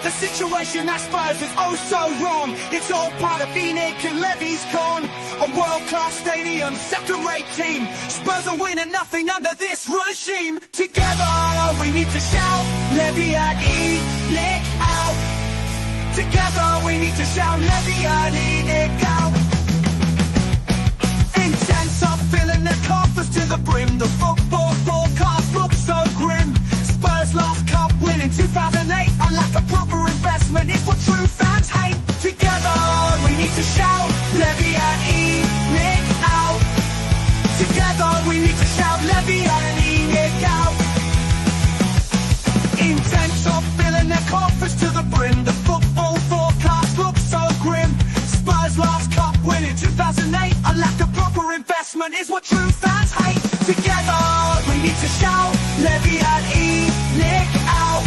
The situation at Spurs is oh so wrong. It's all part of Phoenix and Levy's gone. A world-class stadium, second-rate team. Spurs are winning nothing under this regime. Together we need to shout, Levy and E, lick out. Together we need to shout, Levy and E, lick out. Intense are filling their coffers to the brim. The football forecast looks so grim. Spurs last cup win in 2008. Unlike a proper investment, it's what true fans hate. Together we need to shout, Levy and E, lick out. Together we need to shout, Levy and E, lick out. Intense are filling their coffers to the brim. The football forecast looks so grim. Spurs last cup win in 2008. A lack of proper investment is what true fans hate. Together we need to shout, Levy and E, lick out.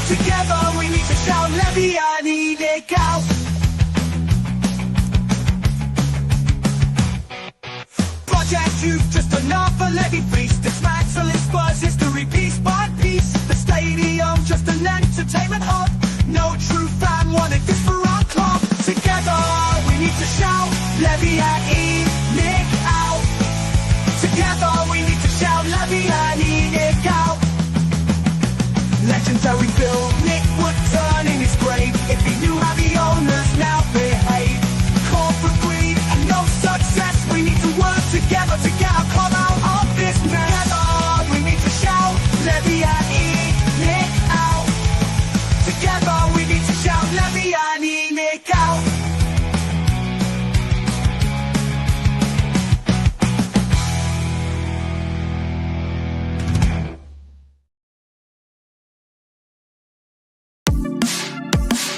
Together we need to shout, Levy and E, lick out. Project Youth, just another Levy feast. Dismantling Spurs history piece by piece. The stadium, just an entertainment hub. No true fan wanted this for our club. Together we need to shout, Levy and E, lick out. Together we need to shout, Levy and E, lick out. Legendary Bill Nick would turn in his grave if he knew how the owners now behave. Corporate greed and no success. We need to work together to get our club out of this mess. Together we need to shout, Levy and E, lick out. Together we need to shout, Levy and E, lick out.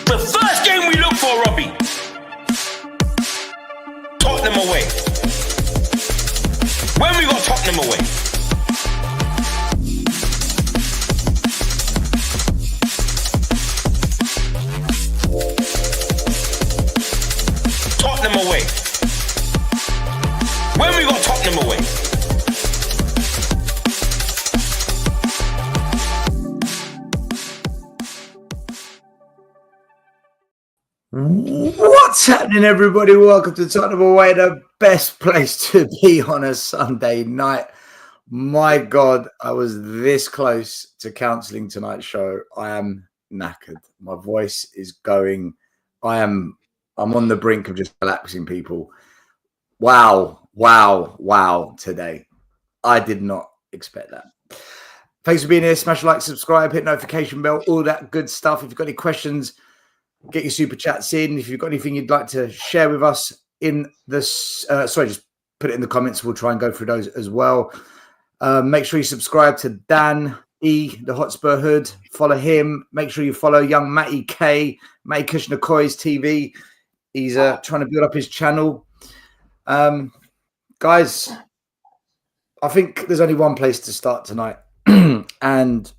The first game we look for, Robbie. Tottenham away. When we got Tottenham away. Tottenham away. When we got Tottenham away. What's happening, everybody? Welcome to Tottenham Away, the best place to be on a Sunday night. My God, I was this close to cancelling tonight's show. I am knackered. My voice is going. I'm on the brink of just relaxing, people. Wow today. I did not expect that. Thanks for being here. Smash like, subscribe, hit notification bell, all that good stuff. If you've got any questions, get your super chats in. If you've got anything you'd like to share with us in this, just put it in the comments. We'll try and go through those as well. Make sure you subscribe to Dan E, the Hotspur Hood. Follow him. Make sure you follow young Matty K, Matty Kushner Koy's TV. He's trying to build up his channel. Guys, I think there's only one place to start tonight, and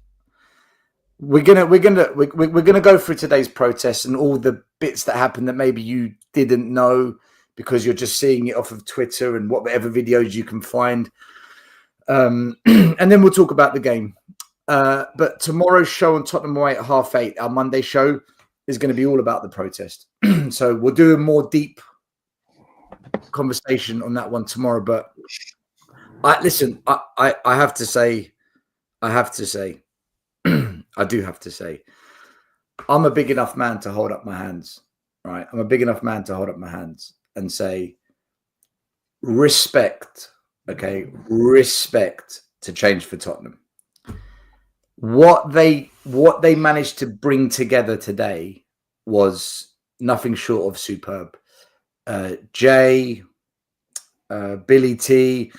we're gonna go through today's protest and all the bits that happened that maybe you didn't know because you're just seeing it off of Twitter and whatever videos you can find. And then we'll talk about the game. But tomorrow's show on Tottenham Away at 8:30, our Monday show, is going to be all about the protest. So we'll do a more deep conversation on that one tomorrow. But I have to say, I do have to say, I'm a big enough man to hold up my hands, right? I'm a big enough man to hold up my hands and say, respect, okay? Respect to change for Tottenham. What they managed to bring together today was nothing short of superb. Jay, Billy T,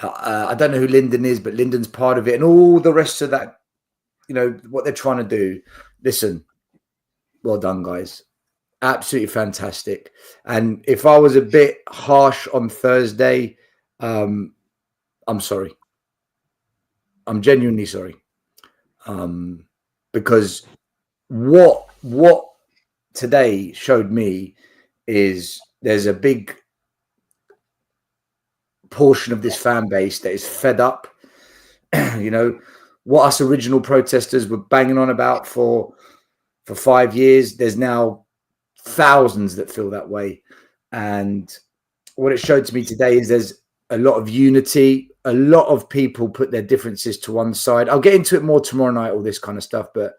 I don't know who Lyndon is, but Lyndon's part of it, and all the rest of that. You know, what they're trying to do. Listen, well done, guys. Absolutely fantastic. And if I was a bit harsh on Thursday, I'm sorry. I'm genuinely sorry. Because what today showed me is there's a big portion of this fan base that is fed up. You know, what us original protesters were banging on about for for 5 years. There's now thousands that feel that way. And what it showed to me today is there's a lot of unity. A lot of people put their differences to one side. I'll get into it more tomorrow night, all this kind of stuff. But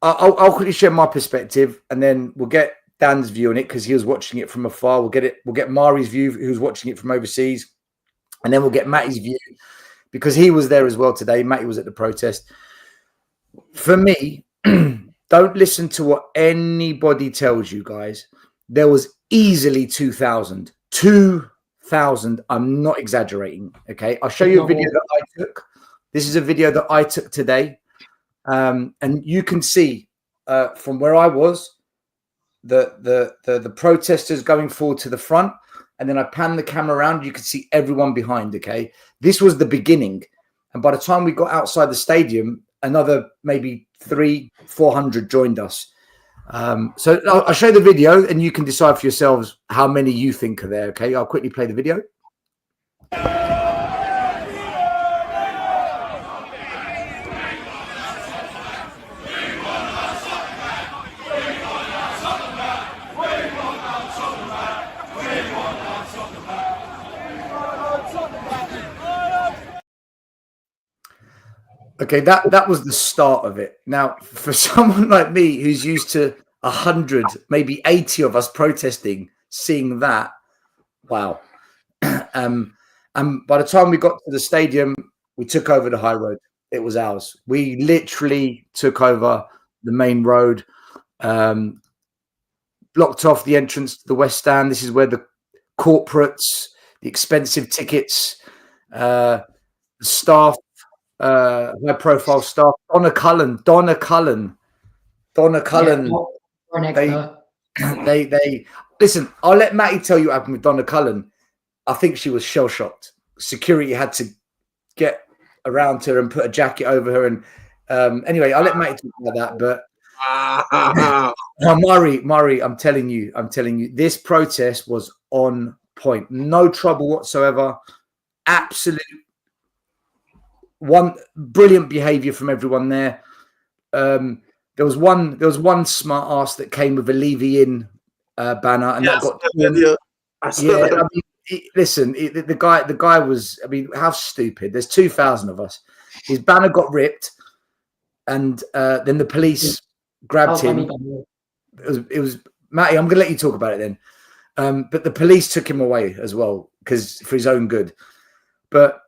I'll quickly share my perspective, and then we'll get Dan's view on it because he was watching it from afar. We'll get Mari's view, who's watching it from overseas, and then we'll get Matty's view because he was there as well today. Matty was at the protest. For me, don't listen to what anybody tells you, guys. There was easily 2,000. 2,000. I'm not exaggerating. Okay, I'll show you a video that I took. This is a video that I took today, and you can see from where I was the protesters going forward to the front, and then I pan the camera around. You can see everyone behind. Okay, this was the beginning, and by the time we got outside the stadium, another maybe 300-400 joined us. So I'll show the video and you can decide for yourselves how many you think are there. Okay, I'll quickly play the video. Okay, that was the start of it. Now, for someone like me who's used to 100, maybe 80 of us protesting, seeing that, wow. And by the time we got to the stadium, we took over the high road. It was ours. We literally took over the main road, blocked off the entrance to the West Stand. This is where the corporates, the expensive tickets, the staff, high profile staff, Donna Cullen. They listen. I'll let Matty tell you what happened with Donna Cullen. I think she was shell shocked. Security had to get around her and put a jacket over her. And anyway, I'll let Matty talk about that. But Murray, I'm telling you, this protest was on point. No trouble whatsoever. Absolute. One brilliant behavior from everyone there. There was one smart ass that came with a LEVY in banner, and that got. Listen, the guy was. I mean, how stupid! There's 2,000 of us. His banner got ripped, and then the police grabbed him. It was Matty. I'm going to let you talk about it then. But the police took him away as well because for his own good. But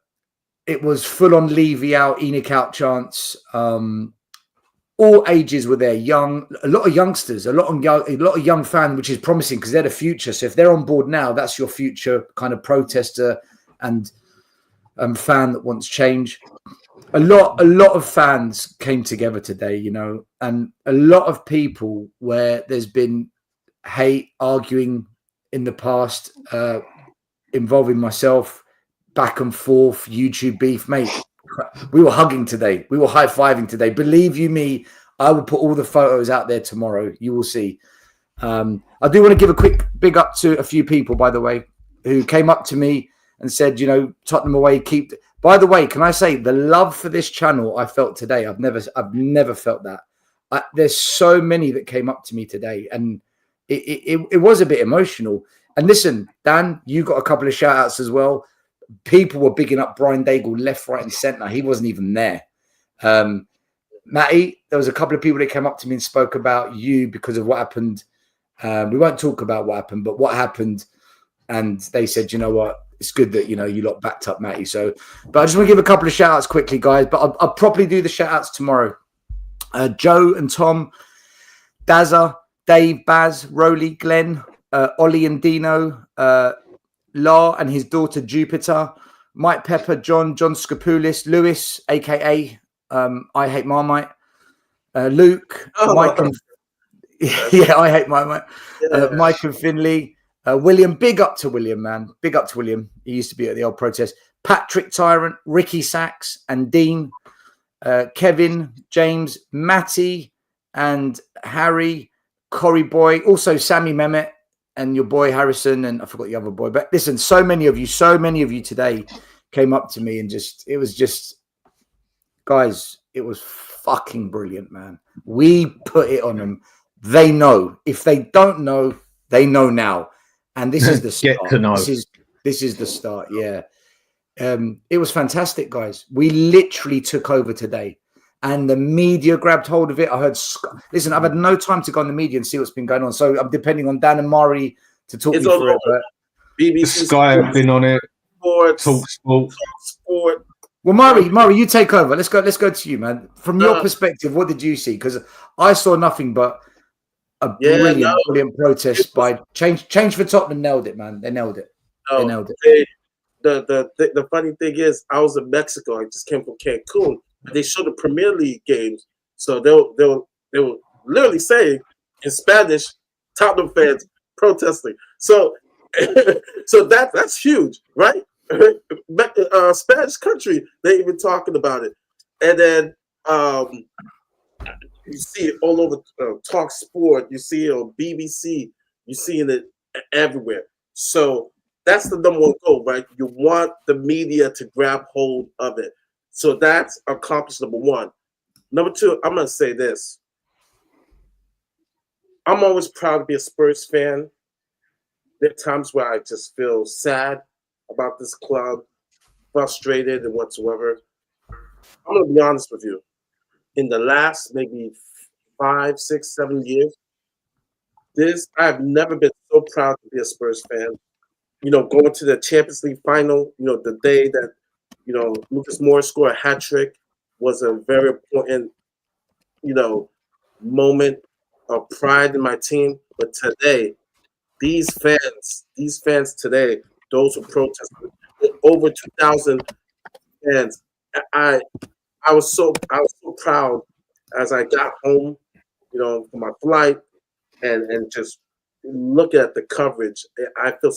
it was full on LEVY out, Enoch out chants. All ages were there. Young, a lot of youngsters, a lot of young fans, which is promising because they're the future. So if they're on board now, that's your future kind of protester and fan that wants change. A lot of fans came together today, you know, and a lot of people where there's been hate, arguing in the past, involving myself. Back and forth, YouTube beef, mate. We were hugging today. We were high-fiving today. Believe you me, I will put all the photos out there tomorrow. You will see. I do want to give a quick big up to a few people, by the way, who came up to me and said, you know, Tottenham away, keep. By the way, can I say the love for this channel I felt today? I've never felt that. There's so many that came up to me today, and it was a bit emotional. And listen, Dan, you got a couple of shout outs as well. People were bigging up Brian Daigle left, right, and centre. He wasn't even there. Matty, there was a couple of people that came up to me and spoke about you because of what happened. We won't talk about what happened, but what happened. And they said, you know what? It's good that, you know, you lot backed up Matty. So, but I just want to give a couple of shout outs quickly, guys. But I'll probably do the shout outs tomorrow. Joe and Tom, Dazza, Dave, Baz, Rolly, Glenn, Ollie and Dino, La and his daughter Jupiter, Mike Pepper, John Scapoulis, Lewis, aka I Hate Marmite, Luke, Mike and I Hate Marmite, Mike and Finley, William. Big up to William, man. Big up to William. He used to be at the old protest. Patrick Tyrant, Ricky Sachs, and Dean, Kevin, James, Matty, and Harry, Corey Boy, also Sammy Mehmet. And your boy Harrison, and I forgot the other boy. But listen, so many of you today came up to me and it was just, guys, It was fucking brilliant, man. We put it on them. They know. If they don't know, they know now. And this is the start. Get to know. This is the start. Yeah. It was fantastic, guys. We literally took over today. And the media grabbed hold of it. I heard, listen, I've had no time to go on the media and see what's been going on. So I'm depending on Dan and Mari to talk me through it. But BBC Sky have been on it. Talk Sport. Well, Mari, you take over. Let's go to you, man. From your perspective, what did you see? Because I saw nothing but a brilliant protest by Change for Tottenham. Nailed it, man. They nailed it. They nailed it. The funny thing is, I was in Mexico. I just came from Cancun. They showed the Premier League games, so they were literally saying in Spanish, Tottenham fans protesting. So that's huge, right? Spanish country, they even talking about it, and then you see it all over Talk Sport. You see it on BBC. You see it everywhere. So that's the number one goal, right? You want the media to grab hold of it. So that's accomplished number one. Number two, I'm going to say this. I'm always proud to be a Spurs fan. There are times where I just feel sad about this club, frustrated and whatsoever. I'm going to be honest with you. In the last maybe 5, 6, 7 years, I've never been so proud to be a Spurs fan. Going to the Champions League final, the day that, Lucas Moura scored a hat trick was a very important, moment of pride in my team. But today, these fans today, those who protested, over 2,000 fans. I was so proud as I got home, from my flight, and just look at the coverage. I feel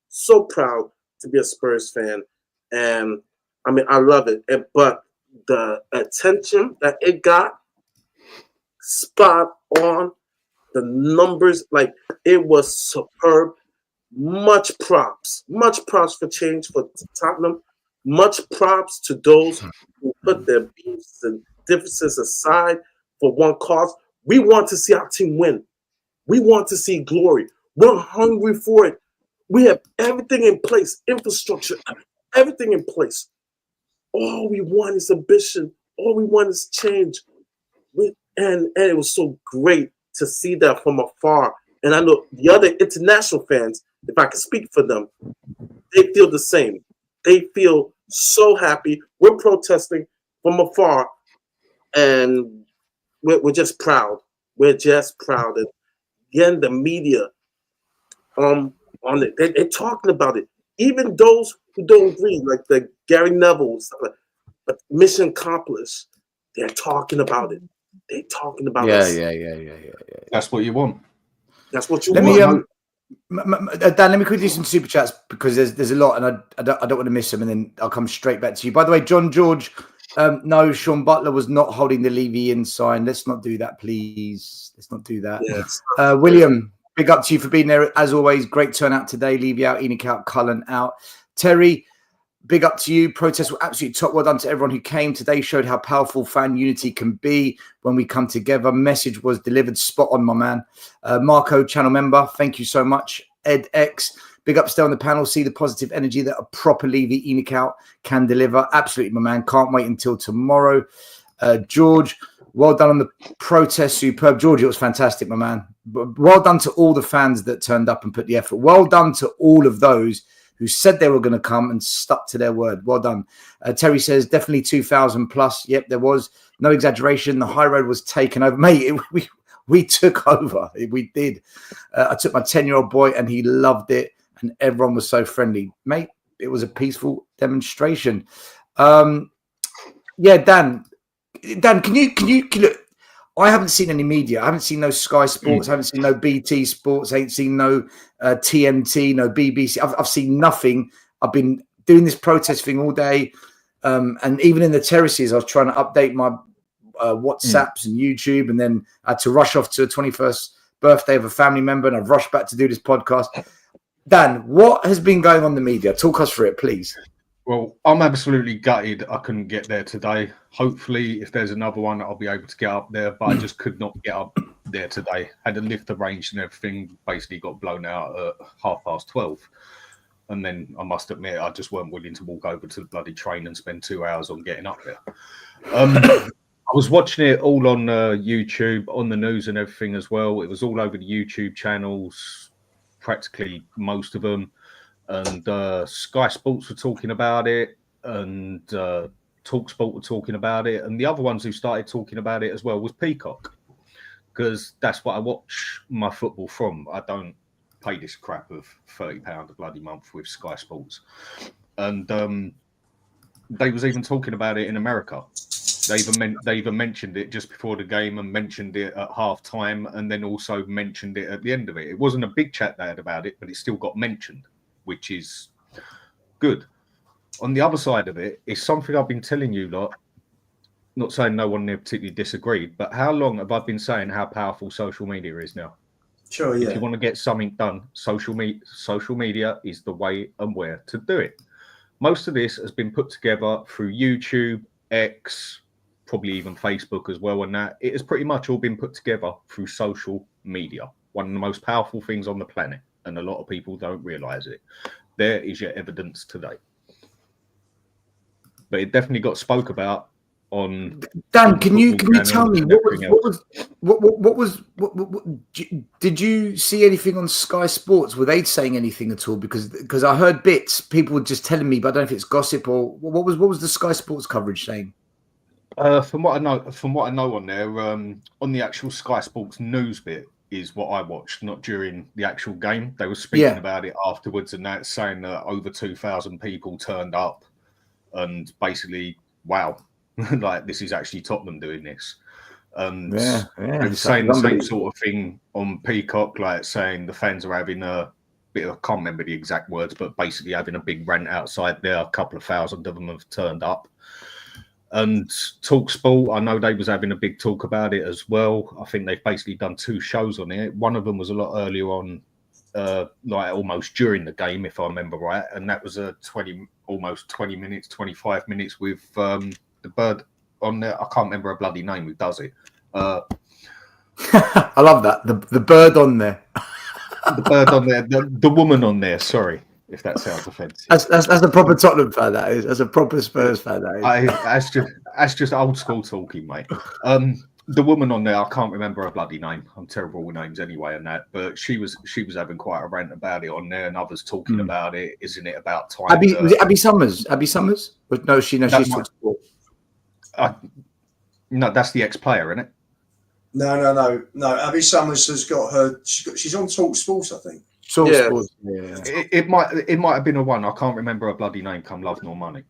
so proud to be a Spurs fan, and I mean I love it. But the attention that it got, spot on. The numbers, like, it was superb. Much props for Change for Tottenham. Much props to those who put their beefs and differences aside for one cause. We want to see our team win. We want to see glory. We're hungry for it. We have everything in place, infrastructure, everything in place. All we want is ambition. All we want is change. And it was so great to see that from afar. And I know the other international fans, if I can speak for them, they feel the same. They feel so happy. We're protesting from afar, and we're just proud. We're just proud. And again, the media on it, they're talking about it. Even those who don't agree, like the Gary Neville, but mission accomplished. They're talking about it. They're talking about it. Yeah. That's what you want. That's what you want. Dan, let me quickly do some super chats because there's a lot, and I don't want to miss them, and then I'll come straight back to you. By the way, John George, no, Sean Butler was not holding the Levy in sign. Let's not do that, please. Let's not do that. Yes. William, big up to you for being there as always. Great turnout today. Levy out, Enoch out, Cullen out. Terry, big up to you. Protests were absolutely top. Well done to everyone who came today. Showed how powerful fan unity can be when we come together. Message was delivered spot on, my man. Marco, channel member, thank you so much. Ed X, big up, stay on the panel. See the positive energy that a proper Levy Enoch out can deliver. Absolutely, my man. Can't wait until tomorrow. George, well done on the protest. Superb. George, it was fantastic, my man. Well done to all the fans that turned up and put the effort. Well done to all of those who said they were going to come and stuck to their word. Well done. Terry says, definitely 2,000 plus. Yep, there was. No exaggeration. The high road was taken over. Mate, we took over. We did. I took my 10-year-old boy and he loved it. And everyone was so friendly. Mate, it was a peaceful demonstration. Dan, can you look? I haven't seen any media. I haven't seen no Sky Sports. I haven't seen no BT Sports. I ain't seen no TNT, no BBC. I've seen nothing. I've been doing this protest thing all day. And even in the terraces, I was trying to update my WhatsApps and YouTube. And then I had to rush off to a 21st birthday of a family member. And I've rushed back to do this podcast. Dan, what has been going on in the media? Talk us through it, please. Well, I'm absolutely gutted I couldn't get there today. Hopefully, if there's another one, I'll be able to get up there, but I just could not get up there today. Had the lift arranged and everything, basically got blown out at 12:30. And then I must admit, I just weren't willing to walk over to the bloody train and spend 2 hours on getting up there. I was watching it all on YouTube, on the news and everything as well. It was all over the YouTube channels, practically most of them. And Sky Sports were talking about it, and TalkSport were talking about it, and the other ones who started talking about it as well was Peacock, because that's what I watch my football from. I don't pay this crap of £30 a bloody month with Sky Sports, and they was even talking about it in America. They even mentioned it just before the game and mentioned it at half time, and then also mentioned it at the end of it. It wasn't a big chat they had about it, but it still got mentioned, which is good. On the other side of it, it's something I've been telling you lot, not saying no one there particularly disagreed, but how long have I been saying how powerful social media is now? Sure, yeah. If you want to get something done, social media is the way and where to do it. Most of this has been put together through YouTube, X, probably even Facebook as well, and that it has pretty much all been put together through social media, one of the most powerful things on the planet, and a lot of people don't realize it. There is your evidence today. But it definitely got spoke about on Dan, can you tell me did you see anything on Sky Sports? Were they saying anything at all? Because I heard bits, people were just telling me, but I don't know if it's gossip or what was the Sky Sports coverage saying? From what I know on there, on the actual Sky Sports news bit is what I watched, not during the actual game. They were speaking about it afterwards, and that saying that over 2,000 people turned up, and basically, wow, like this is actually Tottenham doing this. And they were saying the same sort of thing on Peacock, like saying the fans are having a bit of, I can't remember the exact words, but basically having a big rant outside there. A couple of thousand of them have turned up. And TalkSport, I know they was having a big talk about it as well. I think they've basically done 2 shows on it. One of them was a lot earlier on, like almost during the game, if I remember right. And that was almost 20 minutes, 25 minutes with the bird on there. I can't remember a bloody name who does it. I love that. The bird on there. The bird on there. The woman on there, sorry. If that sounds offensive, that's a proper Tottenham fan. That is, as a proper Spurs fan. That is. That's just old school talking, mate. The woman on there, I can't remember her bloody name. I'm terrible with names anyway, and that. But she was having quite a rant about it on there, and others talking about it. Isn't it about time? Was it Abby Summers? Abby Summers? No, she's sport. No, that's the ex-player, isn't it? No. Abby Summers has got her. She's on Talk Sports, I think. Sports. Yeah. It might have been a one. I can't remember her bloody name. Come Love Nor Money.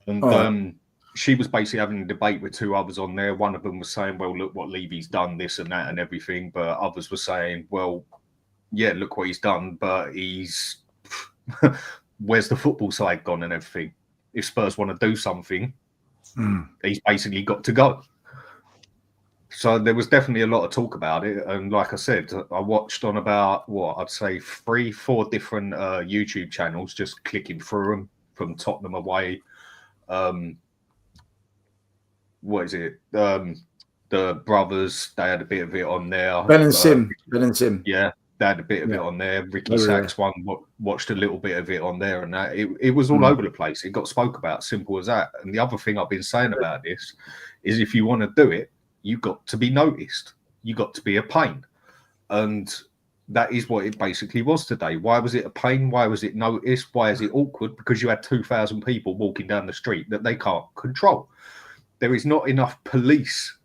And she was basically having a debate with 2 others on there. One of them was saying, well, look what Levy's done, this and that and everything. But others were saying, well, yeah, look what he's done. But he's where's the football side gone and everything? If Spurs want to do something, he's basically got to go. So there was definitely a lot of talk about it. And like I said, I watched on about, I'd say 3-4 different YouTube channels, just clicking through them from Tottenham away. What is it? The brothers, they had a bit of it on there. Ben and Sim. Yeah, they had a bit of it on there. Ricky Sachs one watched a little bit of it on there, and that it was all over the place. It got spoke about, simple as that. And the other thing I've been saying about this is if you want to do it, you got to be noticed. You got to be a pain. And that is what it basically was today. Why was it a pain? Why was it noticed? Why is it awkward? Because you had 2,000 people walking down the street that they can't control. There is not enough police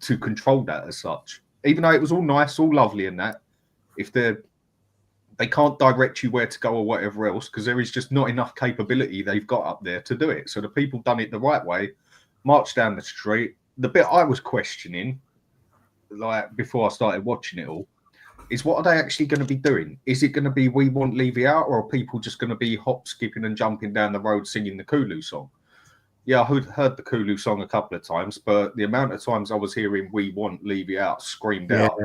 to control that as such. Even though it was all nice, all lovely and that, if they can't direct you where to go or whatever else, because there is just not enough capability they've got up there to do it. So the people done it the right way, marched down the street. The bit I was questioning, like before I started watching it all, is what are they actually going to be doing? Is it going to be We Want Levy Out, or are people just going to be hop, skipping and jumping down the road singing the Kulu song? Yeah, I heard the Kulu song a couple of times, but the amount of times I was hearing We Want Levy Out screamed out,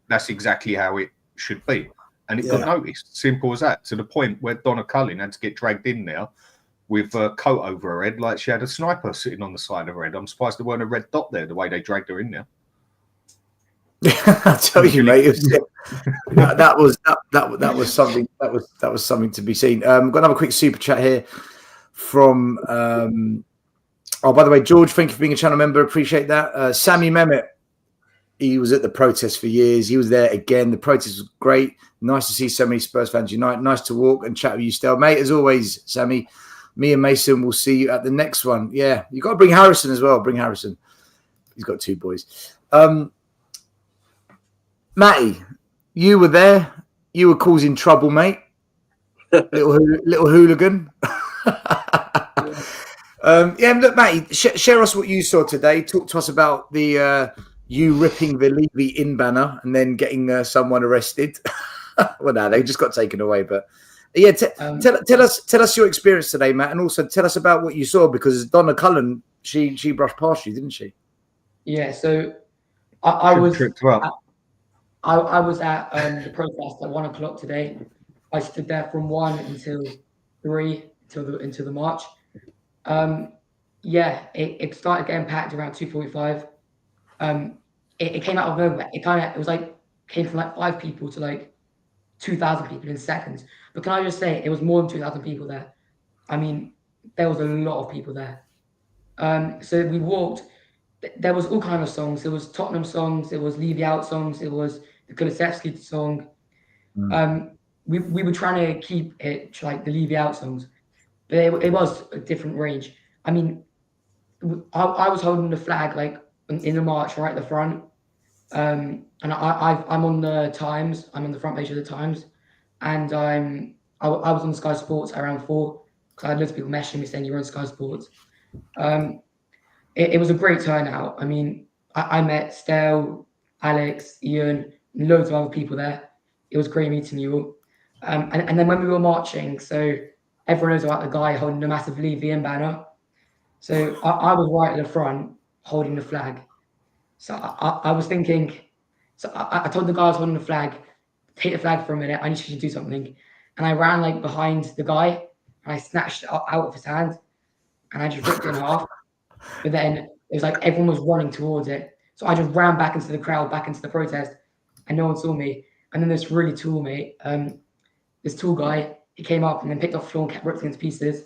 that's exactly how it should be. And it got noticed, simple as that, to the point where Donna Cullen had to get dragged in there with a coat over her head, like she had a sniper sitting on the side of her head. I'm surprised there weren't a red dot there, the way they dragged her in there. I tell you, mate, that was something that was something to be seen. Got another quick super chat here from oh, by the way, George, thank you for being a channel member. Appreciate that. Sammy Mehmet, he was at the protest for years. He was there again. The protest was great. Nice to see so many Spurs fans unite. Nice to walk and chat with you still, mate. As always, Sammy, me and Mason will see you at the next one. Yeah, you got to bring Harrison as well. Bring Harrison. He's got 2 boys. Matty, you were there. You were causing trouble, mate. little hooligan. Yeah, look, Matty, share us what you saw today. Talk to us about the you ripping the Levy in banner and then getting someone arrested. Well, no, they just got taken away. But yeah, tell us your experience today, Matt, and also tell us about what you saw, because Donna Cullen, she brushed past you, didn't she? Yeah, so I was at the protest at 1 o'clock today. I stood there from 1 until 3 until the march. Yeah, it started getting packed around 2:45. It came out of nowhere. It was like came from like 5 people to like 2,000 people in seconds. But can I just say, it was more than 2,000 people there. I mean, there was a lot of people there. So we walked. There was all kinds of songs. There was Tottenham songs. There was Levy Out songs. It was the Kulusevski song. We were trying to keep it like the Levy Out songs, but it was a different range. I mean, I was holding the flag like in the march right at the front, and I'm on the Times. I'm on the front page of the Times, and I was on Sky Sports around 4 because I had loads of people messaging me saying you're on Sky Sports. It was a great turnout. I mean, I met Stel, Alex, Ian, and loads of other people there. It was great meeting you all. And then when we were marching, so everyone knows about the guy holding the massive Levy in banner. So I was right at the front holding the flag. So I was thinking, so I told the guy I was holding the flag, take the flag for a minute, I need you to do something. And I ran like behind the guy, and I snatched it out of his hand, and I just ripped it in half. But then it was like everyone was running towards it. So I just ran back into the crowd, back into the protest, and no one saw me. And then this really tall mate, this tall guy, he came up and then picked up the floor and kept ripping into pieces.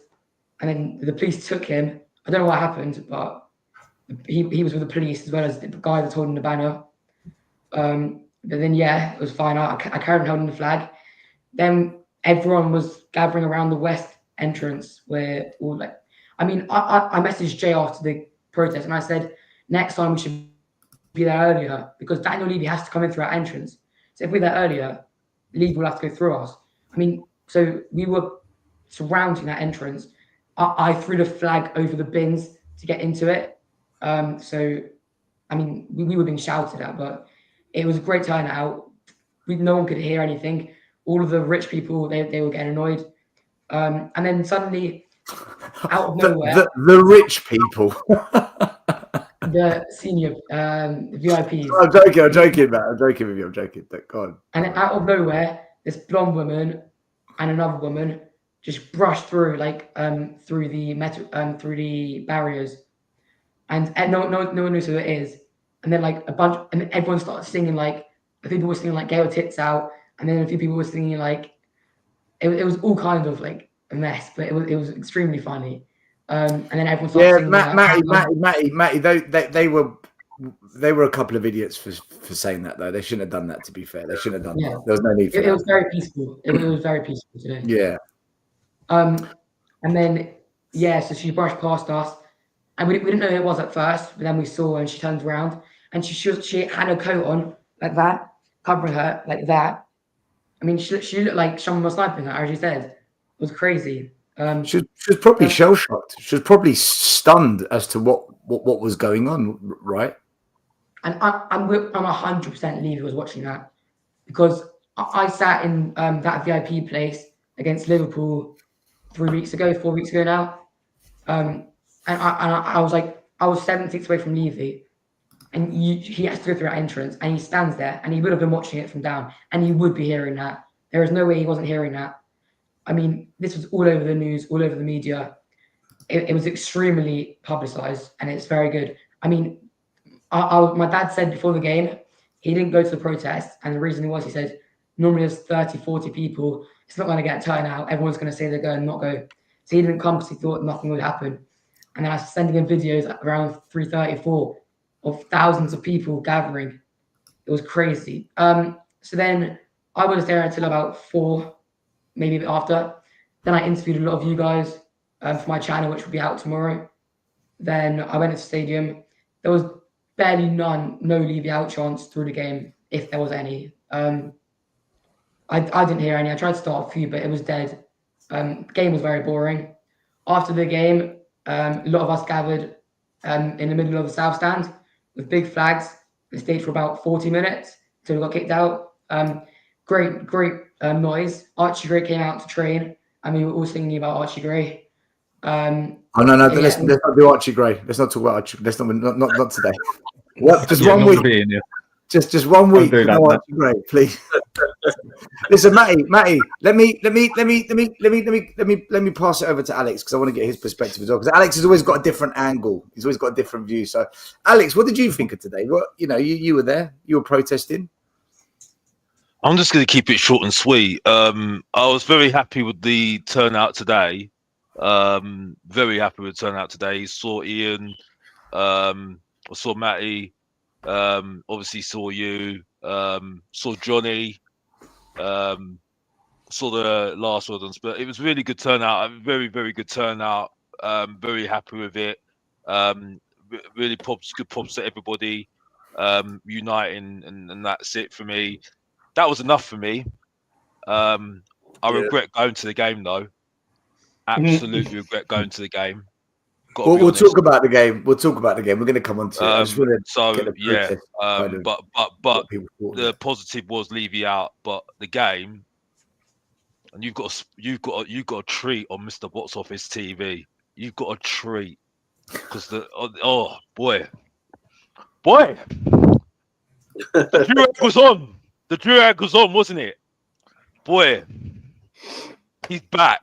And then the police took him. I don't know what happened, but he was with the police as well as the guy that's holding the banner. But then, yeah, it was fine. I carried on holding the flag. Then everyone was gathering around the west entrance where all like, I mean, I messaged Jay after the protest and I said, next time we should be there earlier because Daniel Levy has to come in through our entrance. So if we're there earlier, Levy will have to go through us. I mean, so we were surrounding that entrance. I threw the flag over the bins to get into it. So, I mean, we were being shouted at, but it was a great turnout. No one could hear anything. All of the rich people, they were getting annoyed. And then suddenly, out of nowhere, the rich people, the senior VIPs. I'm joking, man. I'm joking with you. I'm joking. Thank God. And out of nowhere, this blonde woman and another woman just brushed through, like through the metal, through the barriers, and no one knows who it is. And then like and then everyone started singing, like a few people were singing like "Get Your Tits Out," and then a few people were singing like it was all kind of like a mess, but it was extremely funny. And then everyone started singing. Matty, they were a couple of idiots for saying that though. They shouldn't have done that. To be fair, they shouldn't have done that. There was no need for that. It was very peaceful. It was very peaceful today. Yeah. And then so she brushed past us, and we didn't know who it was at first, but then we saw her and she turned around and she had her coat on like that, covering her like that. I mean, she looked like someone was sniping her, as you said. It was crazy. She was probably shell shocked. She was probably stunned as to what was going on, right? And I'm 100% Levy was watching that because I sat in that VIP place against Liverpool 4 weeks ago now, and I was like, I was 7 seats away from Levy, and he has to go through that entrance, and he stands there, and he would have been watching it from down, and he would be hearing that. There is no way he wasn't hearing that. I mean, this was all over the news, all over the media. it was extremely publicised, and it's very good. I mean, my dad said before the game he didn't go to the protest, and the reason was he said normally there's 30, 40 people. It's not going to get a turnout. Everyone's going to say they're going to not go. So he didn't come because he thought nothing would happen. And then I was sending him videos at around 3:34 of thousands of people gathering. It was crazy. So then I was there until about 4, maybe a bit after. Then I interviewed a lot of you guys for my channel, which will be out tomorrow. Then I went to the stadium. There was barely no Levy out chants through the game, if there was any. I didn't hear any. I tried to start a few, but it was dead. Game was very boring. After the game, a lot of us gathered in the middle of the south stand with big flags. We stayed for about 40 minutes until we got kicked out. Great noise. Archie Gray came out to train, and we were all singing about Archie Gray. No. Yeah. Let's not do Archie Gray. Let's not talk about Archie. Let's not today. Well, just 1 week. Just 1 week. No Archie Gray, please. Listen, Matty. Let me pass it over to Alex because I want to get his perspective as well. Because Alex has always got a different angle. He's always got a different view. So, Alex, what did you think of today? What you were there. You were protesting. I'm just going to keep it short and sweet. I was very happy with the turnout today. Very happy with the turnout today. Saw Ian, I saw Matty, obviously saw you, saw Johnny, saw the last one, but it was really good turnout. Very, very good turnout. Very happy with it. Really good props to everybody, uniting, and that's it for me. That was enough for me. I regret going to the game though. Absolutely regret going to the game. We'll talk about the game. We're going to come on to it. But the positive was Levy out, but the game, and you've got a treat on Mr. Box Office TV. You've got a treat because the Durag was on. The Durag was on, wasn't it? Boy, he's back,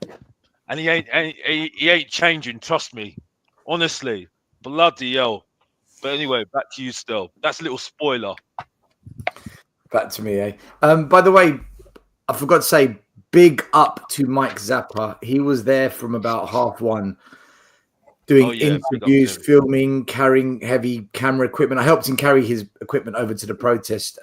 and he ain't changing. Trust me, honestly, bloody hell. But anyway, back to you. Still, that's a little spoiler. Back to me, eh? By the way, I forgot to say, big up to Mike Zappa. He was there from about 1:30, doing interviews, filming, carrying heavy camera equipment. I helped him carry his equipment over to the protest.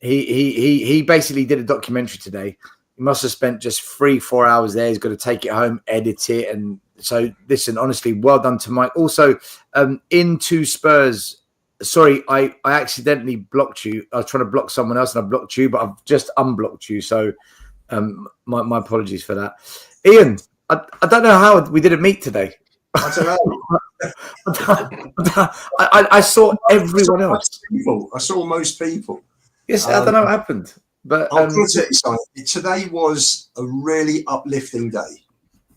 He basically did a documentary today. He must have spent just 3-4 hours there. He's got to take it home, edit it, and so listen. Honestly, well done to Mike. Also, into Spurs. Sorry, I accidentally blocked you. I was trying to block someone else, and I blocked you, but I've just unblocked you. So, my apologies for that. Ian, I don't know how we didn't meet today. I don't know. I saw everyone else. I saw most people. Yes, I don't know what happened, but I'll tell you something. Today was a really uplifting day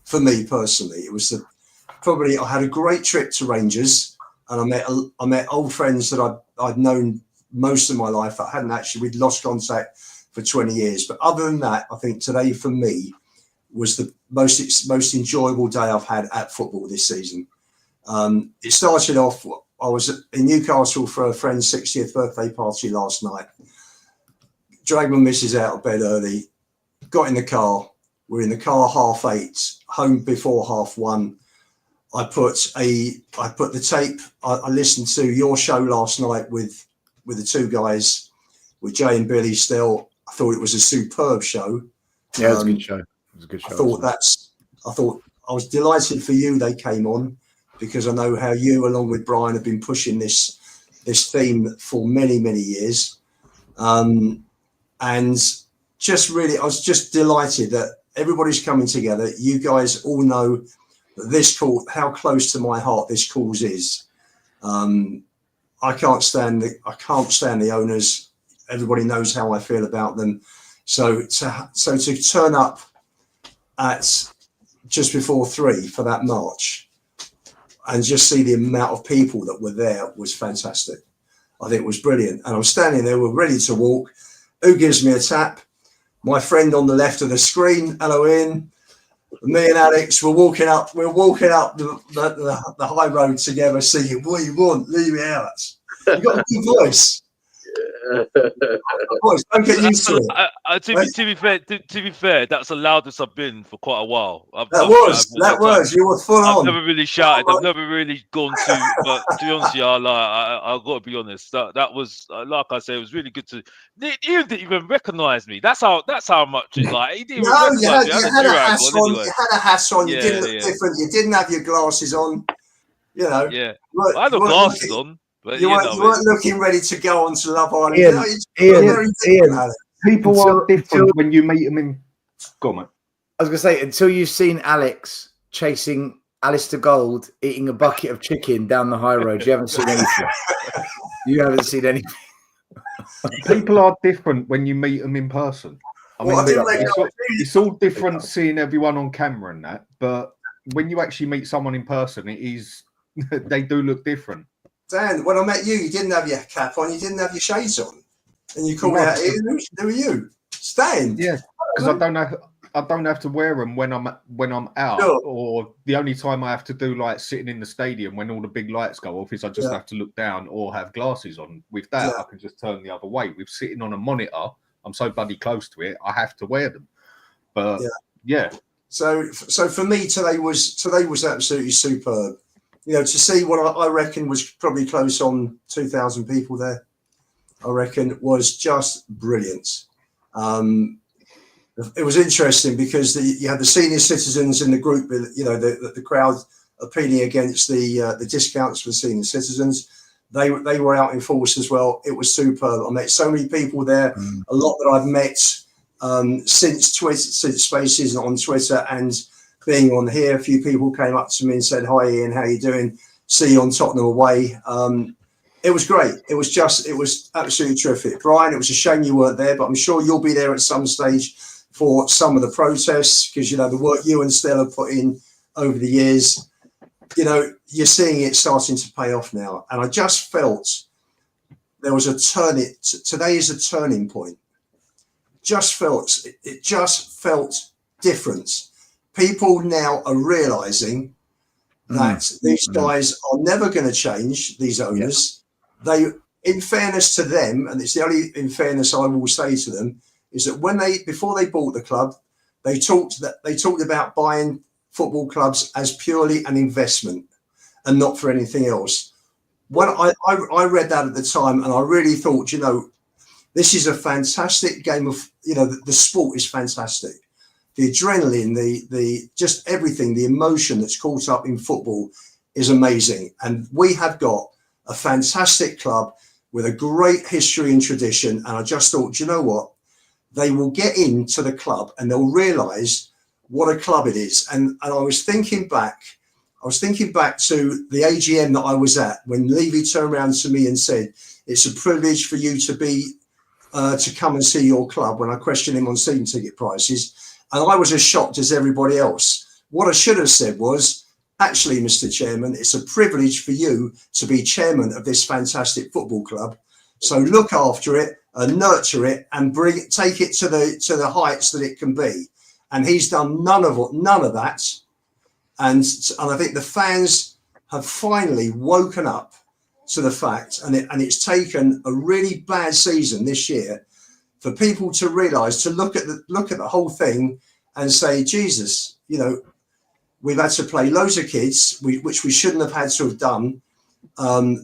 for me personally. It was I had a great trip to Rangers, and I met old friends that I'd known most of my life. We'd lost contact for 20 years, but other than that, I think today for me was the most enjoyable day I've had at football this season. It started off. I was in Newcastle for a friend's 60th birthday party last night. Dragged my missus out of bed early, got in the car. We're in the car 8:30, home before 1:30. I put the tape. I listened to your show last night with the two guys, with Jay and Billy still. I thought it was a superb show. Yeah, it was a good show. It was a good show. I thought I was delighted for you they came on, because I know how you, along with Brian, have been pushing this theme for many, many years. And just really, I was just delighted that everybody's coming together. You guys all know that this call, how close to my heart this cause is. I can't stand the owners. Everybody knows how I feel about them. So to turn up at just before 3 for that march and just see the amount of people that were there was fantastic. I think it was brilliant. And I'm standing there, we're ready to walk. Who gives me a tap? My friend on the left of the screen. Hello, Ian. Me and Alex were walking up the high road together, singing, "What do you want? Leave me out." You got a good voice. Don't get used to it. To be fair, that's the loudest I've been for quite a while. That was. You were full on. I've never really shouted. I've never really gone to. But to be honest, yeah, I got to be honest. That was like I said, it was really good to. He didn't even recognise me. That's how much it like. He didn't even recognise me. You had a hat on. Anyway. You had a hat on. You Yeah, didn't look different. You didn't have your glasses on. You know. Yeah. I had no glasses on. But you weren't looking ready to go on to Love Island. Ian, people are different when you meet them in. Go on, mate. I was going to say, until you've seen Alex chasing Alistair Gold eating a bucket of chicken down the high road, you haven't seen anything. You haven't seen anything. People are different when you meet them in person. I mean, it's all different seeing everyone on camera and that, but when you actually meet someone in person, it is they do look different. Dan, when I met you, you didn't have your cap on, you didn't have your shades on, and you called me out. Who are you, Stan? Yeah, because I don't have to wear them when I'm out, or the only time I have to do like sitting in the stadium when all the big lights go off is I just have to look down or have glasses on. With that, I can just turn the other way. With sitting on a monitor, I'm so bloody close to it, I have to wear them. But So for me, today was absolutely superb. You know, to see what I reckon was probably close on 2,000 people there, I reckon was just brilliant. It was interesting because you had the senior citizens in the group, you know, the crowd appealing against the discounts for the senior citizens. They were out in force as well. It was superb. I met so many people there, a lot that I've met since Spaces on Twitter and being on here. A few people came up to me and said, "Hi Ian, how you doing? See you on Tottenham away." It was great. It was absolutely terrific. Brian, it was a shame you weren't there, but I'm sure you'll be there at some stage for some of the protests, because, you know, the work you and Stella put in over the years, you know, you're seeing it starting to pay off now. And I just felt there was today is a turning point. It just felt different. People now are realizing that these guys are never going to change, these owners. They, in fairness to them, and it's the only in fairness I will say to them, is that before they bought the club, they talked about buying football clubs as purely an investment and not for anything else. When I read that at the time, and I really thought, you know, this is a fantastic game of, you know, the sport is fantastic. The adrenaline, the just everything, the emotion that's caught up in football is amazing. And we have got a fantastic club with a great history and tradition. And I just thought, you know what? They will get into the club and they'll realise what a club it is. And I was thinking back to the AGM that I was at when Levy turned around to me and said, "It's a privilege for you to come and see your club," when I questioned him on season ticket prices. And I was as shocked as everybody else. What I should have said was, "Actually, Mr. Chairman, it's a privilege for you to be chairman of this fantastic football club. So look after it and nurture it and take it to the heights that it can be." And he's done none of that. And I think the fans have finally woken up to the fact, and it's taken a really bad season this year for people to realise, to look at the whole thing and say, Jesus, you know, we've had to play loads of kids, which we shouldn't have had to have done.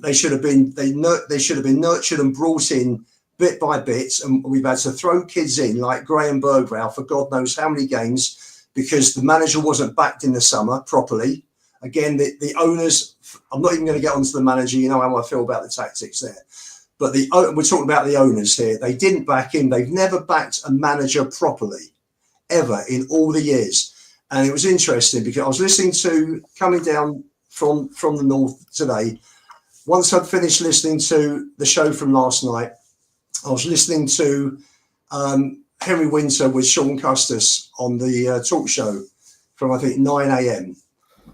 They should have been nurtured and brought in bit by bit, and we've had to throw kids in like Graham Bergvall for God knows how many games because the manager wasn't backed in the summer properly. Again, the owners, I'm not even going to get onto the manager, you know how I feel about the tactics there. But we're talking about the owners here. They didn't back him. They've never backed a manager properly, ever, in all the years. And it was interesting because I was listening to, coming down from the north today, once I'd finished listening to the show from last night, I was listening to Henry Winter with Sean Custis on the talk show from, I think, 9 a.m.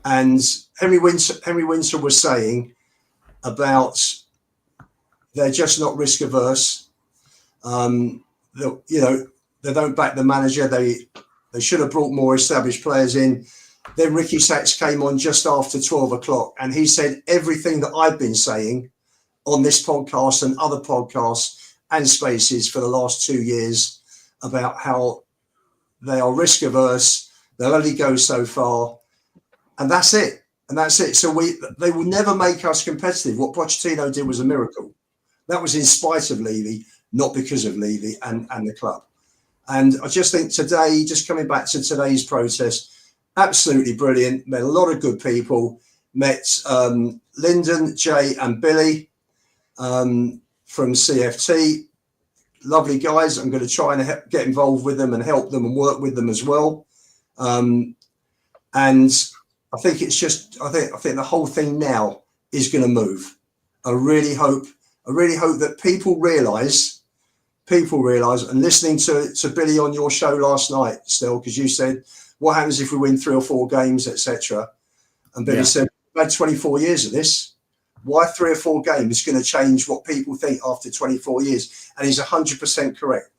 And Henry Winter was saying about they're just not risk averse. You know, they don't back the manager. They They should have brought more established players in. Then Ricky Sachs came on just after 12 o'clock, and he said everything that I've been saying on this podcast and other podcasts and spaces for the last 2 years about how they are risk averse. They'll only go so far, and that's it. And that's it. So they will never make us competitive. What Pochettino did was a miracle. That was in spite of Levy, not because of Levy and the club. And I just think today, just coming back to today's protest, absolutely brilliant. Met a lot of good people. Met Lyndon, Jay and Billy from CFT. Lovely guys. I'm going to try and get involved with them and help them and work with them as well. And I think it's just, I think the whole thing now is going to move. I really hope that people realise, and listening to Billy on your show last night, still, because you said, what happens if we win 3 or 4 games, etc. And Billy said, we've had 24 years of this. Why 3 or 4 games is going to change what people think after 24 years? And he's 100% correct.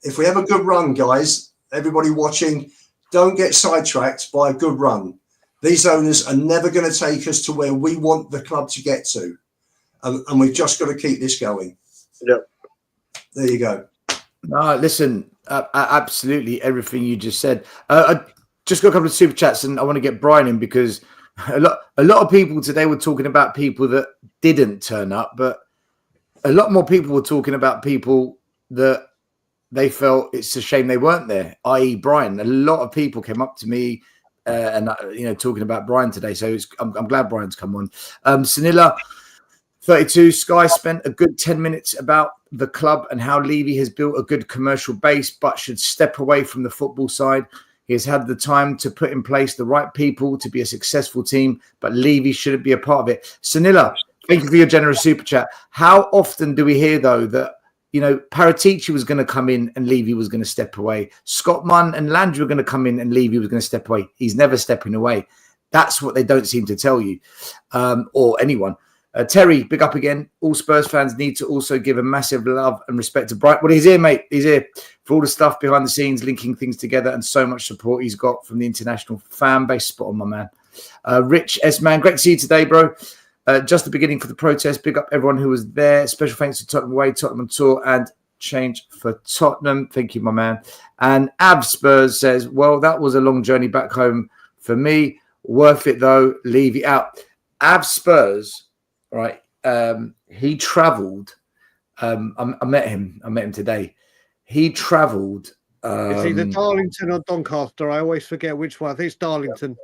If we have a good run, guys, everybody watching, don't get sidetracked by a good run. These owners are never going to take us to where we want the club to get to. And we've just got to keep this going. Yep. There you go. No, listen, absolutely everything you just said. I just got a couple of super chats, and I want to get Brian in because a lot of people today were talking about people that didn't turn up, but a lot more people were talking about people that they felt it's a shame they weren't there, i.e. Brian. A lot of people came up to me and talking about Brian today, so I'm glad Brian's come on. Sanilla 32, Sky spent a good 10 minutes about the club and how Levy has built a good commercial base, but should step away from the football side. He has had the time to put in place the right people to be a successful team, but Levy shouldn't be a part of it. Sanilla, thank you for your generous super chat. How often do we hear, though, that, Paratici was going to come in and Levy was going to step away? Scott Munn and Landry were going to come in and Levy was going to step away. He's never stepping away. That's what they don't seem to tell you, or anyone. Terry, big up again. All Spurs fans need to also give a massive love and respect to Bright. Well, he's here, mate. He's here for all the stuff behind the scenes, linking things together, and so much support he's got from the international fan base. Spot on, my man. Rich S. Man, great to see you today, bro. Just the beginning for the protest. Big up everyone who was there. Special thanks to Tottenham Away, Tottenham on Tour, and Change for Tottenham. Thank you, my man. And Ab Spurs says, well, that was a long journey back home for me. Worth it, though. Levy out. Ab Spurs... Right, he travelled. I met him today. He travelled. It's either Darlington or Doncaster. I always forget which one. I think it's Darlington.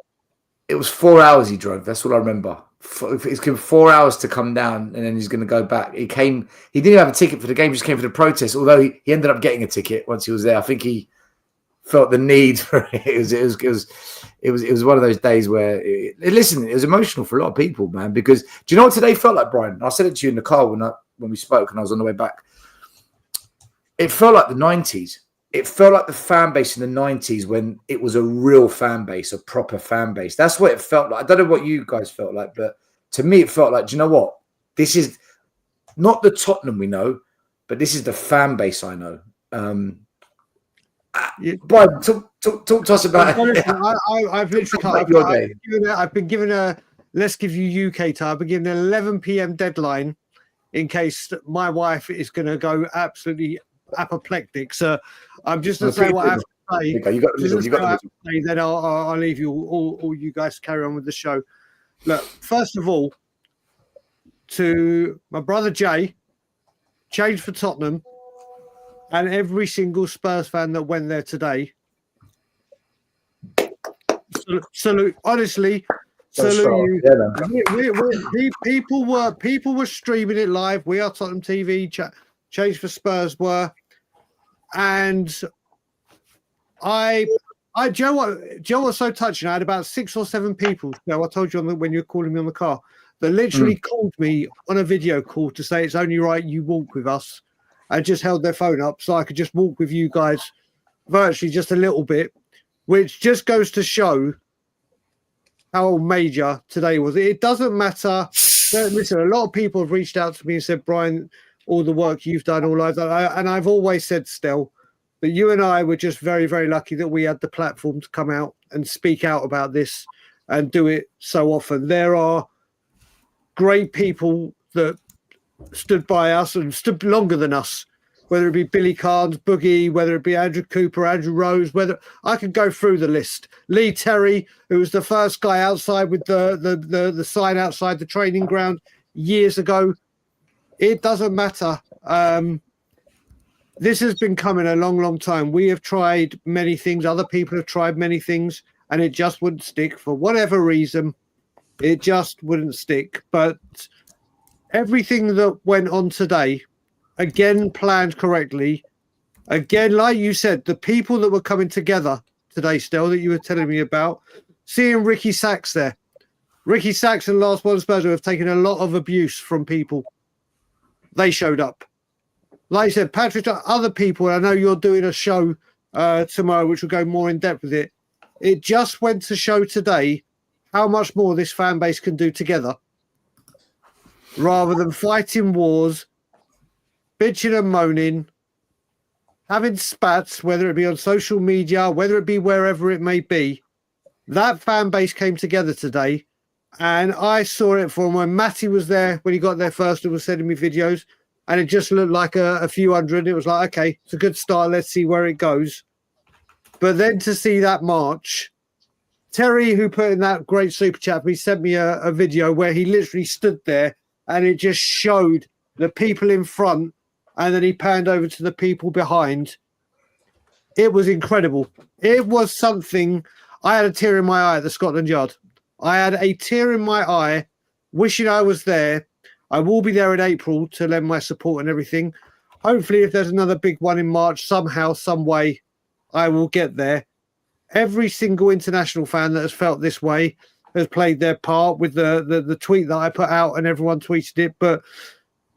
It was 4 hours he drove. That's all I remember. It's been 4 hours to come down, and then he's going to go back. He didn't even have a ticket for the game. He just came for the protest. Although he ended up getting a ticket once he was there. I think he felt the need for it. It was one of those days where, it was emotional for a lot of people, man. Because do you know what today felt like, Brian? I said it to you in the car when we spoke, and I was on the way back. It felt like the 90s. It felt like the fan base in the 90s when it was a real fan base, a proper fan base. That's what it felt like. I don't know what you guys felt like, but to me, it felt like, do you know what? This is not the Tottenham we know, but this is the fan base I know. Brian, talk to us about it. I've been given a let's give you UK time. I've been given an 11 p.m. deadline in case my wife is going to go absolutely apoplectic. So I'm just going to say what I have to say. Okay, you got to say. Then I'll leave you all you guys to carry on with the show. Look, first of all, to my brother Jay, Change for Tottenham, and every single Spurs fan that went there today. Salute, honestly, salute you. People were streaming it live. We Are Tottenham TV, Change for Spurs were, and Joe, was so touching. I had about 6 or 7 people. I told you when you were calling me on the car, that literally called me on a video call to say it's only right you walk with us. I just held their phone up so I could just walk with you guys virtually just a little bit, which just goes to show how major today was. It doesn't matter. Listen, a lot of people have reached out to me and said, Brian, all the work you've done, all I've done. And I've always said, still, But you and I were just very, very lucky that we had the platform to come out and speak out about this and do it so often. There are great people that stood by us and stood longer than us, whether it be Billy Carnes, Boogie, whether it be Andrew Cooper, Andrew Rose, whether I could go through the list. Lee Terry, who was the first guy outside with the sign outside the training ground years ago. It doesn't matter. This has been coming a long, long time. We have tried many things. Other people have tried many things, and it just wouldn't stick for whatever reason. It just wouldn't stick. But everything that went on today, again, planned correctly. Again, like you said, the people that were coming together today, Stel, that you were telling me about, seeing Ricky Sachs there. Ricky Sachs and Last One Spurs have taken a lot of abuse from people. They showed up. Like I said, Patrick, other people, I know you're doing a show tomorrow, which will go more in depth with it. It just went to show today how much more this fan base can do together, rather than fighting wars, bitching and moaning, having spats, whether it be on social media, whether it be wherever it may be. That fan base came together today, and I saw it from when Matty was there, when he got there first and was sending me videos, and it just looked like a few hundred. It was like, okay, it's a good start. Let's see where it goes. But then to see that march, Terry, who put in that great super chat, he sent me a video where he literally stood there and it just showed the people in front, and then he panned over to the people behind. It was incredible. It was something. I had a tear in my eye at the Scotland Yard. I had a tear in my eye, wishing I was there. I will be there in April to lend my support and everything. Hopefully, if there's another big one in March, somehow, some way, I will get there. Every single international fan that has felt this way has played their part with the tweet that I put out, and everyone tweeted it. But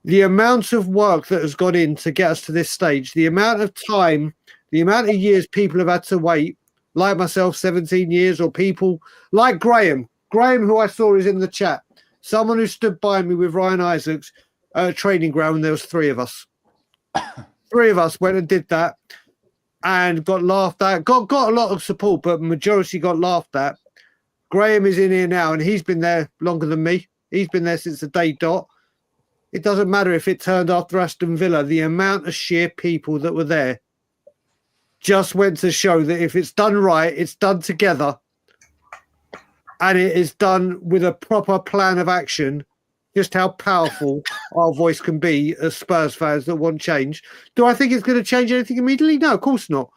the amount of work that has gone in to get us to this stage, the amount of time, the amount of years people have had to wait, like myself, 17 years, or people like Graham, who I saw is in the chat, someone who stood by me with Ryan Isaacs at a training ground, and there was three of us. Three of us went and did that and got laughed at, got a lot of support, but majority got laughed at. Graham is in here now, and he's been there longer than me. He's been there since the day dot. It doesn't matter if it turned after Aston Villa. The amount of sheer people that were there just went to show that if it's done right, it's done together, and it is done with a proper plan of action, just how powerful our voice can be as Spurs fans that want change. Do I think it's going to change anything immediately? No, of course not.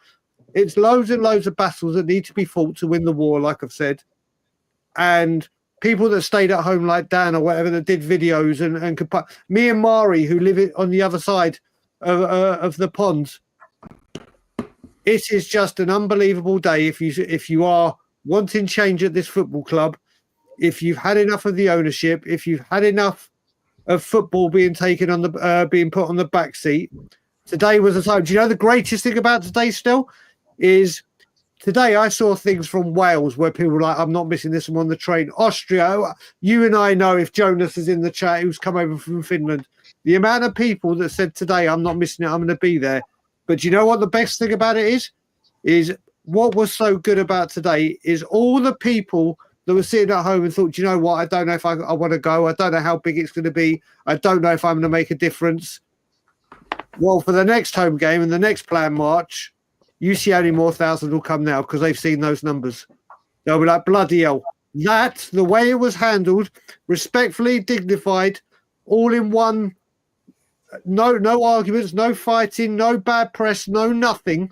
It's loads and loads of battles that need to be fought to win the war, like I've said. And people that stayed at home like Dan or whatever that did videos and could put me and Mari, who live on the other side of the pond. It is just an unbelievable day if you are wanting change at this football club, if you've had enough of the ownership, if you've had enough of football being taken on the being put on the back seat. Today was the time. Do you know the greatest thing about today still is today I saw things from Wales where people were like, I'm not missing this, I'm on the train. Austria, you and I know, if Jonas is in the chat, who's come over from Finland, the amount of people that said today, I'm not missing it, I'm going to be there. But do you know what the best thing about it is what was so good about today is all the people that were sitting at home and thought, do you know what, I don't know if I want to go. I don't know how big it's going to be. I don't know if I'm going to make a difference. Well, for the next home game and the next planned march, you see how many more thousand will come now because they've seen those numbers. They'll be like, bloody hell. That, the way it was handled, respectfully, dignified, all in one, no arguments, no fighting, no bad press, no nothing.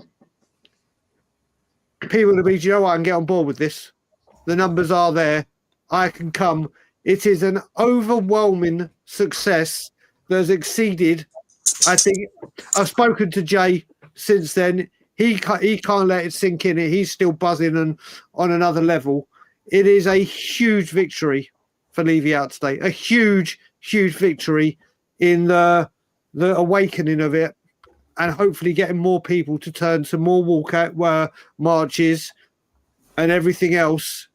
People will be, do you know what, I can get on board with this. The numbers are there. I can come. It is an overwhelming success that has exceeded. I think I've spoken to Jay since then. He can't let it sink in. He's still buzzing and on another level. It is a huge victory for Levy out today. A huge, huge victory in the awakening of it, and hopefully getting more people to turn to more walkout marches and everything else.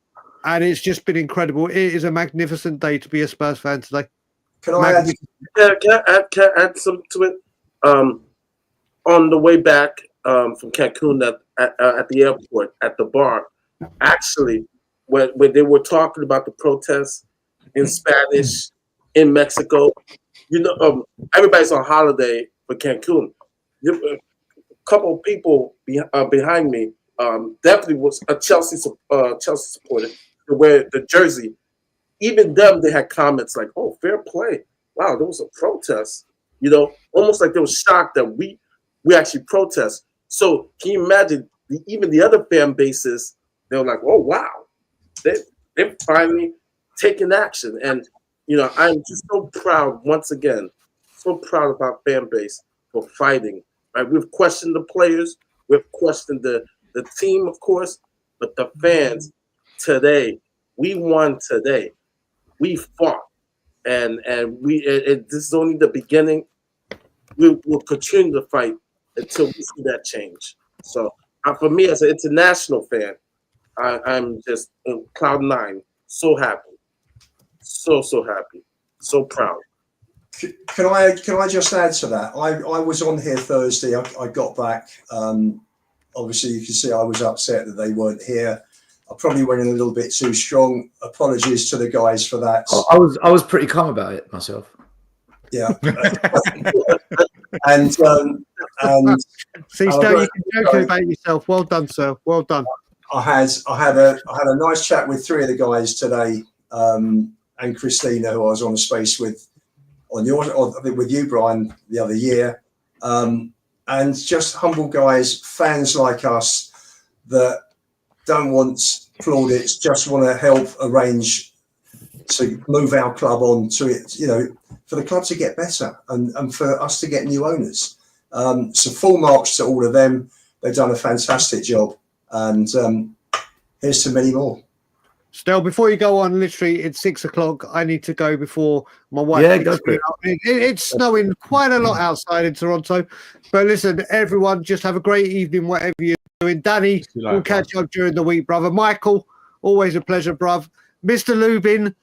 And it's just been incredible. It is a magnificent day to be a Spurs fan today. Can I add something to it? On the way back, from Cancun at the airport at the bar. Actually, when they were talking about the protests in Spanish in Mexico, everybody's on holiday for Cancun. A couple of people behind me definitely was a Chelsea supporter to wear the jersey. Even them, they had comments like, "Oh, fair play! Wow, there was a protest." Almost like they were shocked that we actually protest. So can you imagine even the other fan bases? They were like, "Oh, wow, they're finally taking action." And I'm just so proud once again, so proud of our fan base for fighting. Right, we've questioned the players, we've questioned the team, of course, but the fans today, we won today. We fought, and this is only the beginning. We'll continue to fight until we see that change. So for me, as an international fan, I'm just on cloud nine, so happy, so happy, so proud. Can I just add to that? I was on here Thursday. I got back. Obviously, you can see I was upset that they weren't here. I probably went in a little bit too strong. Apologies to the guys for that. I was pretty calm about it myself. Yeah. and see, Stowe, you can joke about yourself. Well done, sir. Well done. I had a nice chat with three of the guys today, and Christina, who I was on a space with with you, Brian, the other year, and just humble guys, fans like us that don't want plaudits, just want to help arrange to move our club on to it, for the club to get better and for us to get new owners. So full marks to all of them. They've done a fantastic job, and here's to many more. Still, before you go on, literally, it's 6 o'clock. I need to go before my wife. Yeah, go for it. It's snowing quite a lot outside in Toronto. But listen, everyone, just have a great evening, whatever you're doing. Danny, we'll catch up during the week, brother. Michael, always a pleasure, bruv. Mr. Lubin,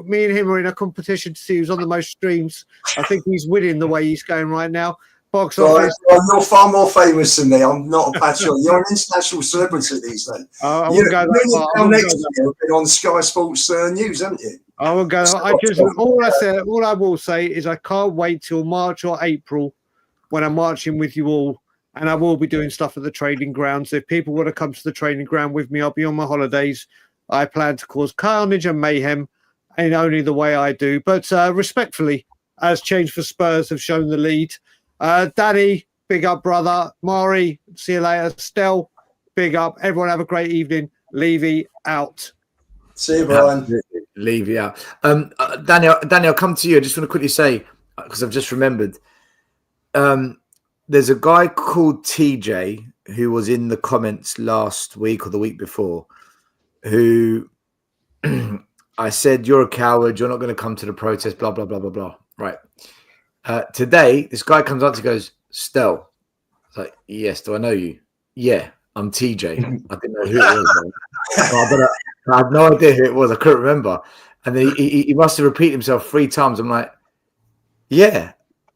me and him are in a competition to see who's on the most streams. I think he's winning the way he's going right now. Box office. You're far more famous than me. I'm not a patriot. You're an international celebrity these days. I won't go that far. Next year, you've been on Sky Sports News, haven't you? I will go. All I will say is I can't wait till March or April when I'm marching with you all, and I will be doing stuff at the training grounds. If people want to come to the training ground with me, I'll be on my holidays. I plan to cause carnage and mayhem in only the way I do, but respectfully, as Change for Spurs have shown the lead. Danny, big up, brother. Mari, see you later. Stel, big up. Everyone have a great evening. Levy out. See you, Brian. Levy out. Daniel, I'll come to you. I just want to quickly say, because I've just remembered, there's a guy called TJ who was in the comments last week or the week before, who I said, "You're a coward. You're not going to come to the protest, blah, blah, blah, blah, blah." Right. Today, this guy comes up and goes, "Stel." It's like, "Yes, do I know you?" "Yeah, I'm TJ." I didn't know who it was. I had no idea who it was. I couldn't remember. And then he must have repeated himself 3 times. I'm like, "Yeah,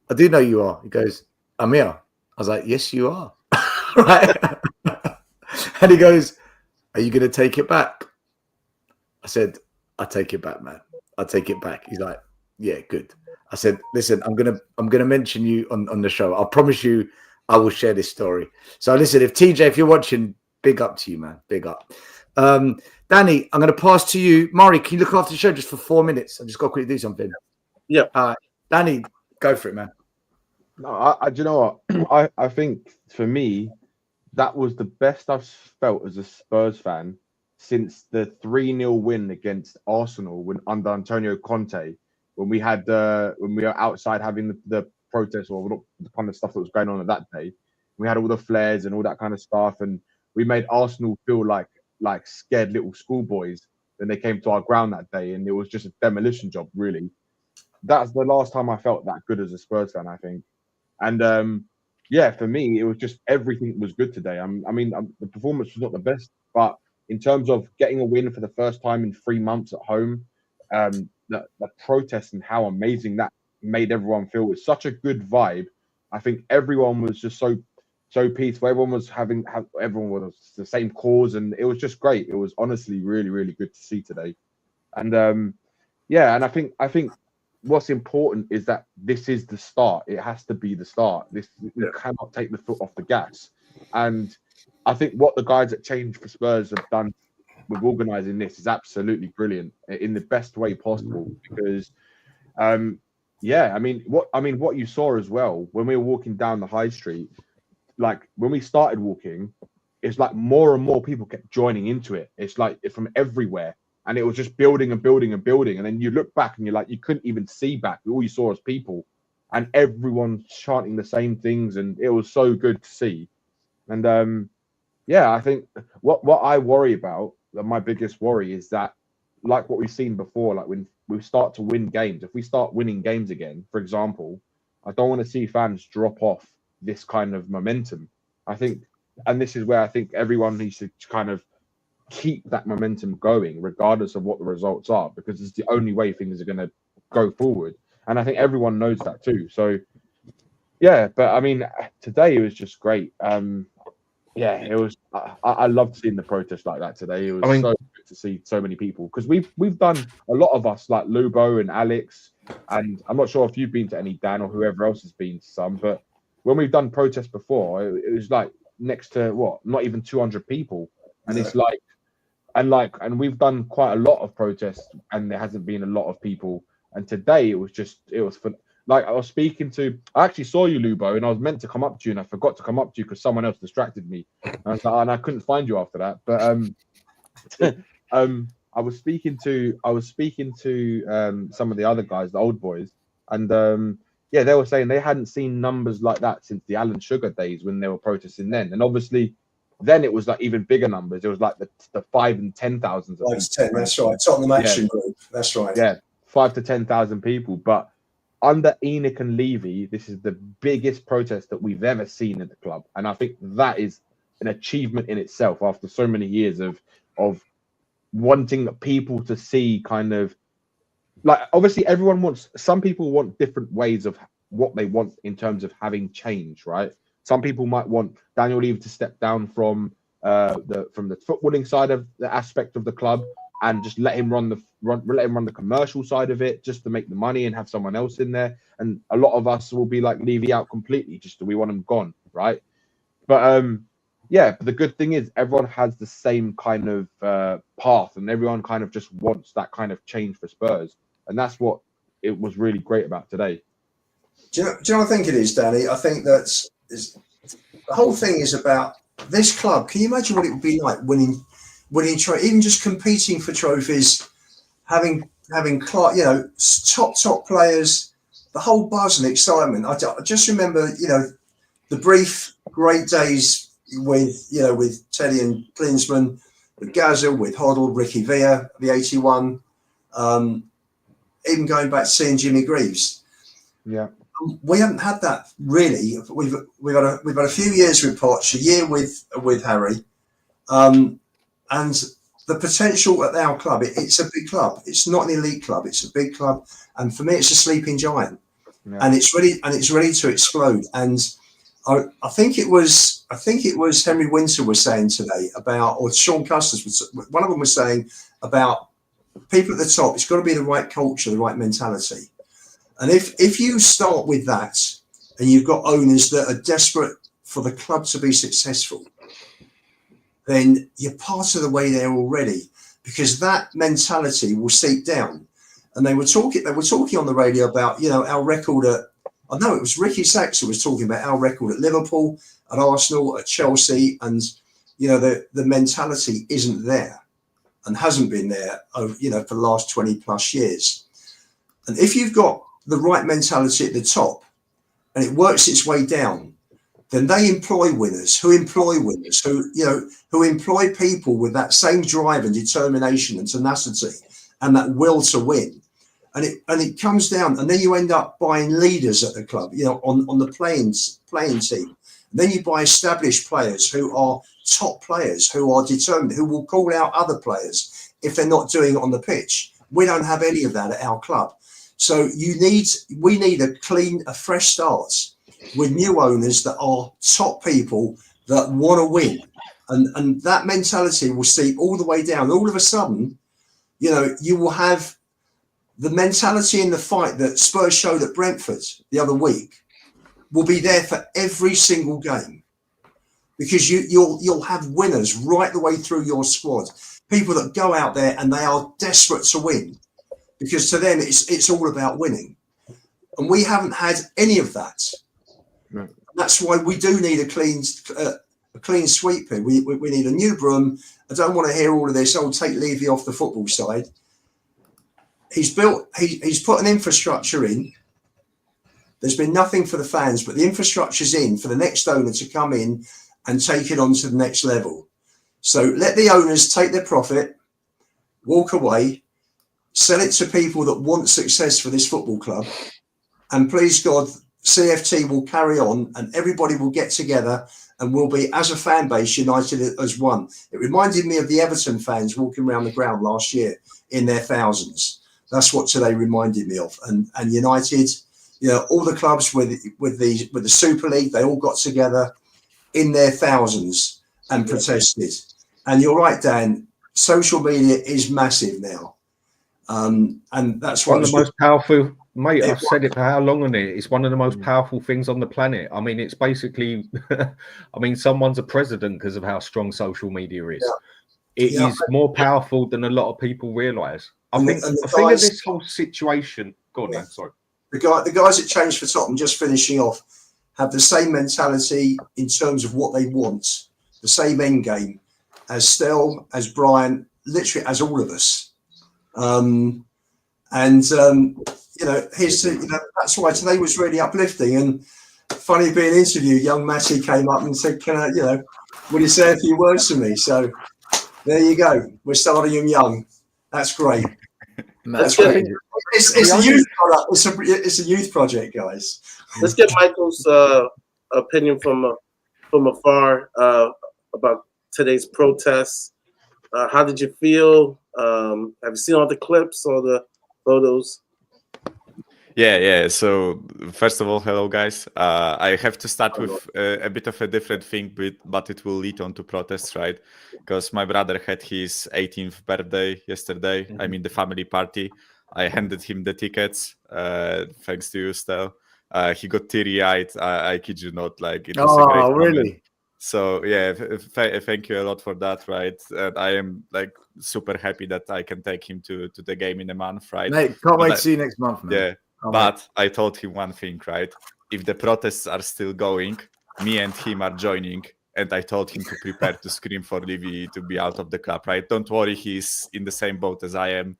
I do know you are." He goes, "I'm here." I was like, "Yes, you are." Right. And he goes, "Are you going to take it back?" I said, "I take it back, man. I take it back." He's like, "Yeah, good." I said, "Listen, I'm gonna mention you on the show. I promise you, I will share this story." So listen, if TJ, if you're watching, big up to you, man. Big up. Danny, I'm gonna pass to you. Mari, can you look after the show just for 4 minutes? I just got to quickly do something. Yeah. Danny, go for it, man. No, do you know what? I think for me, that was the best I've felt as a Spurs fan since the 3-0 win against Arsenal under Antonio Conte. When we were outside having the protest or the kind of stuff that was going on at that day, we had all the flares and all that kind of stuff, and we made Arsenal feel like scared little schoolboys when they came to our ground that day, and it was just a demolition job, really. That's the last time I felt that good as a Spurs fan, I think. And yeah, for me, it was just everything was good today. The performance was not the best, but in terms of getting a win for the first time in 3 months at home, the protest and how amazing that made everyone feel. It was such a good vibe. I think everyone was just so so peaceful. Everyone was everyone was the same cause, and it was just great. It was honestly really, really good to see today. And yeah, and I think what's important is that this is the start. It has to be the start. You cannot take the foot off the gas. And I think what the guys at Change for Spurs have done with organising this is absolutely brilliant in the best way possible. Because yeah, I mean what you saw as well when we were walking down the high street, like when we started walking, it's like more and more people kept joining into it. It's like from everywhere. And it was just building and building and building. And then you look back and you're like, you couldn't even see back. All you saw was people and everyone chanting the same things. And it was so good to see. And yeah, I think what I worry about, my biggest worry is that, like what we've seen before, like when we start to win games, if we start winning games again, for example, I don't want to see fans drop off this kind of momentum. I think, and this is where I think everyone needs to kind of keep that momentum going regardless of what the results are, because it's the only way things are going to go forward, and I think everyone knows that too. So yeah, but I mean today it was just great. Yeah, it was. I loved seeing the protest like that today. It was so good to see so many people, because we've done a lot of us, like Lubo and Alex, and I'm not sure if you've been to any, Dan, or whoever else has been to some, but when we've done protests before, it was like next to what, not even 200 people, and it's like. And we've done quite a lot of protests, and there hasn't been a lot of people. And today it was fun. Like I actually saw you, Lubo, and I was meant to come up to you, and I forgot to come up to you because someone else distracted me. And I couldn't find you after that. But I was speaking to some of the other guys, the old boys, and yeah, they were saying they hadn't seen numbers like that since the Alan Sugar days when they were protesting then. And obviously, then it was like even bigger numbers. It was like the 5,000 and 10,000. 5 to 10, that's right. Tottenham Action Group, that's right. Yeah, 5,000 to 10,000 people. But under Enoch and Levy, this is the biggest protest that we've ever seen at the club, and I think that is an achievement in itself. After so many years of wanting people to see, kind of like, obviously some people want different ways of what they want in terms of having change, right? Some people might want Daniel Levy to step down from the footballing side of the aspect of the club and just let him run the commercial side of it, just to make the money and have someone else in there. And a lot of us will be like, Levy out completely, just we want him gone, right? But yeah, but the good thing is everyone has the same kind of path, and everyone kind of just wants that kind of change for Spurs, and that's what it was really great about today. Do you know what I think it is, Danny? I think the whole thing is about this club. Can you imagine what it would be like winning even just competing for trophies, having top players, the whole buzz and excitement. I just remember, the brief great days with Teddy and Klinsmann, with Gazza, with Hoddle, Ricky Villa, the 81, even going back to seeing Jimmy Greaves. Yeah. We haven't had that really. We've had a few years with Poch, a year with Harry, and the potential at our club. It's a big club. It's not an elite club. It's a big club, and for me, it's a sleeping giant, and it's ready to explode. And I think it was Henry Winter was saying today about, or Sean Custers one of them was saying about people at the top. It's got to be the right culture, the right mentality. And if you start with that, and you've got owners that are desperate for the club to be successful, then you're part of the way there already, because that mentality will seep down. And they were talking on the radio about, our record at, I know it was Ricky Sachs who was talking about our record at Liverpool, at Arsenal, at Chelsea, and the mentality isn't there and hasn't been there for the last 20 plus years. And if you've got the right mentality at the top and it works its way down, then they employ winners who employ people with that same drive and determination and tenacity and that will to win. And it comes down, and then you end up buying leaders at the club, on the playing team. And then you buy established players who are top players, who are determined, who will call out other players if they're not doing it on the pitch. We don't have any of that at our club. So we need a fresh start. with new owners that are top people that want to win. And that mentality will seep all the way down. All of a sudden, you know, you will have the mentality in the fight that Spurs showed at Brentford the other week will be there for every single game, because you'll have winners right the way through your squad. People that go out there and they are desperate to win, because to them it's all about winning. And we haven't had any of that. No. That's why we do need a clean sweep here. We need a new broom. I don't want to hear all of this. Oh, take Levy off the football side. He's put an infrastructure in. There's been nothing for the fans, but the infrastructure's in for the next owner to come in and take it on to the next level. So let the owners take their profit, walk away, sell it to people that want success for this football club, and please God, CFT will carry on and everybody will get together and we'll be, as a fan base, united as one. It reminded me of the Everton fans walking around the ground last year in their thousands. That's what today reminded me of. And United, you know, all the clubs with the Super League, they all got together in their thousands and protested. And you're right, Dan, social media is massive now. And that's one of the most powerful, mate. I've was. said it for how long on it. It's one of the most powerful things on the planet. I mean, it's basically, I mean, someone's a president because of how strong social media is. It is more powerful than a lot of people realise. I think of this whole situation. Go on, then, sorry. The guys that changed for Tottenham, just finishing off, have the same mentality in terms of what they want, the same end game as Stel, as Brian, literally as all of us. You know, that's why today was really uplifting. And funny being interviewed, young Matty came up and said, "Can I, you know, would you say a few words to me?" So there you go. We're starting him young. That's great. That's great. It's a youth product. It's a youth project, guys. Let's get Michael's opinion from afar about today's protests. How did you feel? Have you seen all the clips or the photos? Yeah. So first of all, hello guys. I have to start with a bit of a different thing, but it will lead on to protests, right? Because my brother had his 18th birthday yesterday. I mean, the family party. I handed him the tickets, thanks to you, Stel. He got teary-eyed. I kid you not. Like, it was a great moment. Really? So yeah, thank you a lot for that, right? And I am like super happy that I can take him to the game in a month, right? Mate, can't wait to see you next month, man. Yeah, but I told him one thing, right? If the protests are still going, me and him are joining, and I told him to prepare to scream for Levy to be out of the club, right? Don't worry, he's in the same boat as I am.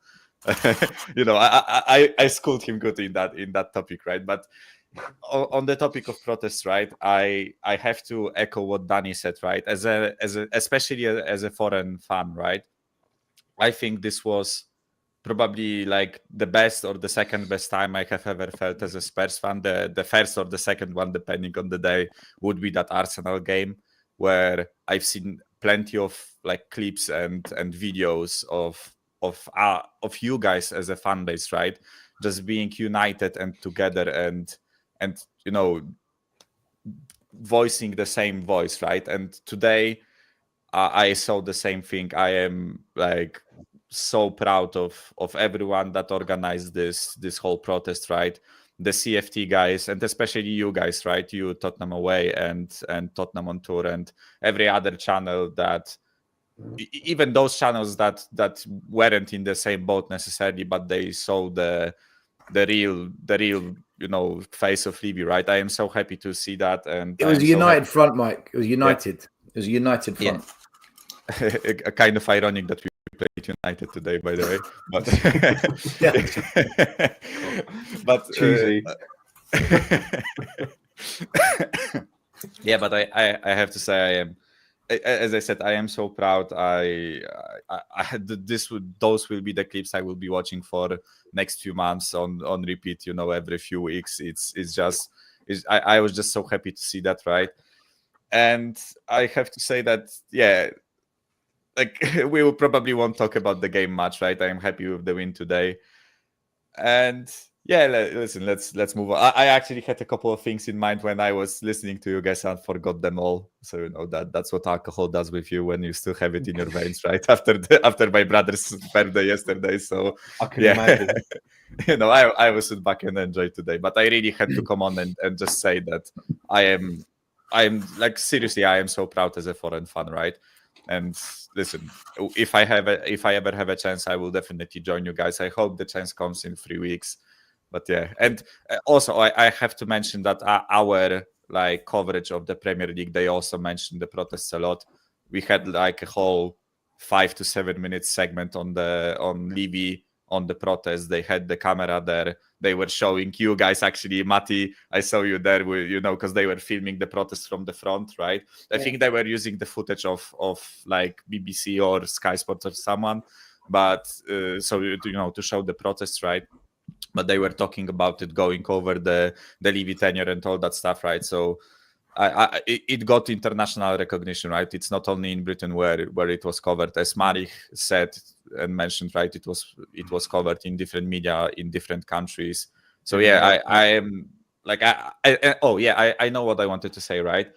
You know, I schooled him good in that topic, right? But on the topic of protests, right? I have to echo what Danny said, right? Especially as a foreign fan, right? I think this was probably like the best or the second best time I have ever felt as a Spurs fan. The first or the second one, depending on the day, would be that Arsenal game, where I've seen plenty of like clips and videos of you guys as a fan base, right? Just being united and together and you know, voicing the same voice, right? And today I saw the same thing. I am like so proud of everyone that organized this whole protest, right? The CFT guys, and especially you guys, right? You, Tottenham Away and Tottenham on Tour, and every other channel that, even those channels that weren't in the same boat necessarily, but they saw the real you know, face of Levy, right? I am so happy to see that. And it was a united front, Mike. It was united. Yeah. It was a united front. Yeah. Kind of ironic that we played United today, by the way, but but cheesy. Yeah, but I have to say, I am, as I said, I am so proud. I had those will be the clips I will be watching for next few months on repeat, you know, every few weeks. I was just so happy to see that, right? And I have to say that, yeah, like we will probably won't talk about the game much, right? I am happy with the win today. And Yeah, listen, let's move on. I actually had a couple of things in mind when I was listening to you guys and forgot them all. So you know that's what alcohol does with you when you still have it in your veins, right? After my brother's birthday yesterday. So I can imagine. You know, I will sit back and enjoy today. But I really had to come on and just say that I am like seriously, I am so proud as a foreign fan, right? And listen, if I ever have a chance, I will definitely join you guys. I hope the chance comes in 3 weeks. But yeah, and also I have to mention that our like coverage of the Premier League, they also mentioned the protests a lot. We had like a whole 5 to 7 minute segment on LEVY on the protest. They had the camera there. They were showing you guys actually, Matti. I saw you there, you know, because they were filming the protest from the front, right? I think they were using the footage of like BBC or Sky Sports or someone, but so you know, to show the protests, right? But they were talking about it going over the LEVY tenure and all that stuff, right? So it got international recognition, right? It's not only in Britain where it was covered, as Marich said and mentioned, right? It was covered in different media in different countries. So yeah, I am like I know what I wanted to say, right?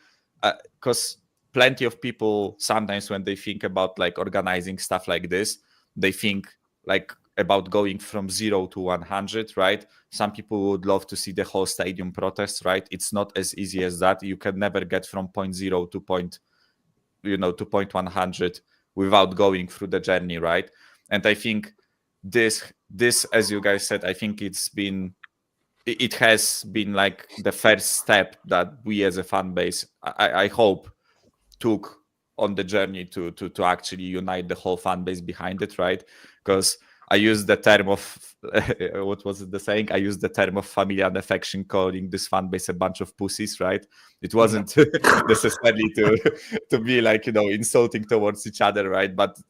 Because plenty of people sometimes when they think about like organizing stuff like this, they think like about going from 0 to 100, right? Some people would love to see the whole stadium protest, right? It's not as easy as that. You can never get from point 0 to point 100 without going through the journey, right? And I think this, as you guys said, I think it has been like the first step that we as a fan base, I hope, took on the journey to actually unite the whole fan base behind it, right? Because I used the term of what was it the saying? I used the term of family and affection, calling this fan base a bunch of pussies, right? It wasn't necessarily to be like, you know, insulting towards each other, right? But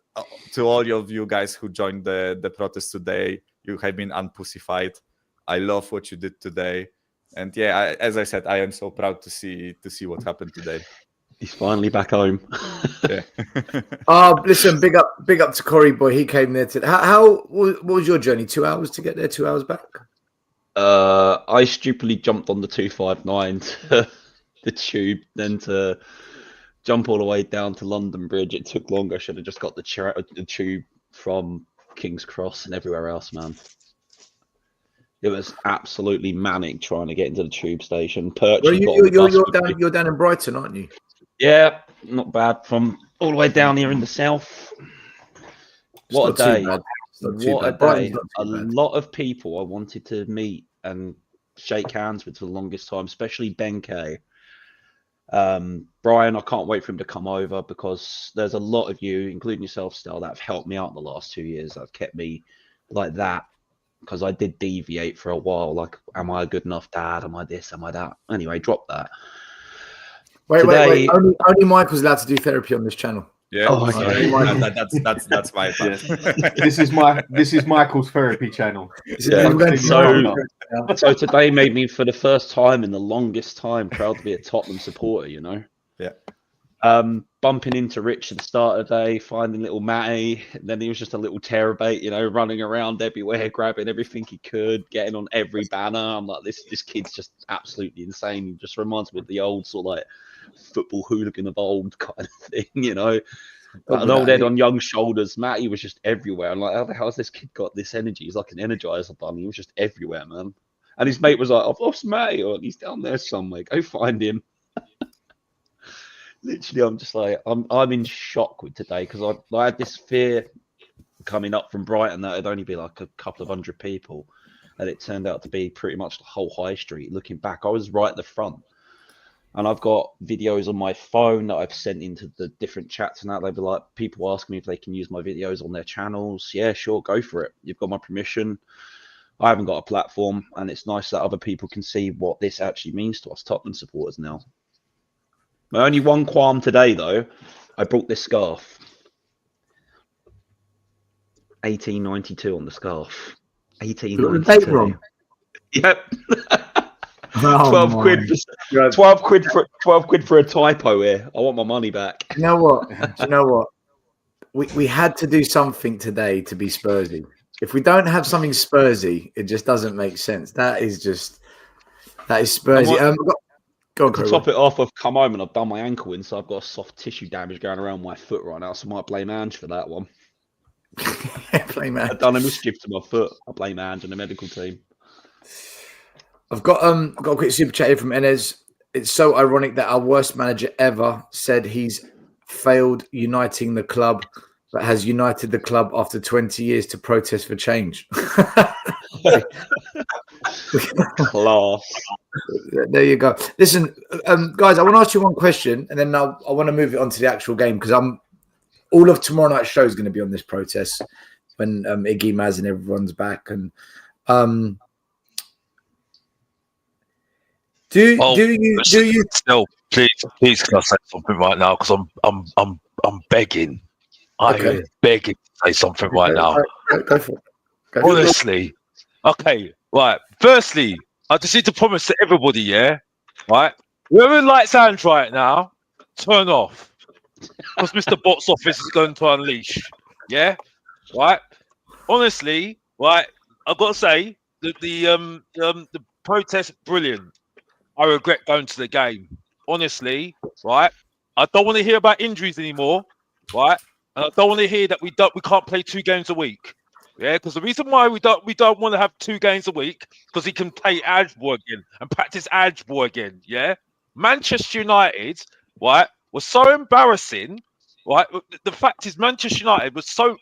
to all of you guys who joined the protest today, you have been unpussified. I love what you did today, and yeah, as I said, I am so proud to see what happened today. He's finally back home. Yeah. Listen, big up to Corey boy. He came there today. What was your journey? 2 hours to get there, 2 hours back? I stupidly jumped on the 259 to the tube, then to jump all the way down to London Bridge. It took longer. I should have just got the tube from King's Cross and everywhere else, man. It was absolutely manic trying to get into the tube station. You're down in Brighton, aren't you? Yeah, not bad. From all the way down here in the south. What a day. What a day. A lot of people I wanted to meet and shake hands with for the longest time, especially Ben K. Brian, I can't wait for him to come over because there's a lot of you, including yourself, Stel, that have helped me out the last 2 years. That have kept me like that because I did deviate for a while. Like, am I a good enough dad? Am I this? Am I that? Anyway, drop that. Wait. Only Michael's allowed to do therapy on this channel. Yeah, okay. That's my part. This is Michael's therapy channel. Yeah. So today made me, for the first time in the longest time, proud to be a Tottenham supporter. You know. Yeah. Bumping into Rich at the start of the day, finding little Matty. Then he was just a little terrorbaite, you know, running around everywhere, grabbing everything he could, getting on every banner. I'm like, this kid's just absolutely insane. He just reminds me of the old sort of like football hooligan of old kind of thing, you know. Like an old head on young shoulders. Matty was just everywhere. I'm like, how the hell has this kid got this energy? He's like an Energizer bunny. He was just everywhere, man. And his mate was like, I've lost Matty, or he's down there somewhere. Go find him. Literally, I'm just like, I'm in shock with today because I had this fear coming up from Brighton that it'd only be like a couple of hundred people, and it turned out to be pretty much the whole high street. Looking back, I was right at the front, and I've got videos on my phone that I've sent into the different chats and that. They'd be like, people ask me if they can use my videos on their channels. Yeah, sure, go for it. You've got my permission. I haven't got a platform, and it's nice that other people can see what this actually means to us Tottenham supporters now. My only one qualm today, though, I brought this scarf. 1892 on the scarf. 1892. Yep. 12 quid for a typo here. I want my money back. You know what? We had to do something today to be Spursy. If we don't have something Spursy, it just doesn't make sense. That is Spursy. Go on, To top it off, I've come home and I've done my ankle in, so I've got a soft tissue damage going around my foot right now. So I might blame Ange for that one. Blame Ange. I've done a mischief to my foot. I blame Ange and the medical team. I've got a quick super chat here from Enes. It's so ironic that our worst manager ever said he's failed uniting the club, but has united the club after 20 years to protest for change. Class. There you go. Listen, guys, I want to ask you one question, and then I want to move it on to the actual game, because all of tomorrow night's show is going to be on this protest when Iggy, Maz, and everyone's back. And do you still please can I say something right now, because I'm begging. I am begging to say something right now. Go for it. Honestly. Okay, right. Firstly, I just need to promise to everybody, right? Whoever lights hands right now, turn off. Because Mr. Box Office is going to unleash. Yeah? Right? Honestly, right, I've got to say the protest, brilliant. I regret going to the game. Honestly, right? I don't want to hear about injuries anymore, right? And I don't want to hear that we can't play 2 games a week. Yeah, because the reason why we don't want to have 2 games a week, because he can play Adgeball again and practice Adgeball again. Yeah, Manchester United, right, was so embarrassing. Right, the fact is Manchester United was so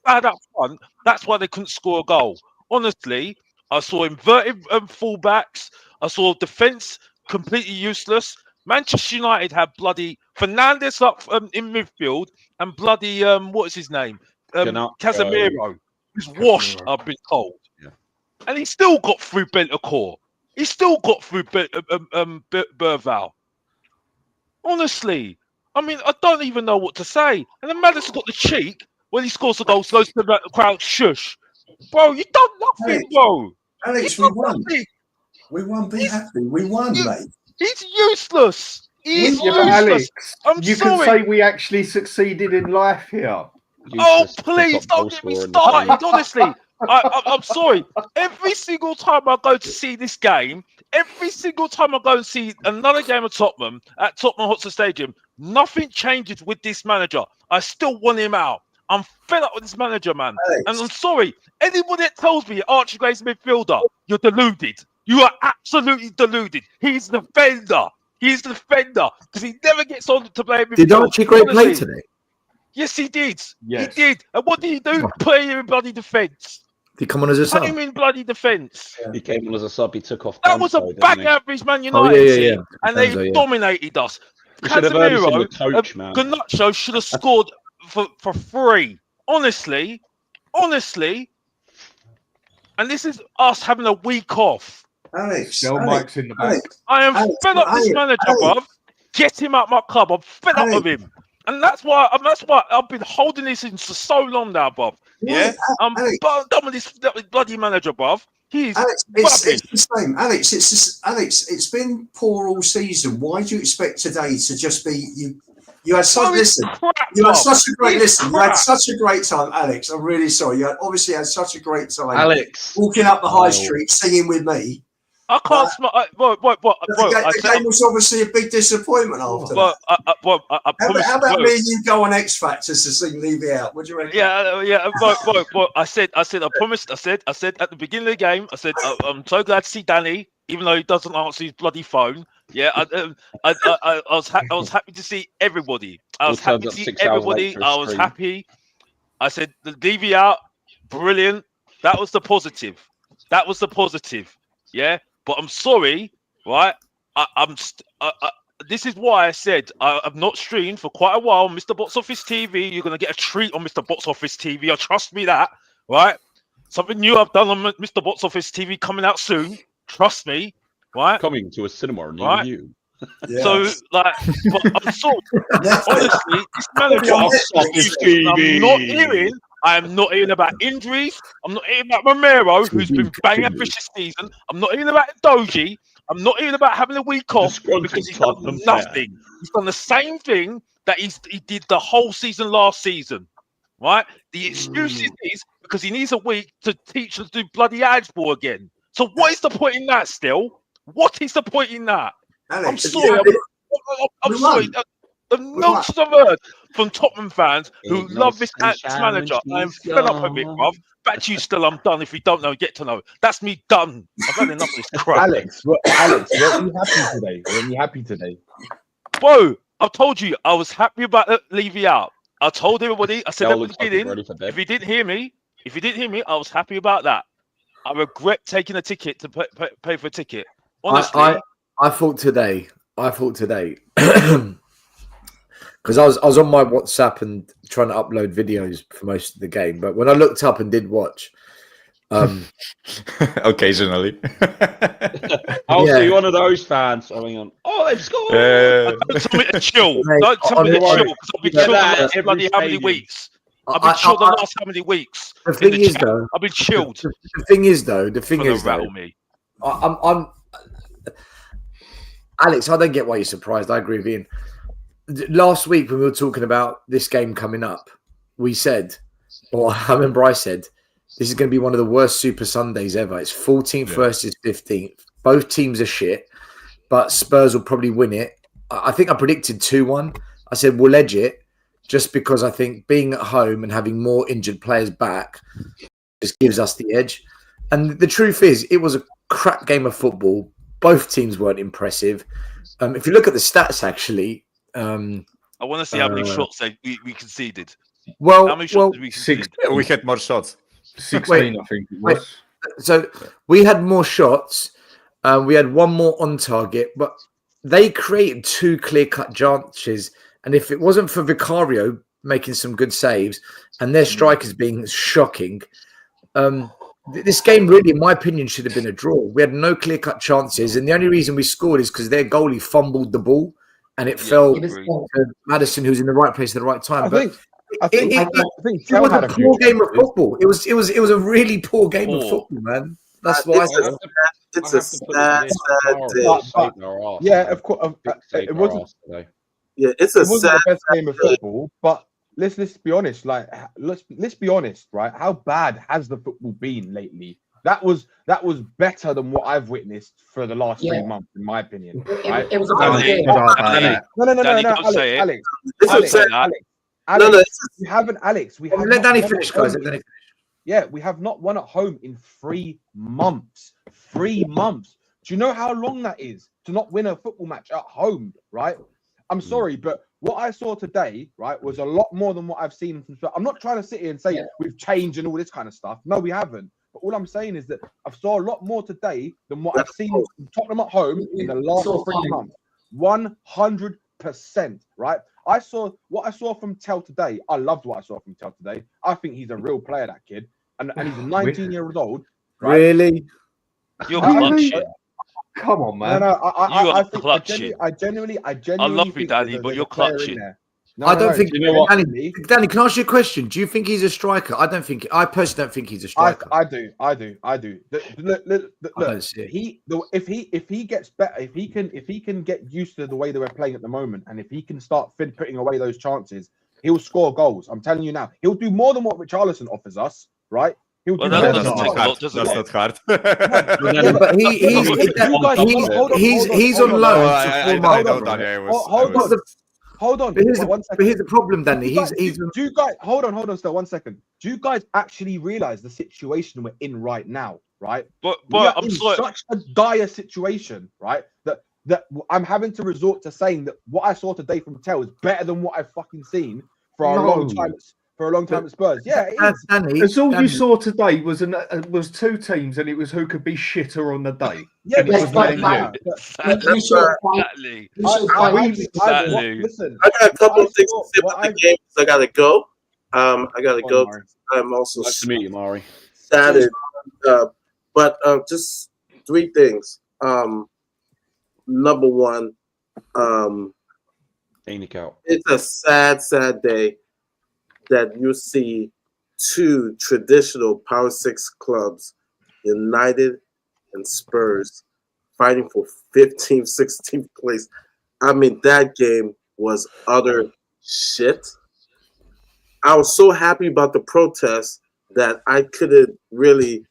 bad up front. That's why they couldn't score a goal. Honestly, I saw inverted fullbacks. I saw defense completely useless. Manchester United had bloody Fernandes up in midfield and bloody what is his name? Casemiro, who's washed, I've been told. Yeah. And he still got through Bentancur. He still got through Berval. Honestly, I mean, I don't even know what to say. And then Madison's got the cheek when he scores a goal, goes to the crowd, shush. Bro, you done nothing, bro. Alex, we won. We won. Be happy. We won, mate. He's useless. He's useless. Alex, I'm you sorry. can say we actually succeeded in life here. Oh, please don't get me started. Honestly, I'm sorry. Every single time I go to see this game, every single time I go and see another game of Tottenham at Tottenham Hotspur Stadium, nothing changes with this manager. I still want him out. I'm fed up with this manager, man. Alex. And I'm sorry. Anybody that tells me Archie Gray's midfielder, you're deluded. You are absolutely deluded. He's the defender. He's the defender because he never gets on to play midfield. Did Archie Gray play today? Yes, he did. Yes. He did. And what did he do? Play him in bloody defence. Did he come on as a sub? Play him in bloody defence. He came on as a sub. He took off. That was a bang average Man United team, and they dominated us. We should have heard this from the Casemiro, coach, man. Garnacho should have scored for free. Honestly. And this is us having a week off. Alex, Mike's in the back. I am fed up with this manager, bruv. Get him out my club. I'm fed up with him. And that's why I've been holding this in for so long now, bruv. Yeah? I'm done with this bloody manager, bruv. He's Alex, it's the same. Alex, it's been poor all season. Why do you expect today to just be you? You had such You had such a great time, Alex. I'm really sorry. You obviously had such a great time, Alex, walking up the high street singing with me. I can't smell. The game was obviously a big disappointment after that. How about me and you go on X Factors to sing "Levy Out"? What do you reckon? Yeah. I said, I promised. I said at the beginning of the game, I said, I'm so glad to see Danny, even though he doesn't answer his bloody phone. Yeah, I was happy to see everybody. I was happy. I said the Levy Out, brilliant. That was the positive. Yeah. But I'm sorry, right? This is why I said I've not streamed for quite a while. Mr. Box Office TV, you're gonna get a treat on Mr. Box Office TV. Trust me that, right? Something new I've done on Mr. Box Office TV coming out soon. Trust me, right? Coming to a cinema near you. Yeah. So, but I'm sorry. Honestly, this manager, I'm not hearing about injuries. I'm not hearing about Romero, who's been bang average this season. I'm not hearing about Doji. I'm not hearing about having a week off because he's done nothing. He's done the same thing that he did the whole season last season. right? The excuse is because he needs a week to teach us to do bloody algebra again. So what is the point in that still? What is the point in that? Alex, I'm sorry. I'm we sorry. won. The nonsense I've heard from Tottenham fans who Ain't no love this sunshine manager, when I am she's fed up with it, gone. bruv. Back to you still, I'm done. If you don't know, get to know. That's me done. I've had enough of this crap. Alex, weren't you happy today? Weren't you happy today? Bro, I've told you, I was happy about Levy out. I told everybody, I said Cal at the looks like he's beginning, ready for bed. if you didn't hear me, I was happy about that. I regret taking a ticket to pay for a ticket. Honestly. I thought today, because I was on my WhatsApp and trying to upload videos for most of the game, but when I looked up and did watch, occasionally. I'll Yeah. see one of those fans. I mean, they've scored. Don't tell me to chill. Mate, Don't tell me to honestly, chill because I've been chilled the last every bloody how many stadium. weeks. I've been chilled the last how many weeks. The thing is, though, I've been chilled. the thing is, though, Rattle me. I'm Alex, I don't get why you're surprised. I agree with Ian. Last week when we were talking about this game coming up, we said, or I remember I said, this is going to be one of the worst Super Sundays ever. It's 14th versus 15th. Both teams are shit, but Spurs will probably win it. I think I predicted 2-1. I said we'll edge it just because I think being at home and having more injured players back just gives us the edge. And the truth is, it was a crap game of football. Both teams weren't impressive. If you look at the stats, actually, I want to see how many shots we conceded. Well, how many shots did we concede? We had more shots. 16, I think it was. So we had more shots. We had one more on target, but they created two clear-cut chances. And if it wasn't for Vicario making some good saves and their strikers being shocking, this game really, in my opinion, should have been a draw. We had no clear-cut chances, and the only reason we scored is because their goalie fumbled the ball, and it fell to Maddison, who's in the right place at the right time. I think it Kel was had a a few poor game of chances. football. It was a really poor game of football, man. That's why it's a sad day. Yeah, of course. It wasn't. Yeah, it's It a wasn't sad the best game of football, but let's be honest. Like, let's be honest, right? How bad has the football been lately? That was better than what I've witnessed for the last 3 months, in my opinion. Right? It was a bad game. No, Alex, we haven't, Alex. We have let not Danny won finish, at guys. home Let Danny Yeah, we have not won at home in 3 months. 3 months. Do you know how long that is to not win a football match at home, right? I'm sorry, but what I saw today, right, was a lot more than what I've seen from Spurs. I'm not trying to sit here and say we've changed and all this kind of stuff. No, we haven't. But all I'm saying is that I saw a lot more today than what I've seen from Tottenham at home in the last 3 months. 100%, right? What I saw from Tel today. I loved what I saw from Tel today. I think he's a real player, that kid. And he's 19 years old. Right? Really? You're clutch shit. Come on, man. No, I think clutching. I genuinely I love you, think Danny, that but there's you're a player in clutching. there. I don't think. Do you know what? Danny, can I ask you a question? Do you think he's a striker? I don't think. I personally don't think he's a striker. I do. Look, I don't see it. If he gets better, if he can get used to the way that we're playing at the moment, and if he can start putting away those chances, he'll score goals. I'm telling you now, he'll do more than what Richarlison offers us, right? He'll do more that's than not hard. Yeah, but he's on loan. Hold on. But here's one second. the problem, Danny. Do you guys hold on, still 1 second. Do you guys actually realize the situation we're in right now, right? But we are I'm in sorry. such a dire situation, right? That I'm having to resort to saying that what I saw today from Tel is better than what I've fucking seen for a long time. For a long time at Spurs, yeah. That's all you saw today was two teams, and it was who could be shitter on the day. Yeah, and it was Man U. Exactly. Listen, I got a couple of things to say about the game. So I gotta go. I'm also nice to meet you, Mari. Sad, but just 3 things. Number one, it's a sad day that you see 2 traditional Power 6 clubs, United and Spurs, fighting for 15th, 16th place. I mean, that game was utter shit. I was so happy about the protest that I couldn't really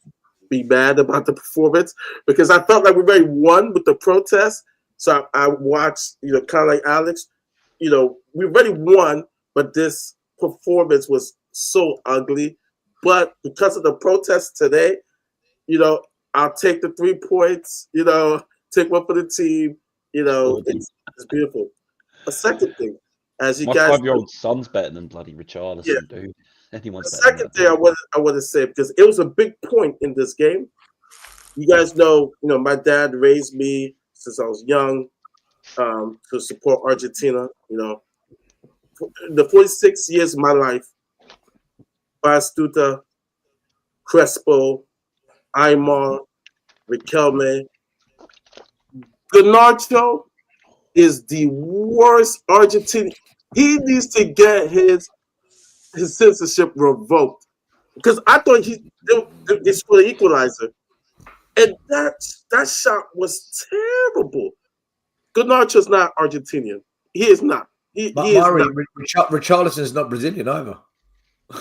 be mad about the performance because I felt like we already won with the protest. So I watched, kind of like Alex, we already won, but this performance was so ugly. But because of the protest today, I'll take the 3 points, take one for the team. It's beautiful. A second thing, as you My guys 5-year-old son's better than bloody Richarlison, dude. Anyone's the better than second that. thing I want to say, because it was a big point in this game. You guys know, my dad raised me since I was young to support Argentina. The 46 years of my life, Bastuta, Crespo, Aymar, Riquelme, Garnacho is the worst Argentinian. He needs to get his citizenship revoked because I thought they scored an equalizer, and that shot was terrible. Garnacho's not Argentinian. He is not. He is not. Richarlison is not Brazilian either.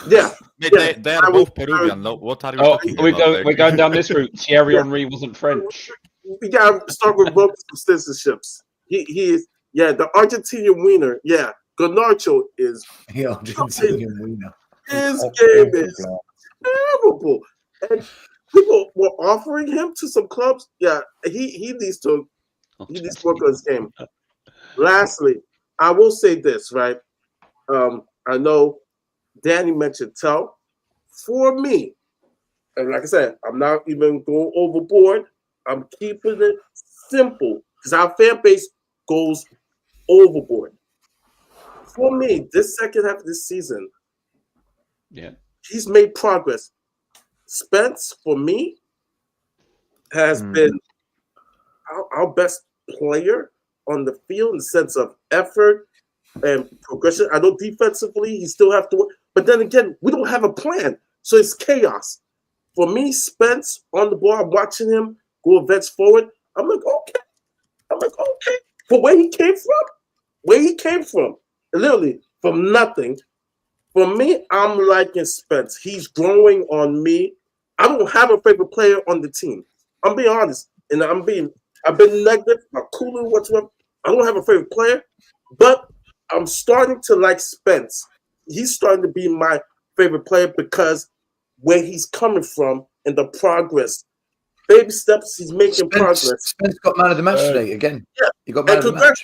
Yeah, They are both Peruvian. What are you talking about? We're going down this route. Thierry Henry wasn't French. We gotta start revoking some citizenships. He is the Argentinian wiener. Yeah, Garnacho is The Argentinian wiener. His game is terrible, and people were offering him to some clubs. Yeah, he needs to work on his game. Lastly, I will say this, right? I know Danny mentioned Tell. For me, and like I said, I'm not even going overboard. I'm keeping it simple because our fan base goes overboard. For me, this second half of this season, he's made progress. Spence, for me, has been our best player on the field in the sense of effort and progression. I know defensively he still have to work, but then again, we don't have a plan, so it's chaos. For me, Spence on the ball, I'm watching him go events forward. I'm like, okay. For where he came from, literally from nothing. For me, I'm liking Spence. He's growing on me. I don't have a favorite player on the team. I'm being honest, and I've been negative, not cool whatsoever. I don't have a favorite player, but I'm starting to like Spence. He's starting to be my favorite player because where he's coming from and the progress. Baby steps, he's making progress. Spence got man of the match today again. Yeah, he got man of the match.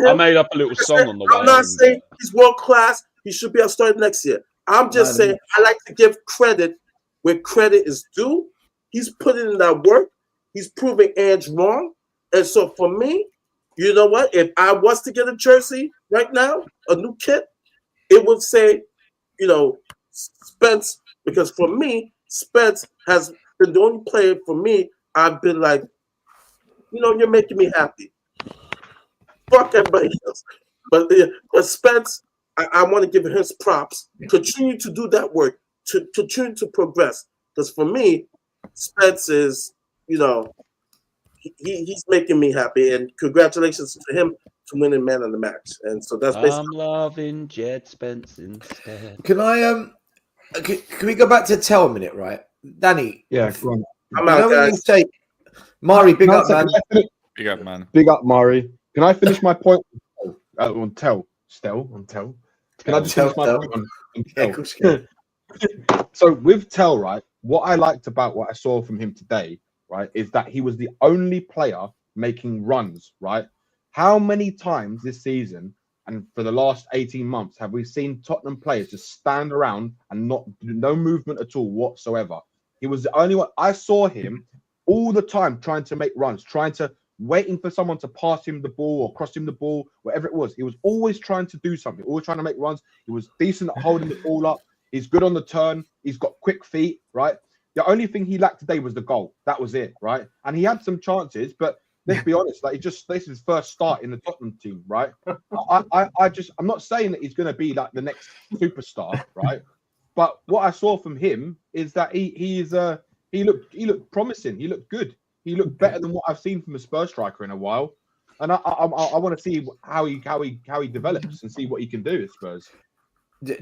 I made up a little song on the way. I'm not saying he's world class. He should be outstarted next year. I'm just saying I like to give credit where credit is due. He's putting in that work. He's proving Ange wrong. And so for me, you know what? If I was to get a jersey right now, a new kit, it would say, Spence, because for me, Spence has been the only player for me. I've been like, you're making me happy. Fuck everybody else. But Spence, I want to give him his props. Continue to do that work, to continue to progress. Because for me, Spence is, he's making me happy. And congratulations to him to winning man of the match. And so that's basically. I'm loving Jed Spence instead. Can I can we go back to Tell a minute, right? Danny. Yeah, go on. I'm out, guys. You say, Mari, big up, man. Big up, man. Big up, Mari. Can I finish my point on Tell? Can I just finish my point on Tell? So with Tell, right, what I liked about what I saw from him today, right, is that he was the only player making runs, right? How many times this season and for the last 18 months have we seen Tottenham players just stand around and not do no movement at all whatsoever? He was the only one. I saw him all the time trying to make runs, waiting for someone to pass him the ball or cross him the ball, whatever it was. He was always trying to do something, always trying to make runs. He was decent at holding the ball up. He's good on the turn. He's got quick feet, right? The only thing he lacked today was the goal. That was it, right? And he had some chances, but let's be honest, like this is his first start in the Tottenham team, right? I'm not saying that he's going to be like the next superstar, right? But what I saw from him is that he looked promising. He looked good. He looked better than what I've seen from a Spurs striker in a while, and I want to see how he develops and see what he can do at Spurs.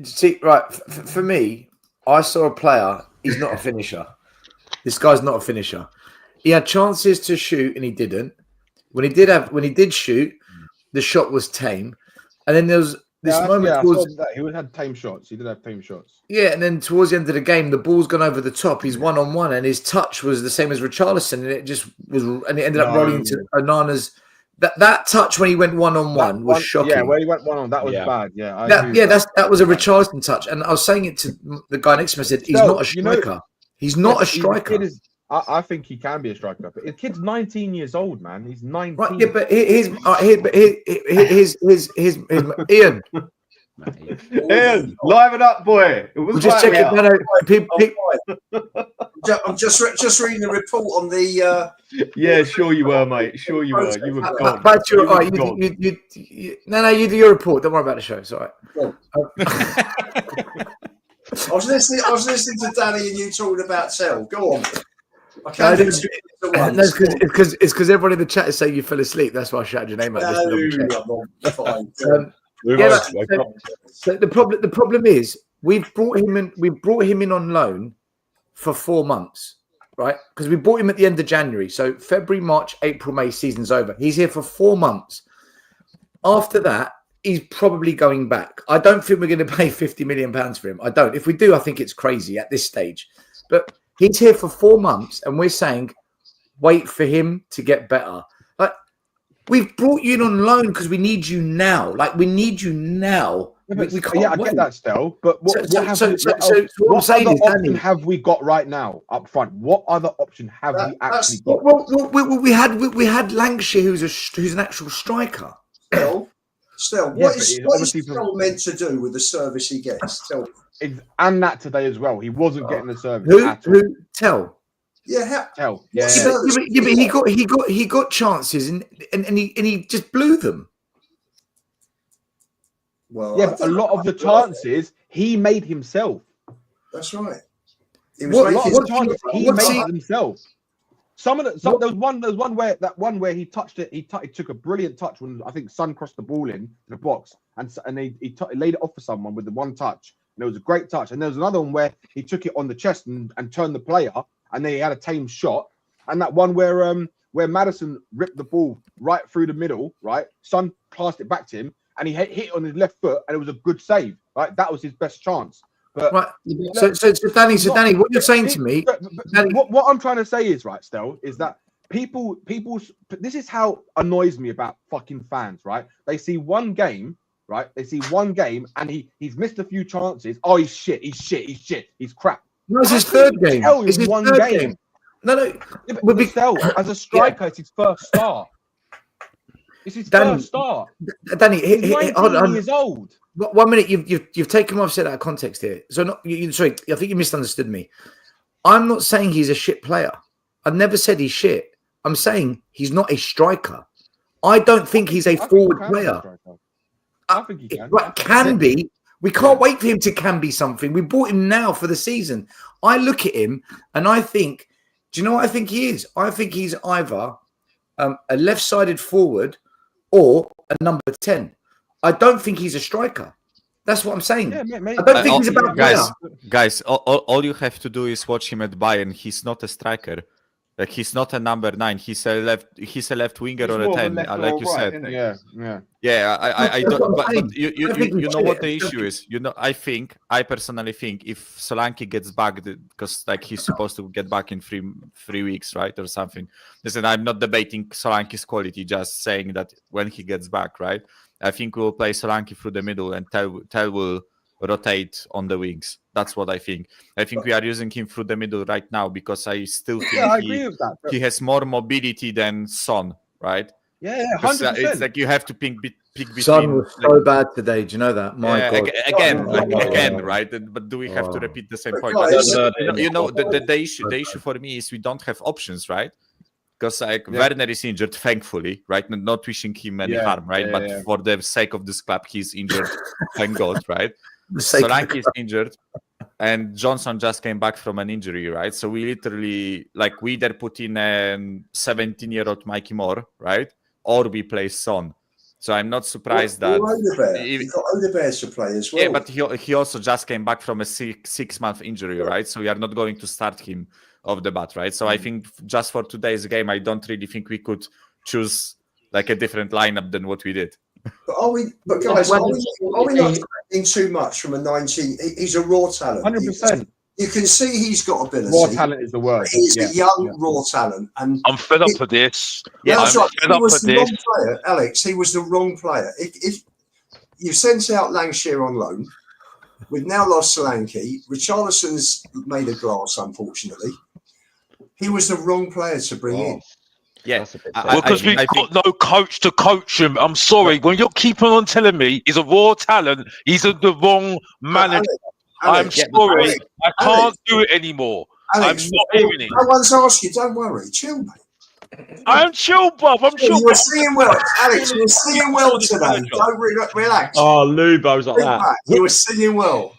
See, right, for me, I saw a player. He's not a finisher. This guy's not a finisher. He had chances to shoot and he didn't. When he did shoot, the shot was tame. And then there was this moment I towards, saw that. He had tame shots. He did have tame shots. yeah, and then towards the end of the game, the ball's gone over the top. He's 1-on-1, and his touch was the same as Richarlison, and it just was, and it ended up rolling into Onana's. That touch when he went 1-on-1 was shocking. Yeah, where he went 1-on, that was bad. Yeah, that was a Richarlison touch, and I was saying it to the guy next to me. I said, "He's not a striker. He's not a striker." I think he can be a striker, but the kid's 19 years old, man. He's 19. Right, yeah, but here's Ian. Ian, liven up, boy. It was just checking. I'm just reading the report on the. Yeah, sure you were, mate. Sure you were. You were gone. Back to your, no, you do your report. Don't worry about the show. It's all right. I was listening to Danny and you talking about Sel. Go on. It's because everyone in the chat is saying you fell asleep. That's why I shouted your name out. Fine. So the problem is we've brought him in on loan for 4 months, right? Because we bought him at the end of January. So February, March, April, May, season's over. He's here for 4 months. After that, he's probably going back. I don't think we're going to pay £50 million for him. I don't. If we do, I think it's crazy at this stage. But he's here for 4 months, and we're saying, wait for him to get better. Like, we've brought you in on loan because we need you now. Like, we need you now. Yeah, we can't I get that still. But what other option have we got right now up front? What other option have we actually got? Well, we had Lancashire, who's an actual striker. Still, what is Still meant to do with the service he gets? Tell me. And that today as well. He wasn't getting the service. Who? Tell. Yeah, Tell. Yeah, but he got chances and he just blew them. Well, yeah, but a lot of the chances he made himself. That's right. He made himself. There was one where he touched it. He took a brilliant touch when I think Son crossed the ball in the box, and he laid it off for someone with the one touch, and it was a great touch. And there was another one where he took it on the chest and turned the player, and then he had a tame shot. And that one where Maddison ripped the ball right through the middle, right? Son passed it back to him, and he hit it on his left foot, and it was a good save, right? That was his best chance. But right. So Danny, what you're saying to me, Danny, what I'm trying to say is, right, Stel, is that people, this is how annoys me about fucking fans, right? They see one game, right? They see one game, and he's missed a few chances. Oh, he's shit, he's crap. No, it's his third game. It's his one game. No. But Stel, as a striker, it's his first start. It's his first start. Danny, he's 19 years old. 1 minute, you've taken what I've said out of context here. So sorry, I think you misunderstood me. I'm not saying he's a shit player. I've never said he's shit. I'm saying he's not a striker. I don't think he's a forward player. I think he can. Can be. We can't wait for him to can be something. We bought him now for the season. I look at him and I think, do you know what I think he is? I think he's either a left-sided forward or a number 10. I don't think he's a striker. That's what I'm saying. Yeah, I don't think he's about guys. All you have to do is watch him at Bayern. He's not a striker. Like, he's not a number 9. He's a left winger or a 10. Like you said. Yeah. I don't. But you know what the issue is. I personally think if Solanke gets back, because like he's supposed to get back in three weeks, right, or something. Listen, I'm not debating Solanke's quality. Just saying that when he gets back, right. I think we'll play Solanke through the middle and Tel will rotate on the wings. That's what I think. I think we are using him through the middle right now because I still think he has more mobility than Son, right? Yeah, 100%. It's like you have to pick between. Son was so bad today. Do you know that? My God. Again, right? But do we have to repeat the same point? You know, the issue for me is we don't have options, right? Because Werner is injured, thankfully, right? Not wishing him any harm, right? But for the sake of this club, he's injured. Thank God, right? Solanke is injured, and Johnson just came back from an injury, right? So we literally, we either put in a 17-year-old Mikey Moore, right? Or we play Son. So I'm not surprised that He got Odebear to play as well. Yeah, but he also just came back from a six-month injury, right? So we are not going to start him off the bat, right? So I think just for today's game, I don't really think we could choose like a different lineup than what we did. But are we? But guys, are we not expecting too much from a 19? He's a raw talent. 100%. You can see he's got ability. Raw talent is the word. He's a young, raw talent, and I'm fed up for this. Yeah, that's right. Fed He up was for the this. wrong player, Alex. He was the wrong player. If you sent out Lancashire on loan, we've now lost Solanke. Richarlison's made of glass, unfortunately. He was the wrong player to bring in. Yeah, because we've got no coach to coach him. I'm sorry. When you're keeping on telling me he's a raw talent, he's the wrong manager. I'm sorry. I can't do it anymore. Alex, I'm not hearing it. No one's asked you. Don't worry. Chill, mate. I'm chill, bruv. I'm chill. You were singing well, Alex. You were singing well today. Don't relax. Oh, Lubo's like that. You were singing well.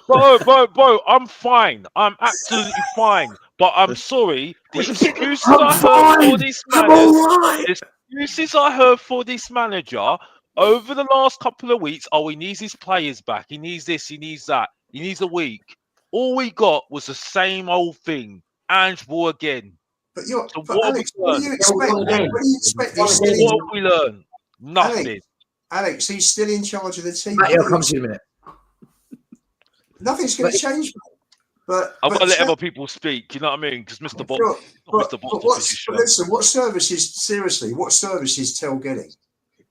Bro, I'm fine. I'm absolutely fine. But I'm sorry. The excuses I heard for this manager over the last couple of weeks, he needs his players back. He needs this. He needs that. He needs a week. All we got was the same old thing. Ange Ball again. But Alex, what do you expect? What do you expect? What have we learned? Nothing. Alex, he's still in charge of the team. Matty, I'll come to you in a minute. Nothing's going to change, mate. But I've got to let other people speak. You know what I mean? Because Mr. Bob, listen, what services Tell getting?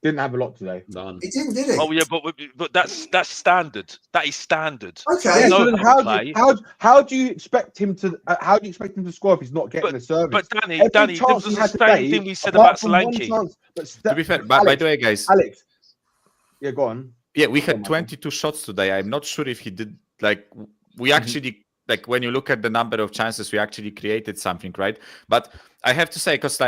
Didn't have a lot today. None. He didn't, did he? Oh yeah, but that's standard. That is standard. Okay. Yeah, so then how do you expect him to score if he's not getting the service? But Danny, this was the same thing we said about Solanke. To be fair, by the way, guys, Alex, yeah, go on. Yeah, we had 22 shots today. I'm not sure if he did we actually when you look at the number of chances, we actually created something, right? But I have to say, because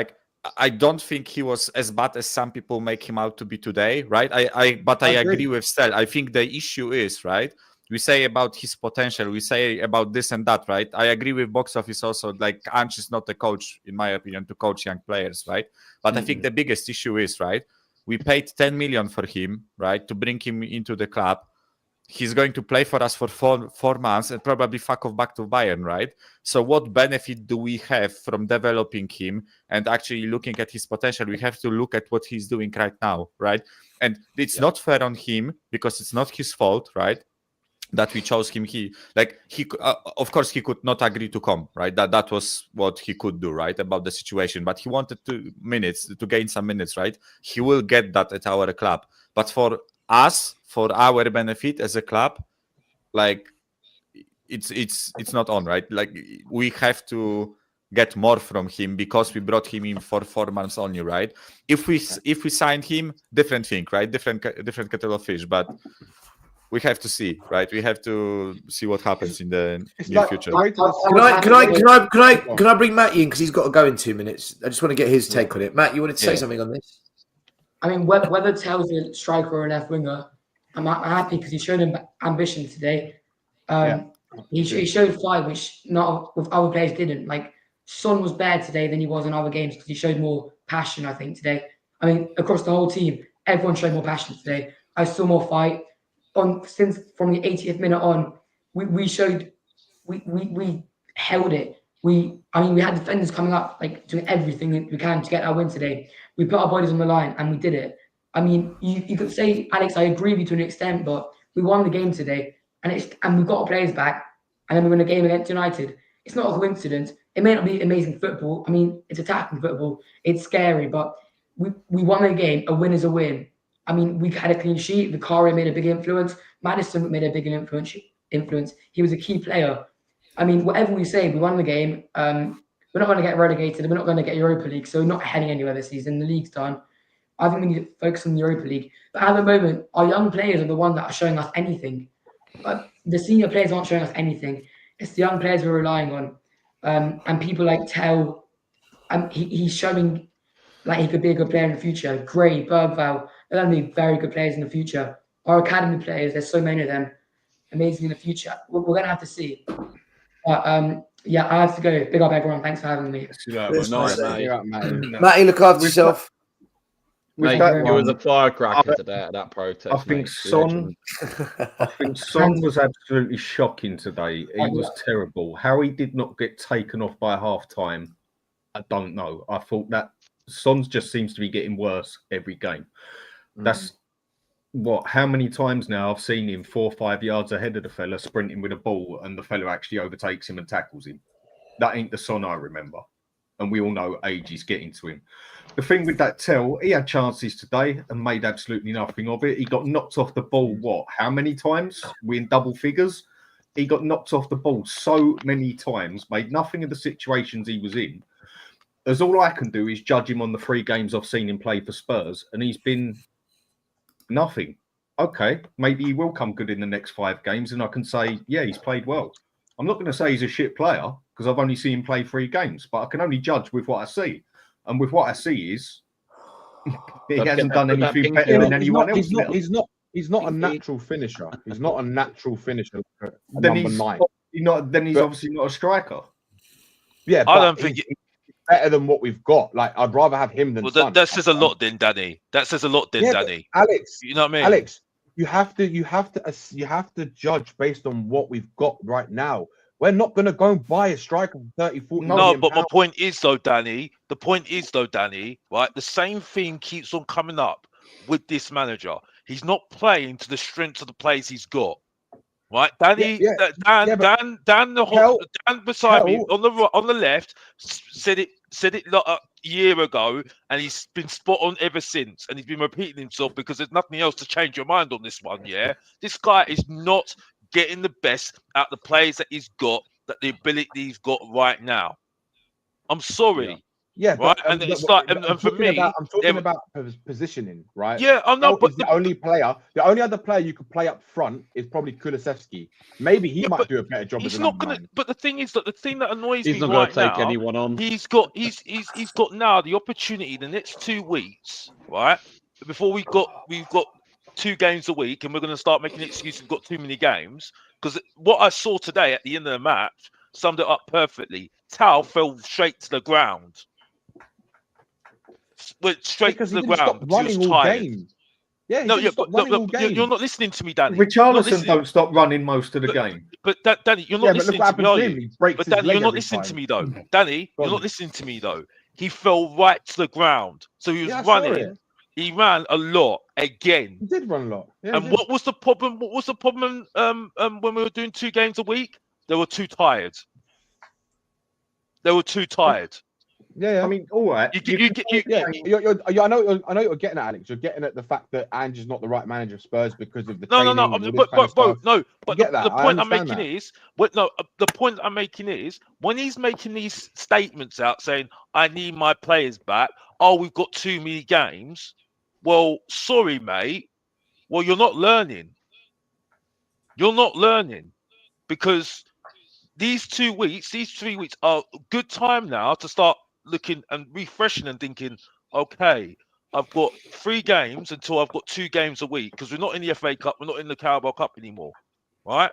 I don't think he was as bad as some people make him out to be today, right? I agree with Stel. I think the issue is, right, we say about his potential, we say about this and that, right? I agree with box office also, Ange is not a coach, in my opinion, to coach young players, right? But I think the biggest issue is, right, we paid 10 million for him, right, to bring him into the club. He's going to play for us for four months and probably fuck off back to Bayern, right? So what benefit do we have from developing him and actually looking at his potential? We have to look at what he's doing right now, right? And it's not fair on him because it's not his fault, right? That we chose him. Of course, he could not agree to come, right? That was what he could do, right? About the situation, but he wanted to gain some minutes, right? He will get that at our club, but for us, for our benefit as a club, it's not on, right? We have to get more from him because we brought him in for 4 months only, right? If we signed him, different thing, right? Different kettle of fish, but we have to see, right? We have to see what happens in the near future. Can I bring Matt in because he's got to go in 2 minutes? I just want to get his take on it. Matt, you wanted to say something on this? I mean, whether Tell's a striker or a left winger, I'm happy because he showed him ambition today. He showed fight, which not with other players didn't. Son was better today than he was in other games because he showed more passion, I think, today. I mean, across the whole team, everyone showed more passion today. I saw more fight. Since from the 80th minute on, we held it. We had defenders coming up, doing everything that we can to get our win today. We put our bodies on the line and we did it. I mean, you could say, Alex, I agree with you to an extent, but we won the game today, and we've got our players back, and then we win a game against United. It's not a coincidence. It may not be amazing football. I mean, it's attacking football. It's scary, but we won the game. A win is a win. I mean, we had a clean sheet. Vicario made a big influence. Maddison made a big influence. He was a key player. I mean, whatever we say, we won the game. We're not going to get relegated. We're not going to get Europa League, so we're not heading anywhere this season. The league's done. I think we need to focus on the Europa League. But at the moment, our young players are the ones that are showing us anything. But the senior players aren't showing us anything. It's the young players we're relying on. And people like Tell, he's showing he could be a good player in the future. Gray, Bergvall, they're going to be very good players in the future. Our academy players, there's so many of them, amazing in the future. We're going to have to see. But I have to go. Big up, everyone. Thanks for having me. Matty, look after yourself. Mate, that you was a one, firecracker today at that protest. I think mate. Son. Legend. I think Son was absolutely shocking today. He was terrible. How he did not get taken off by half time, I don't know. I thought that Son just seems to be getting worse every game. That's what, how many times now I've seen him 4 or 5 yards ahead of the fella sprinting with a ball and the fella actually overtakes him and tackles him. That ain't the Son I remember. And we all know age is getting to him. The thing with that Tell, he had chances today and made absolutely nothing of it. He got knocked off the ball, what, how many times? We're in double figures. He got knocked off the ball so many times, made nothing of the situations he was in. As all I can do is judge him on the 3 games I've seen him play for Spurs, and he's been nothing. Okay, maybe he will come good in the next 5 games, and I can say, yeah, he's played well. I'm not going to say he's a shit player because I've only seen him play 3 games, but I can only judge with what I see. And with what I see is he hasn't done anything better than anyone else. He's not a natural finisher. He's not a natural finisher. Like a Then number he's 9. Then he's obviously not a striker. Yeah, I but don't think he's better than what we've got. Like, I'd rather have him than Son. that says a lot, then, Danny. That says a lot, then, Danny. Alex, you know what I mean? Alex, you have to judge based on what we've got right now. We're not going to go and buy a striker for 30, 40 million but my pounds. point is though, Danny, right? The same theme keeps on coming up with this manager. He's not playing to the strength of the players he's got. Right, Danny, Dan beside me on the left said it like a year ago, and he's been spot on ever since, and he's been repeating himself because there's nothing else to change your mind on this one. Yeah, this guy is not getting the best out the players that he's got, that the ability he's got right now. I'm sorry. Yeah, right. But, and it's like, and for me, I'm talking about positioning, right? Yeah, I know, but the only other player you could play up front is probably Kulusevski. Maybe he might do a better job. He's not gonna. But the thing is that the thing that annoys he's me not right gonna take now, anyone on. He's got now the opportunity the next 2 weeks, right? Before we've got 2 games a week, and we're going to start making excuses. We've got too many games, because what I saw today at the end of the match summed it up perfectly. Tao fell straight to the ground. Went straight to the ground. Running all game. Yeah, you're not listening to me, Danny. Richarlison don't stop running most of the game. But Danny, you're not listening to me, are you? But Danny, you're not listening time. to me though. Danny, you're not listening to me though. He fell right to the ground. So he was running. He ran a lot again. He did run a lot. Yeah, and what was the problem? What was the problem when we were doing 2 games a week? They were too tired. Yeah. I mean, all right. I know you're getting at, Alex. You're getting at the fact that Ange's not the right manager of Spurs because of the training. But the point I'm making is when he's making these statements out saying, "I need my players back." Oh, we've got too many games. Well, sorry, mate. Well, you're not learning. Because these 2 weeks, these 3 weeks are a good time now to start looking and refreshing and thinking, okay, I've got 3 games until I've got 2 games a week, because we're not in the FA Cup, we're not in the Carabao Cup anymore, right?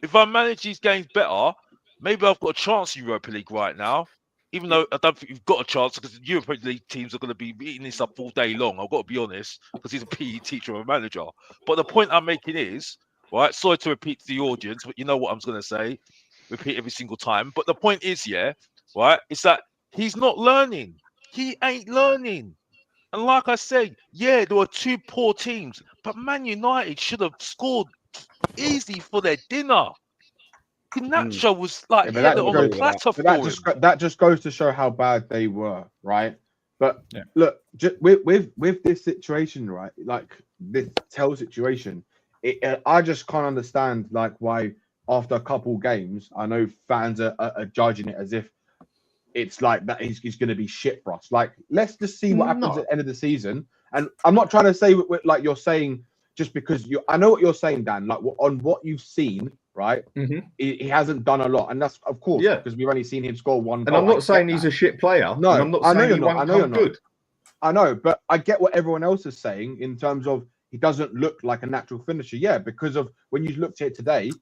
If I manage these games better, maybe I've got a chance in Europa League right now, even though I don't think you've got a chance, because the Europa League teams are going to be eating this up all day long. I've got to be honest, because he's a PE teacher and a manager. But the point I'm making is, right, sorry to repeat to the audience, but you know what I'm going to say, repeat every single time. But the point is, right, is that he's not learning. He ain't learning. And like I said, there were 2 poor teams, but Man United should have scored easy for their dinner. Nacho was like on the platter for him. That just goes to show how bad they were, right? But look, with this situation, right, like this Tell situation, I just can't understand like why after a couple games, I know fans are judging it as if it's like that he's going to be shit for us. Like, let's just see what happens at the end of the season. And I'm not trying to say like you're saying just because I know what you're saying, Dan. Like on what you've seen, right? He hasn't done a lot, and that's of course because we've only seen him score 1 goal. And I'm not saying he's a shit player. No, I'm not saying he won't come good. I know, but I get what everyone else is saying in terms of he doesn't look like a natural finisher. Yeah, because of when you looked at it today,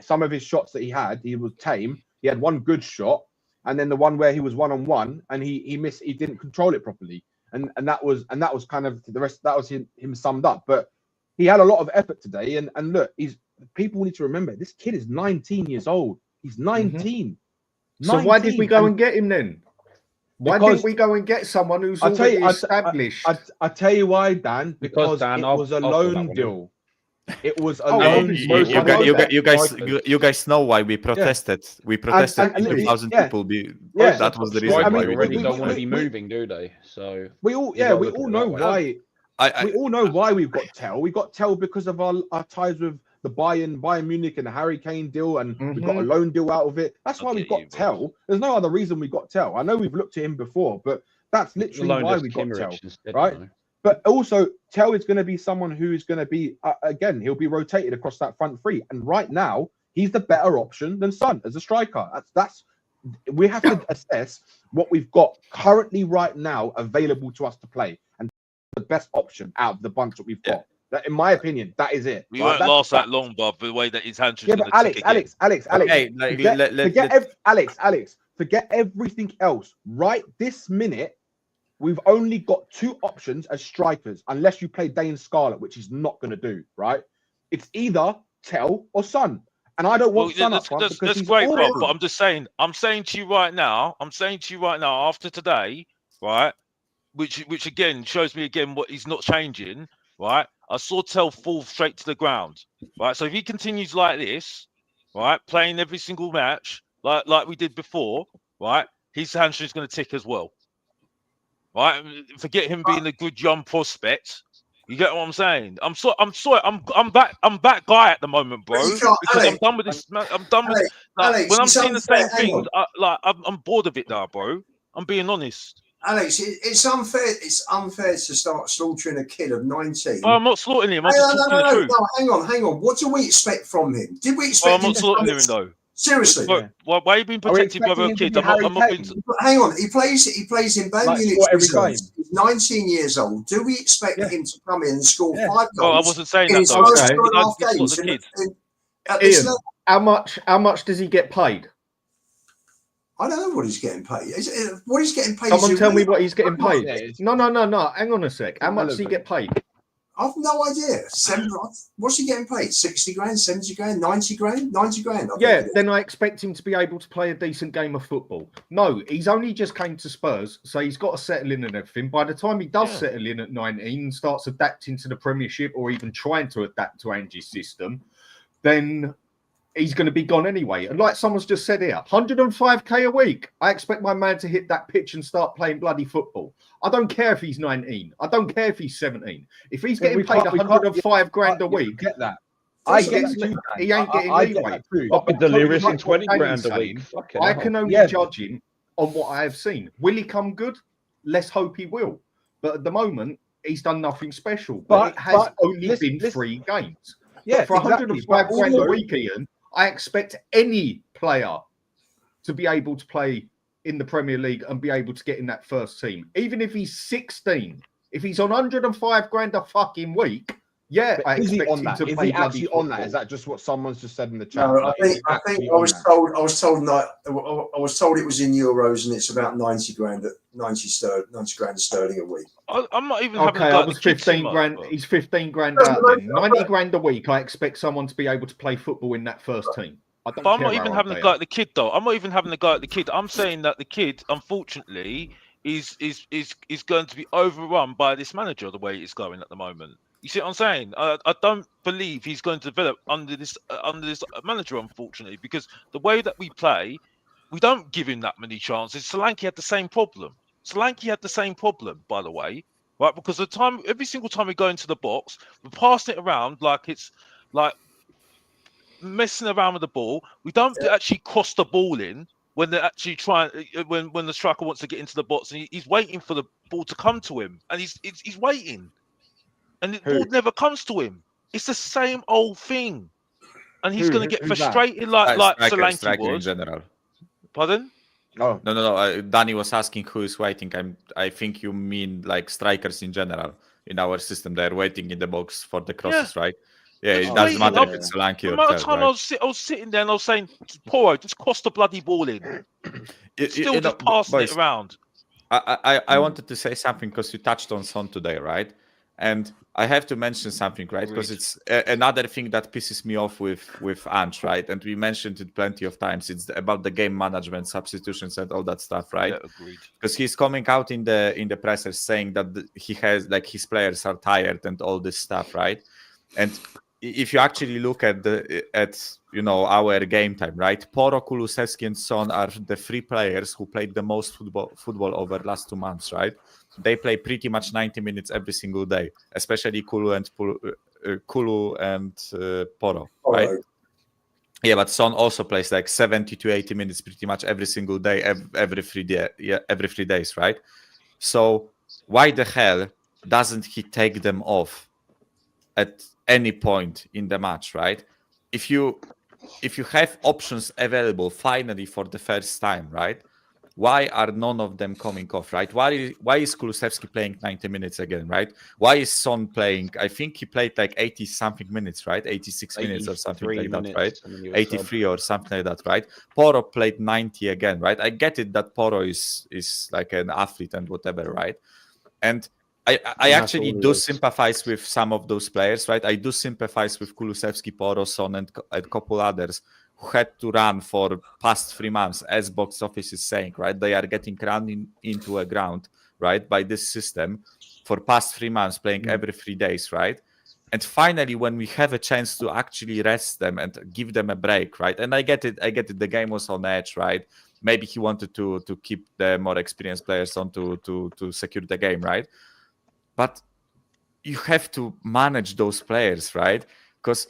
some of his shots that he was tame. He had 1 good shot, and then the one where he was 1-on-1 and he missed. He didn't control it properly. and that was kind of the rest. That was him summed up. But he had a lot of effort today, and look, people need to remember this kid is 19 years old. He's 19. So why did we go and get him then? Why didn't we go and get someone who's already established? I tell you why, Dan. Because Dan, it was a loan deal. It was a loan deal. You guys know why we protested. We protested. 2,000 people. That was the reason why we already don't want to be moving, do they? So we all know why. We all know why we've got Tell. We got Tell because of our ties with the Bayern Munich and the Harry Kane deal, and we got a loan deal out of it. That's why we've got Tell. There's no other reason we got Tell. I know we've looked at him before, but that's literally why we got Tell, right? But also, Tell is going to be someone who is going to be, again, he'll be rotated across that front three. And right now, he's the better option than Son as a striker. We have to assess what we've got currently right now available to us to play. And the best option out of the bunch that we've got. That, in my opinion, that is it. We won't last that long, Bob, the way that his handshake is going to tick again. Alex, forget everything else. Right this minute, we've only got two options as strikers, unless you play Dane Scarlett, which he's not going to do, right? It's either Tell or Son. And I don't want Son up front because that's great, Bob, but I'm saying to you right now, after today, right, which again shows me again what he's not changing, right? I saw Tell fall straight to the ground, right? So if he continues like this, right, playing every single match, like we did before, right, his hamstring's going to tick as well. Right, forget him being a good young prospect. You get what I'm saying? I'm sorry. I'm that guy at the moment, bro. Because Alex, I'm done with this. I'm done with Alex, when I'm seeing the same things. I'm bored of it now, bro. I'm being honest. Alex, it's unfair. It's unfair to start slaughtering a kid of 19. Well, I'm not slaughtering him. I'm just talking the truth. No, hang on. What do we expect from him? Did we expect? I'm not slaughtering him though. Seriously, why are you being protective of a kid? I'm not being... Hang on, he plays in Bayern Munich. He's 19 years old. Do we expect him to come in and score 5 goals? Well, I wasn't saying that though. Ian, how much does he get paid? I don't know what he's getting paid. What he's getting paid? Someone tell me what he's getting paid. No. Hang on a sec. How much does he get paid? I've no idea. What's he getting paid? 60 grand, 70 grand, 90 grand? 90 grand. Then I expect him to be able to play a decent game of football. No, he's only just came to Spurs, so he's got to settle in and everything. By the time he does settle in at 19 and starts adapting to the Premiership or even trying to adapt to Angie's system, then he's going to be gone anyway. And like someone's just said here, 105k a week. I expect my man to hit that pitch and start playing bloody football. I don't care if he's 19. I don't care if he's 17. If he's getting paid 105 grand a week, get that. He ain't getting leeway. But delirious in 20 grand a week. I can only judge him on what I have seen. Will he come good? Let's hope he will. But at the moment, he's done nothing special. But it has only been 3 games. Yeah, for 105 grand a week, Ian, I expect any player to be able to play in the Premier League and be able to get in that first team. Even if he's 16, if he's on 105 grand a fucking week, I expect him to play. Is he actually on that? Is that just what someoner's just said in the chat? No, I think I was told it was in euros and it's about 90 grand sterling a week. I'm not even I was 15 grand. He's 15 grand out then. 90 grand a week. I expect someone to be able to play football in that first team. But I'm not even having a go at the kid, though. I'm not even having a go at the kid. I'm saying that the kid, unfortunately, is going to be overrun by this manager the way it's going at the moment. You see what I'm saying? I don't believe he's going to develop under this manager, unfortunately, because the way that we play, we don't give him that many chances. Solanke had the same problem. By the way, right? Because every single time we go into the box, we're passing it around like it's like messing around with the ball. We don't actually cross the ball in when they're actually trying. When the striker wants to get into the box and he's waiting for the ball to come to him, and he's waiting, and the ball never comes to him. It's the same old thing, and he's going to get frustrated like Solanke was. In general. Pardon? Oh no. Danny was asking who is waiting. I think you mean like strikers in general in our system. They're waiting in the box for the crosses, right? Yeah, it doesn't matter if it's Solanke or Tell, right? I was sitting there and I was saying, Poro, just cross the bloody ball in. Still just passing it around. I wanted to say something because you touched on Son today, right? And I have to mention something, right? Because it's another thing that pisses me off with Ange, right? And we mentioned it plenty of times. It's about the game management, substitutions, and all that stuff, right? Yeah, agreed. Because he's coming out in the presser saying that he has, like, his players are tired and all this stuff, right? And if you actually look at our game time, right? Poro, Kulusevski, and Son are the three players who played the most football over the last 2 months, right? They play pretty much 90 minutes every single day, especially Kulu and Poro, right? Yeah, but Son also plays like 70 to 80 minutes pretty much every single day, every 3 days, right? So why the hell doesn't he take them off at any point in the match, right? If you have options available finally for the first time, right? Why are none of them coming off, right? Why is Kulusevski playing 90 minutes again, right? Why is Son playing? I think he played like 80 something minutes, right? 86 minutes or something like that, right? 83 or something like that, right? Poro played 90 again, right? I get it that Poro is like an athlete and whatever, right? And I actually do sympathize with some of those players, right? I do sympathize with Kulusevski, Poro, Son, and a couple others who had to run for past 3 months, as box office is saying, right? They are getting run into a ground, right, by this system for past 3 months, playing every 3 days, right? And finally, when we have a chance to actually rest them and give them a break, right? And I get it. The game was on edge, right? Maybe he wanted to keep the more experienced players on to secure the game, right? But you have to manage those players, right? Because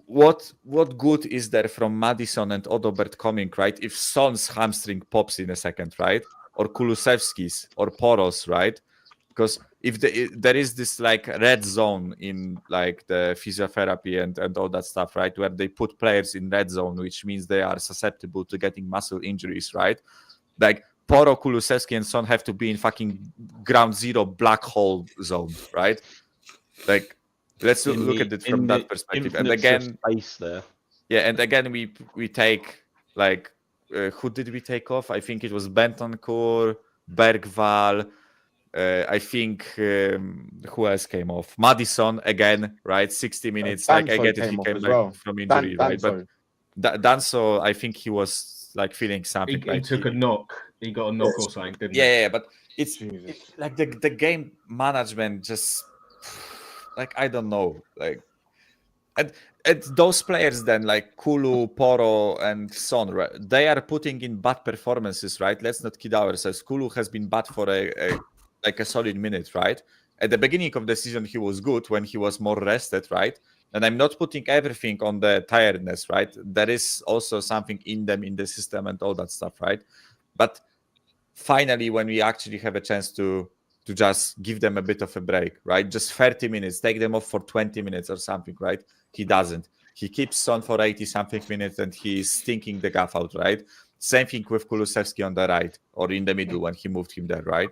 what good is there from Maddison and Odobert coming, right? If Son's hamstring pops in a second, right? Or Kulusevski's or Poros, right? Because if there is this like red zone in like the physiotherapy and all that stuff, right? Where they put players in red zone, which means they are susceptible to getting muscle injuries, right? Like Poro, Kulusevski, and Son have to be in fucking ground zero black hole zone, right? Like, let's look at it from that perspective. And again, space there. Yeah, and again we take like who did we take off? I think it was Bentancur, Bergval. I think who else came off? Madison again, right? 60 minutes. Like I get it, he came back from injury, right? But Danso, I think he was like feeling something. He took a knock. He got a knock or something, didn't he? Yeah, but it's like the game management just like I don't know, like and those players then like Kulu, Poro, and Son, right? They are putting in bad performances, right? Let's not kid ourselves. Kulu has been bad for a solid minute, right? At the beginning of the season, he was good when he was more rested, right? And I'm not putting everything on the tiredness, right? There is also something in them, in the system, and all that stuff, right? But finally, when we actually have a chance to just give them a bit of a break, right? Just 30 minutes, take them off for 20 minutes or something, right? He doesn't. He keeps on for 80-something minutes and he's stinking the gaff out, right? Same thing with Kulusevski on the right or in the middle when he moved him there, right?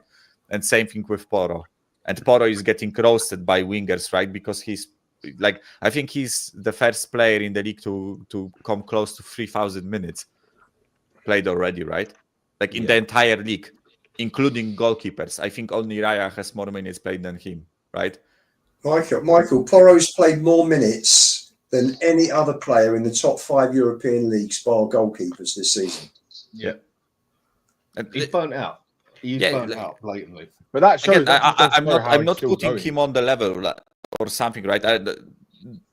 And same thing with Poro. And Poro is getting roasted by wingers, right? Because he's like, I think he's the first player in the league to come close to 3,000 minutes played already, right? Like in the entire league, including goalkeepers. I think only Raya has more minutes played than him, right? Michael, Poro's played more minutes than any other player in the top 5 European leagues, bar goalkeepers this season. Yeah. And he's burnt out. He's burnt out blatantly. But that shows. Again, I'm not putting him on the level or something, right?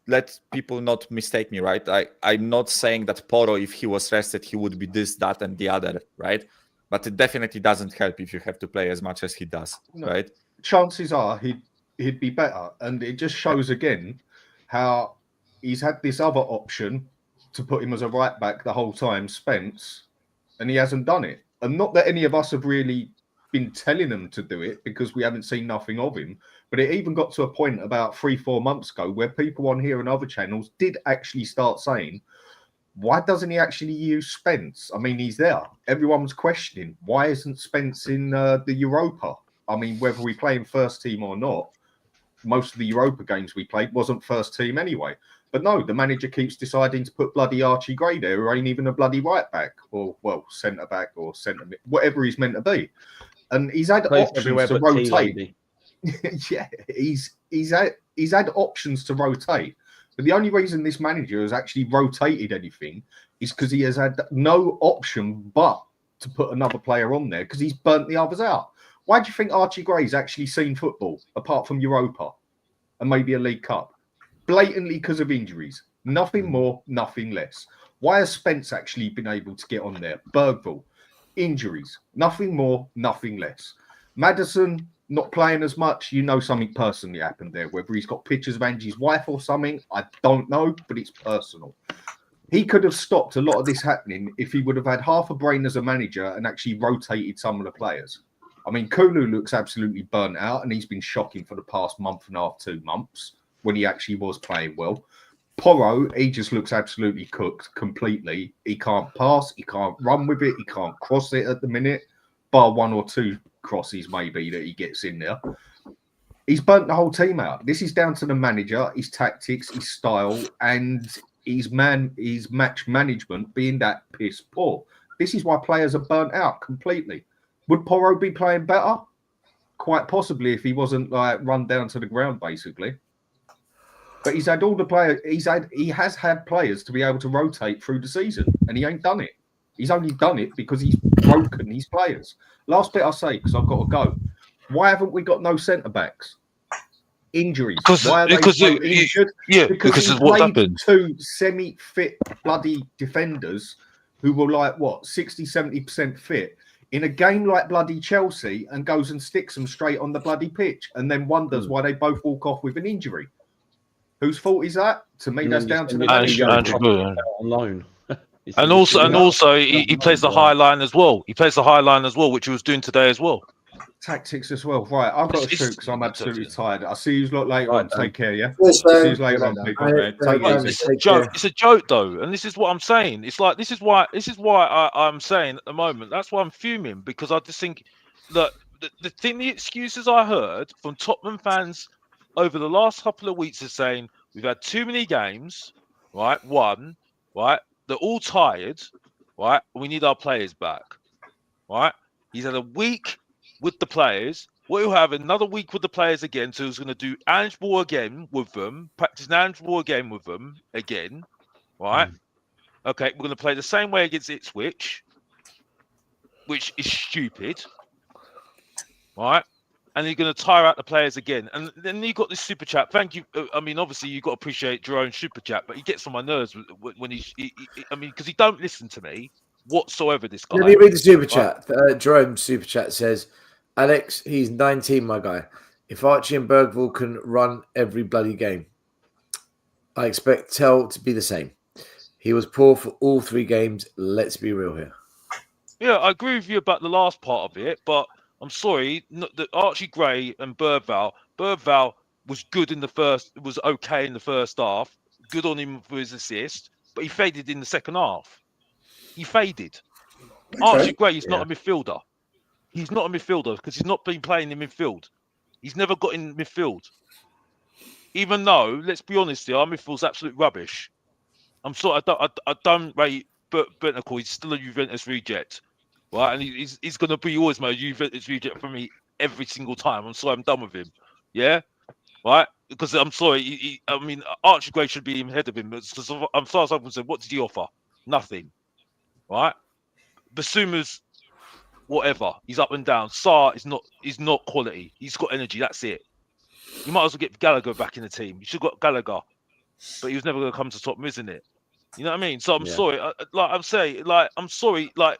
Let people not mistake me, right? I'm not saying that Poro, if he was rested, he would be this, that, and the other, right? But it definitely doesn't help if you have to play as much as he does, right? Chances are he'd be better. And it just shows again how he's had this other option to put him as a right back the whole time, Spence, and he hasn't done it. And not that any of us have really been telling him to do it because we haven't seen nothing of him. But it even got to a point about 3-4 months ago where people on here and other channels did actually start saying, why doesn't he actually use Spence? I mean, he's there. Everyone was questioning, why isn't Spence in the Europa? I mean, whether we play in first team or not, most of the Europa games we played wasn't first team anyway. But no, the manager keeps deciding to put bloody Archie Gray there, who ain't even a bloody right back or, well, centre back or centre mid, whatever he's meant to be. and he's had Plays options everywhere to but T rotate. Lady. Yeah, he's had options to rotate. But the only reason this manager has actually rotated anything is because he has had no option but to put another player on there because he's burnt the others out. Why do you think Archie Gray's actually seen football apart from Europa and maybe a League Cup? Blatantly because of injuries. Nothing more, nothing less. Why has Spence actually been able to get on there? Bergvall, injuries. Nothing more, nothing less. Maddison not playing as much. You know something personally happened there. Whether he's got pictures of Angie's wife or something, I don't know, but it's personal. He could have stopped a lot of this happening if he would have had half a brain as a manager and actually rotated some of the players. I mean, Kulu looks absolutely burnt out, and he's been shocking for the past month and a half, 2 months, when he actually was playing well. Porro, he just looks absolutely cooked completely. He can't pass, he can't run with it, he can't cross it at the minute, bar 1 or 2 crosses maybe that he gets in there. He's burnt the whole team out. This is down to the manager, his tactics, his style, and his match management being that piss poor. This is why players are burnt out completely. Would Porro be playing better? Quite possibly if he wasn't like run down to the ground, basically. But he's had all the players. He has had players to be able to rotate through the season, and he ain't done it. He's only done it because he's broken his players. Last bit I'll say because I've got to go. Why haven't we got no centre backs? Injuries. Why are they so injured? Yeah, because of what happened. 2 semi-fit bloody defenders who were like what 60-70% fit in a game like bloody Chelsea and goes and sticks them straight on the bloody pitch and then wonders why they both walk off with an injury. Whose fault is that? To me, that's down to the manager. On loan. And also, he plays the high line as well. He plays the high line as well, which he was doing today as well. Tactics as well. Right, I've got to shoot because I'm absolutely tired. I'll see you lot later on. Take care, yeah? Yes, See you later on, people. It's a joke. It's a joke, though, and this is what I'm saying. It's like this is why I'm saying at the moment. That's why I'm fuming because I just think that the excuses I heard from Tottenham fans over the last couple of weeks is saying we've had too many games, right? One, right? They're all tired, right? We need our players back, right? He's had a week with the players. We'll have another week with the players again. So he's going to do Ange Ball again with them, practice Ange Ball again with them again, right? Okay, we're going to play the same way against Ipswich, which is stupid, right? And you're going to tire out the players again. And then you got this super chat. Thank you. I mean, obviously, you've got to appreciate Jerome's super chat, but he gets on my nerves when I mean, because he don't listen to me whatsoever, this guy. Let me read the super chat. Jerome's super chat says, Alex, he's 19, my guy. If Archie and Bergvall can run every bloody game, I expect Tell to be the same. He was poor for all 3 games. Let's be real here. Yeah, I agree with you about the last part of it, but I'm sorry, the Archie Gray and Bergvall was good in the first, was okay in the first half. Good on him for his assist, but he faded in the second half. He faded. Okay. Archie Gray is not a midfielder. He's not a midfielder because he's not been playing in midfield. He's never got in midfield. Even though, let's be honest here, our midfield's absolute rubbish. I'm sorry, I don't rate Bentancur. He's still a Juventus reject. Right, and he's going to be always my Juventus reject for me every single time. I'm sorry, I'm done with him. Yeah, right? Because I'm sorry. I mean, Archie Gray should be ahead of him. Because I'm sorry, I'm concerned. What did he offer? Nothing. Right? Basuma's whatever. He's up and down. Sarr is not quality. He's got energy. That's it. You might as well get Gallagher back in the team. You should have got Gallagher, but he was never going to come to Tottenham, isn't it? You know what I mean? So I'm sorry. I'm sorry. Like.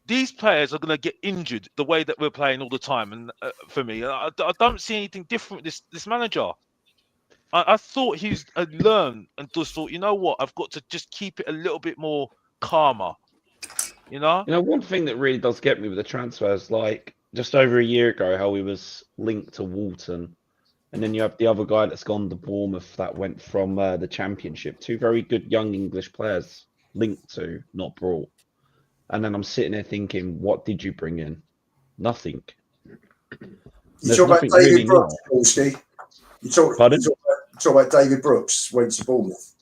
These players are going to get injured the way that we're playing all the time, and for me, I don't see anything different with this manager. I thought he's learned and just thought, you know what, I've got to just keep it a little bit more calmer. You know, one thing that really does get me with the transfers, like just over a year ago, how he was linked to Walton, and then you have the other guy that's gone to Bournemouth that went from the Championship. 2 very good young English players linked to, not brought. And then I'm sitting there thinking, what did you bring in? Nothing. You talk about David Brooks, Polski? You talk about David Brooks, went to Bournemouth?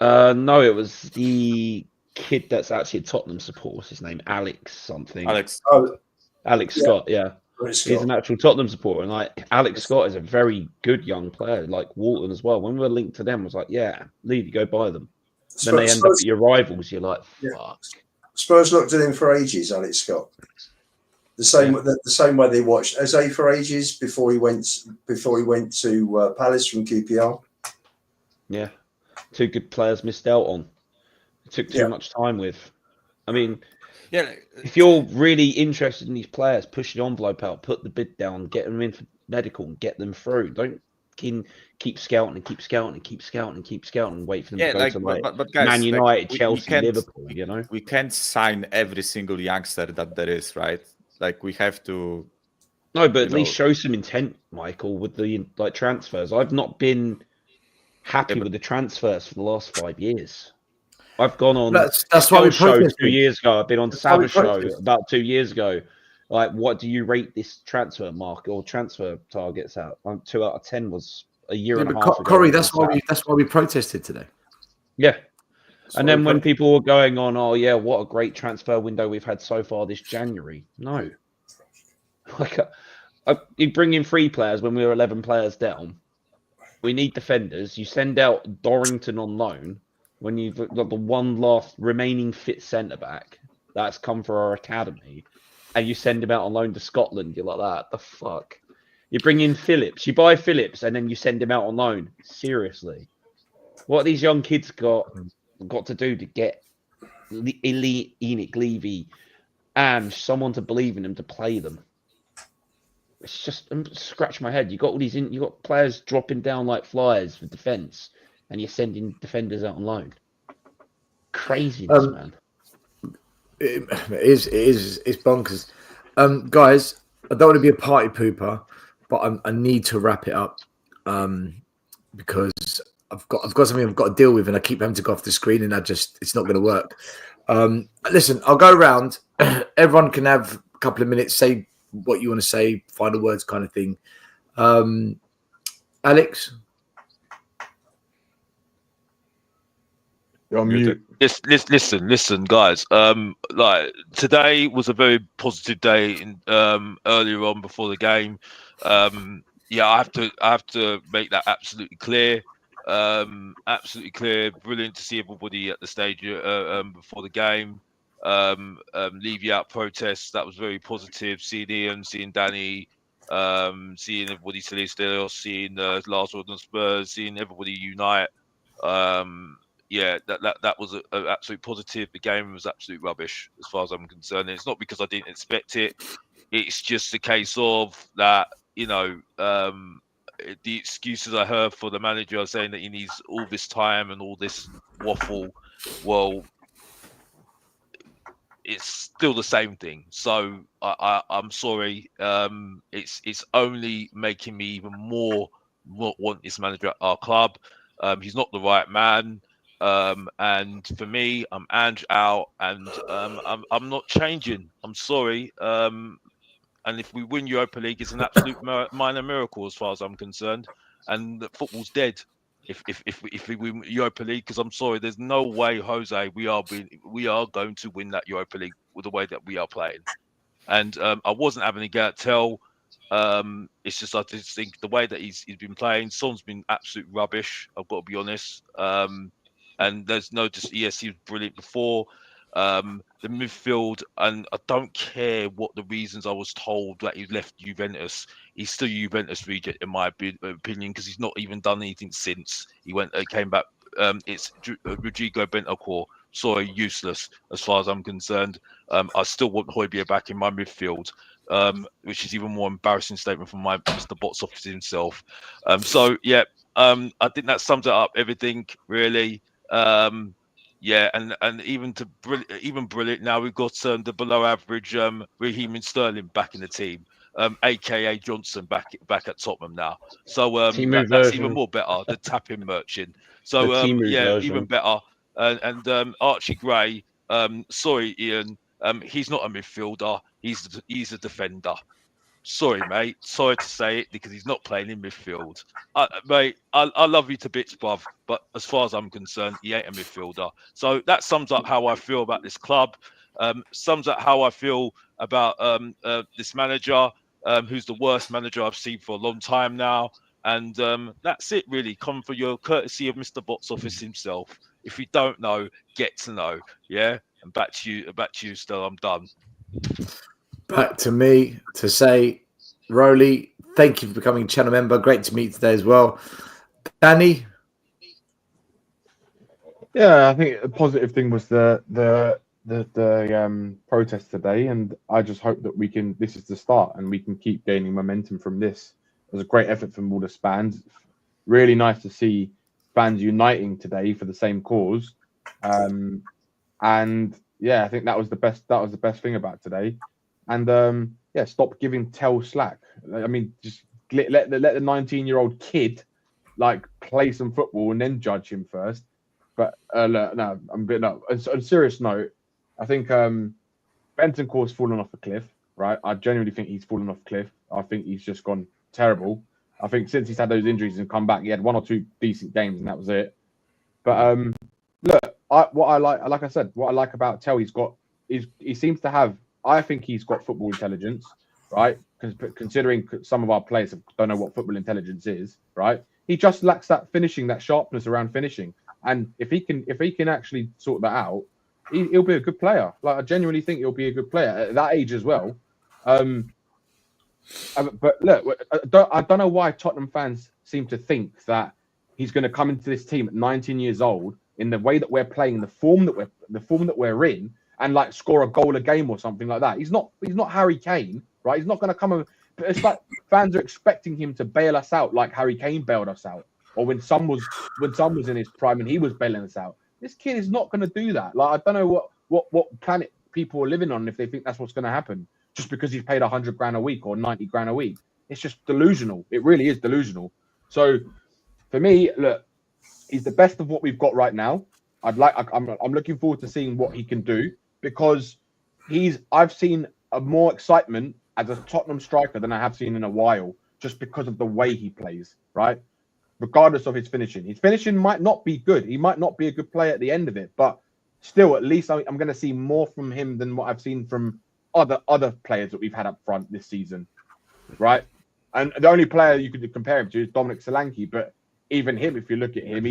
No, it was the kid that's actually a Tottenham supporter. What's his name? Alex something. Alex. Oh, Alex Yeah. Scott, yeah. Alex He's Scott. an actual Tottenham supporter, and like Alex Scott is a very good young player, like Walton as well. When we were linked to them, I was like, yeah, Levy, go buy them. Then they end up at your rivals. You're like, fuck. Spurs looked at him for ages, Alex Scott. The same way they watched Eze for ages before he went to Palace from QPR. Yeah, two good players missed out on. It took too much time with. I mean, if you're really interested in these players, push the envelope out, put the bid down, get them in for medical, and get them through. Don't keep scouting and keep scouting and keep scouting and keep scouting and wait for them to go to but guys, Man United, we Chelsea, Liverpool. You know, we can't sign every single youngster that there is, right? Like we have to. No, but at least show some intent, Michael, with the transfers. I've not been happy with the transfers for the last 5 years. I've gone on that's why we protested 2 years ago. I've been on Savage show about 2 years ago. Like, what do you rate this transfer mark or transfer targets out? 2 out of 10 was a year and a half ago. Corey, that's why we protested today. Yeah. And then when people were going on, oh yeah, what a great transfer window we've had so far this January. No. Like, you bring in 3 players when we were 11 players down. We need defenders. You send out Dorrington on loan when you've got the one last remaining fit centre back that's come for our academy, and you send him out on loan to Scotland. You're like, that the fuck. You bring in Phillips. You buy Phillips, and then you send him out on loan. Seriously, what are these young kids got to do to get elite Enoch Levy and someone to believe in them to play them? It's just, I'm scratch my head. You got all these, you got players dropping down like flies for defense, and you're sending defenders out on loan. Craziness, man. It is bonkers. Guys, I don't want to be a party pooper, but I need to wrap it up because I've got something I've got to deal with, and I keep having to go off the screen, and it's not going to work. Listen, I'll go around. Everyone can have a couple of minutes, say what you want to say, final words kind of thing. Alex? You're on mute. Listen, guys. Like today was a very positive day earlier on before the game. Yeah, I have to make that absolutely clear. Absolutely clear. Brilliant to see everybody at the stage before the game. Levy out protests, that was very positive. Seeing Ian, seeing Danny, seeing everybody still, seeing Lars Rodden Spurs, seeing everybody unite. Yeah, that was an absolute positive. The game was absolute rubbish as far as I'm concerned. And it's not because I didn't expect it. It's just a case of that, you know, the excuses I heard for the manager saying that he needs all this time and all this waffle. Well, it's still the same thing. So I'm sorry. It's only making me even more want this manager at our club. He's not the right man. And for me, I'm Ange out, and I'm not changing. I'm sorry. And if we win Europa League, it's an absolute minor miracle as far as I'm concerned. And the football's dead. If we win Europa League, because I'm sorry, there's no way, Jose, we are going to win that Europa League with the way that we are playing. And I wasn't having a go at Tell. It's just I just think the way that he's been playing, Son's been absolute rubbish. I've got to be honest. And there's no yes, he was brilliant before. The midfield, and I don't care what the reasons I was told that he left Juventus. He's still Juventus reject in my opinion, because he's not even done anything since he came back. It's Rodrigo Bentancur. Sorry, useless as far as I'm concerned. I still want Højbjerg back in my midfield, which is even more embarrassing statement from my Mr. Box Office himself. So yeah, I think that sums it up everything really. Yeah, and even brilliant. Now we've got the below average Raheem Sterling back in the team, aka Johnson back at Tottenham now. So that's even more better. The tapping merchant. So yeah, even better. And Archie Gray. Sorry, Ian. He's not a midfielder. He's a defender. Sorry, mate. Sorry to say it because he's not playing in midfield. Mate, I love you to bits, bruv. But as far as I'm concerned, he ain't a midfielder. So that sums up how I feel about this club. Sums up how I feel about this manager, who's the worst manager I've seen for a long time now. And that's it, really. Come for your courtesy of Mr. Box Office himself. If you don't know, get to know. Yeah, and back to you, Still. I'm done. Back to me to say, Rowley, thank you for becoming a channel member. Great to meet you today as well. Danny? Yeah, I think a positive thing was the protest today, and I just hope that we can. This is the start, and we can keep gaining momentum from this. It was a great effort from all the fans. Really nice to see fans uniting today for the same cause. And yeah, I think that was the best. That was the best thing about today. And yeah, stop giving Tell slack. I mean, just let the 19-year-old kid like play some football and then judge him first. But no, I'm a bit no. On a serious note, I think Bentancur's fallen off a cliff. Right, I genuinely think he's fallen off a cliff. I think he's just gone terrible. I think since he's had those injuries and come back, he had 1 or 2 decent games and that was it. But look, what I like about Tell, he seems to have. I think he's got football intelligence, right? Considering some of our players don't know what football intelligence is, right? He just lacks that finishing, that sharpness around finishing. And if he can actually sort that out, he'll be a good player. Like I genuinely think he'll be a good player at that age as well. But look, I don't know why Tottenham fans seem to think that he's going to come into this team at 19 years old in the way that we're playing, the form that we're in, and like score a goal a game or something like that. He's not Harry Kane, right? He's not going to come. But it's like fans are expecting him to bail us out like Harry Kane bailed us out, or when Son was in his prime and he was bailing us out. This kid is not going to do that. Like I don't know what planet people are living on if they think that's what's going to happen just because he's paid 100 grand a week or 90 grand a week. It's just delusional. It really is delusional. So for me, look, he's the best of what we've got right now. I'm looking forward to seeing what he can do because I've seen a more excitement as a Tottenham striker than I have seen in a while, just because of the way he plays, right? Regardless of his finishing might not be good. He might not be a good player at the end of it, but still, at least I'm going to see more from him than what I've seen from other players that we've had up front this season, right? And the only player you could compare him to is Dominic Solanke, but even him, if you look at him,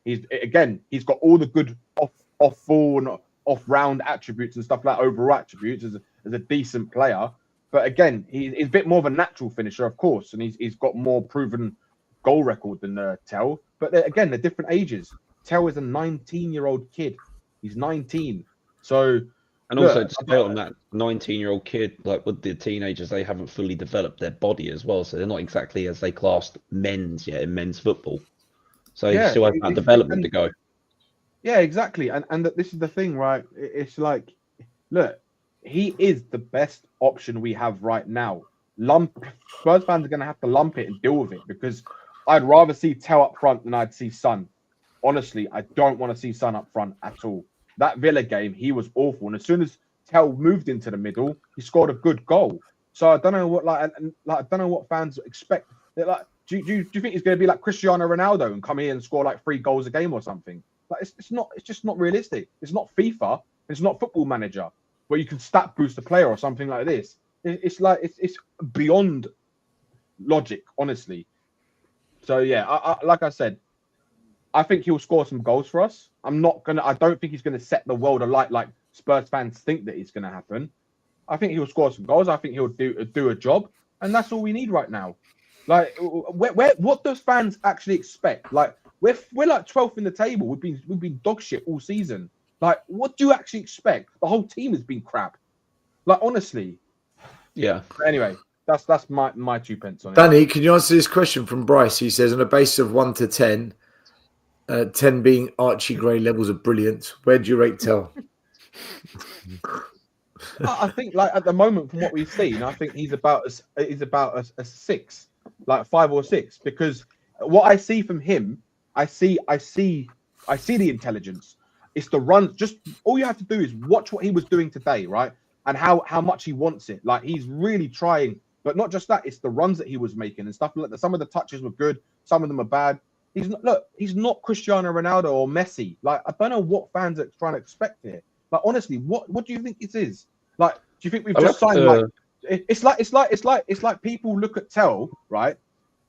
he's got all the good off ball and off round attributes and stuff like overall attributes as a decent player. But again, he's a bit more of a natural finisher, of course, and he's got more proven goal record than Tell. But again, they're different ages. Tell is a 19-year-old kid. He's 19. So, and also to stay on that 19-year-old kid, like with the teenagers, they haven't fully developed their body as well. So they're not exactly as they classed men's yet in men's football. So he still has that development to go. Yeah, exactly. And this is the thing, right? It's like, look, he is the best option we have right now. Spurs fans are going to have to lump it and deal with it because I'd rather see Tell up front than I'd see Son. Honestly, I don't want to see Son up front at all. That Villa game, he was awful. And as soon as Tell moved into the middle, he scored a good goal. So I don't know what I don't know what fans expect. They're like, do you think he's going to be like Cristiano Ronaldo and come here and score like 3 goals a game or something? Like it's just not realistic. It's not FIFA. It's not Football Manager where you can stat boost a player or something like this. It's beyond logic, honestly. So yeah, like I said, I think he'll score some goals for us. I don't think he's gonna set the world alight like Spurs fans think that it's gonna happen. I think he'll score some goals. I think he'll do a job, and that's all we need right now. Like, what does fans actually expect? Like, we're like 12th in the table. We've been dog shit all season. Like, what do you actually expect? The whole team has been crap. Like, honestly. Yeah. Anyway, that's my 2 pence on it. Danny, can you answer this question from Bryce? He says, on a basis of 1 to 10, 10 being Archie Gray levels of brilliant, where do you rate Tell? I think, like, at the moment, from what we've seen, I think he's about a 6, like 5 or 6, because what I see from him, I see the intelligence. It's the run. Just all you have to do is watch what he was doing today, right? And how much he wants it. Like, he's really trying. But not just that, it's the runs that he was making and stuff like that. Some of the touches were good, some of them are bad. He's not Cristiano Ronaldo or Messi. Like, I don't know what fans are trying to expect here. Like, honestly, what do you think it is? Like, you think we've I'll just have signed to- it's like people look at Tell, right,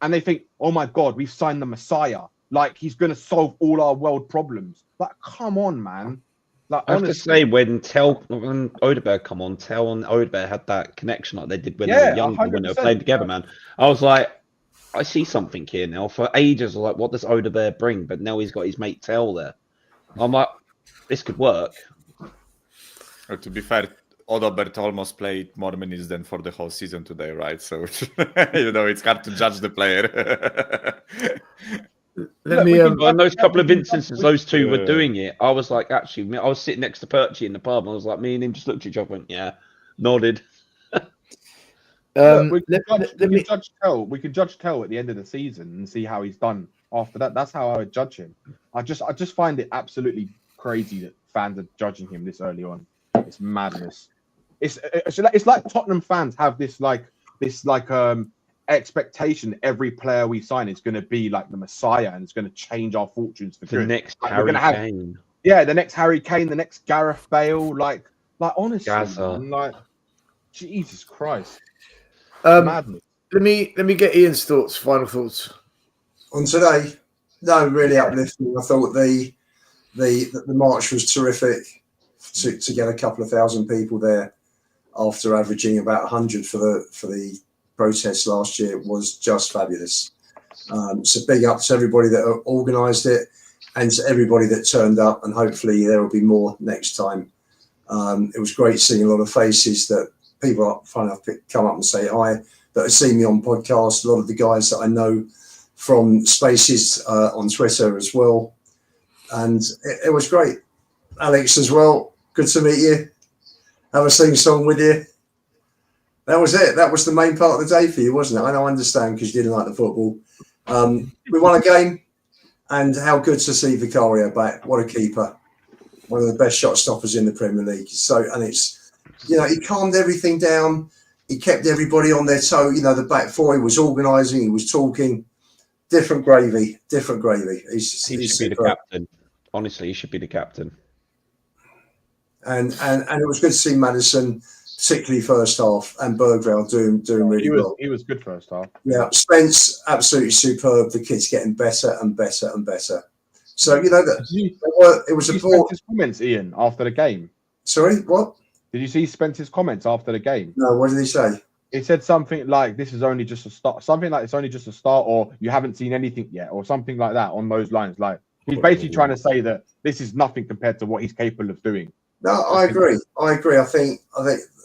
and they think, oh my God, we've signed the Messiah. Like he's gonna solve all our world problems. Like, come on, man. Like, I have honestly, to say, when Odeberg come on, Tell and Odeberg had that connection like they did when they were younger, when they were 100%. playing together, man. I was like, I see something here now. For ages, I was like, what does Odeberg bring? But now he's got his mate Tell there. I'm like, this could work. To be fair, Odobert almost played more minutes than for the whole season today, right? So it's hard to judge the player. Let me. In those couple of instances, those two were doing it. I was like, actually, I was sitting next to Perchy in the pub, and I was like, me and him just looked at each other, went, yeah, nodded. We can judge Tell at the end of the season and see how he's done after that. That's how I would judge him. I just find it absolutely crazy that fans are judging him this early on. It's madness. It's like Tottenham fans have this expectation every player we sign is going to be like the Messiah and it's going to change our fortunes for good. The next Like, Harry Kane. Yeah, the next Harry Kane, the next Gareth Bale. Like honestly, Gaza. man, like Jesus Christ. Madness. Let me get Ian's thoughts. Final thoughts on today. No, really uplifting. I thought the march was terrific to get a couple of thousand people there after averaging about 100 for the protest last year. It was just fabulous. So big up to everybody that organised it and to everybody that turned up, and hopefully there will be more next time. It was great seeing a lot of faces that people fun enough come up and say hi that have seen me on podcasts. A lot of the guys that I know from Spaces on Twitter as well, and it was great. Alex as well, good to meet you. Have a sing song with you. That was it. That was the main part of the day for you, wasn't it? I understand because you didn't like the football. We won a game, and how good to see Vicario back. What a keeper. One of the best shot stoppers in the Premier League. And it's, he calmed everything down. He kept everybody on their toe. The back four, he was organising, he was talking. Different gravy. He should be the captain. Honestly, he should be the captain. And it was good to see Maddison, particularly first half, and Bergvall doing really well. He was good first half. Yeah, Spence absolutely superb. The kid's getting better and better and better. So it was a poor. Spence's comments, Ian, after the game. Sorry, what? Did you see Spence's comments after the game? No, what did he say? He said something like, "This is only just a start." Something like, "It's only just a start," or "You haven't seen anything yet," or something like that on those lines. Like he's basically trying to say that this is nothing compared to what he's capable of doing. No, I agree. I think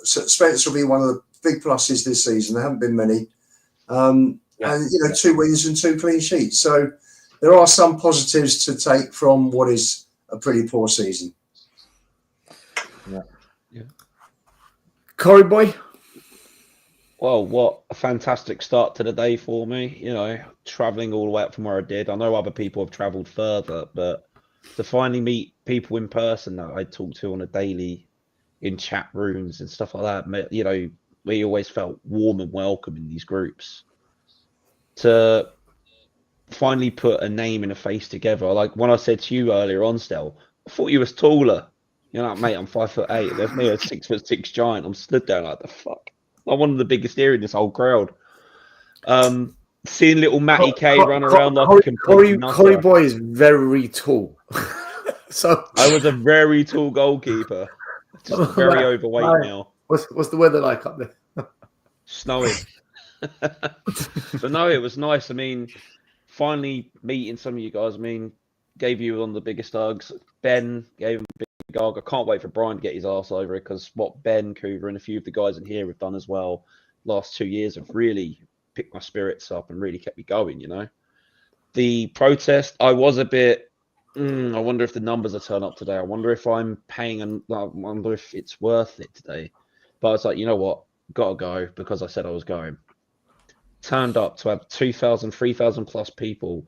Spence will be one of the big pluses this season. There haven't been many, and 2 wins and 2 clean sheets. So there are some positives to take from what is a pretty poor season. Yeah. Corey boy. Well, what a fantastic start to the day for me. Traveling all the way up from where I did. I know other people have traveled further, but to finally meet people in person that I talk to on a daily in chat rooms and stuff like that, we always felt warm and welcome in these groups. To finally put a name and a face together. Like when I said to you earlier on, Stel, I thought you was taller. Mate, I'm 5'8". There's me, a 6'6" giant. I'm stood there like, the fuck? I'm one of the biggest here in this whole crowd. Seeing little Matty K run around like a complete nutter. Corey boy is very tall. So I was a very tall goalkeeper. Just very overweight now. What's the weather like up there? Snowing. But no, it was nice. I mean, finally meeting some of you guys. I mean, gave you one of the biggest hugs. Ben gave him a big hug. I can't wait for Brian to get his arse over it, because what Ben, Coover, and a few of the guys in here have done as well last 2 years have really picked my spirits up and really kept me going, The protest, I was a bit, I wonder if the numbers will turn up today. I wonder if I'm paying, and I wonder if it's worth it today. But I was like, you know what? Gotta go, because I said I was going. Turned up to have 2,000, 3,000 plus people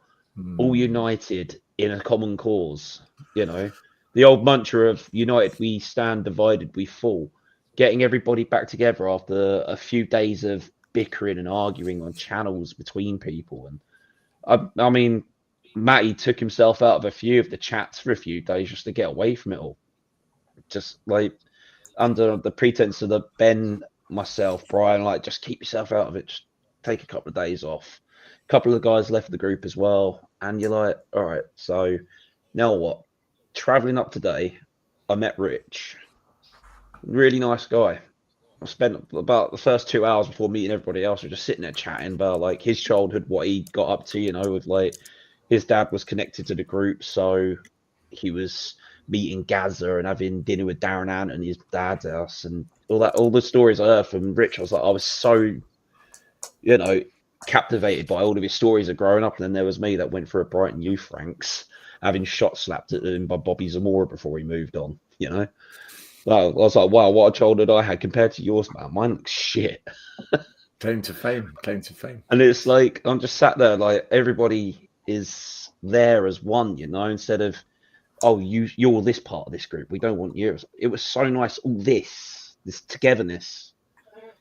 all united in a common cause, The old mantra of united we stand, divided we fall. Getting everybody back together after a few days of bickering and arguing on channels between people. And I mean, Matty took himself out of a few of the chats for a few days just to get away from it all. Just like, under the pretense of the Ben, myself, Brian, like, just keep yourself out of it. Just take a couple of days off. A couple of the guys left the group as well. And you're like, all right, so now what? Traveling up today, I met Rich. Really nice guy. I spent about the first 2 hours before meeting everybody else. We're just sitting there chatting about like his childhood, what he got up to, with like his dad was connected to the group. So he was meeting Gaza and having dinner with Darren Ant and his dad's house and all the stories I heard from Rich. I was so, captivated by all of his stories of growing up. And then there was me that went through a Brighton youth ranks, having shot slapped at him by Bobby Zamora before he moved on, Well, I was like, wow, what a childhood I had compared to yours, man. Mine looks shit. Claim to fame. And it's like, I'm just sat there, like, everybody is there as one, instead of, oh, you're this part of this group. We don't want yours. It was so nice, all this togetherness.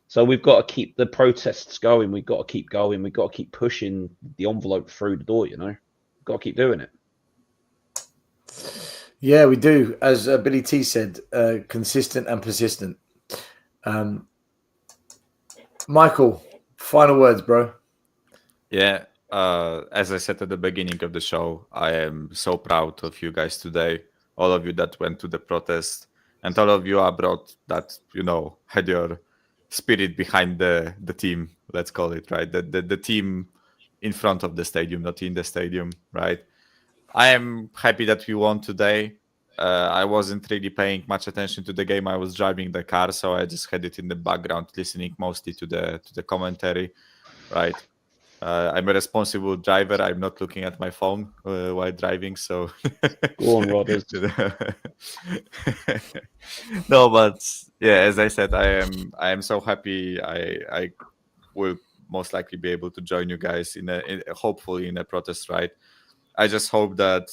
So we've got to keep the protests going. We've got to keep going. We've got to keep pushing the envelope through the door, Got to keep doing it. Yeah, we do. As Billy T said, consistent and persistent. Michael, final words, bro. Yeah, as I said at the beginning of the show, I am so proud of you guys today. All of you that went to the protest, and all of you abroad that had your spirit behind the team. Let's call it, right. The team in front of the stadium, not in the stadium, right. I am happy that we won today. I wasn't really paying much attention to the game. I was driving the car, so I just had it in the background, listening mostly to the commentary. Right. I'm a responsible driver. I'm not looking at my phone while driving. So go on, Rodders. No, but yeah, as I said, I am so happy. I will most likely be able to join you guys hopefully in a protest ride. I just hope that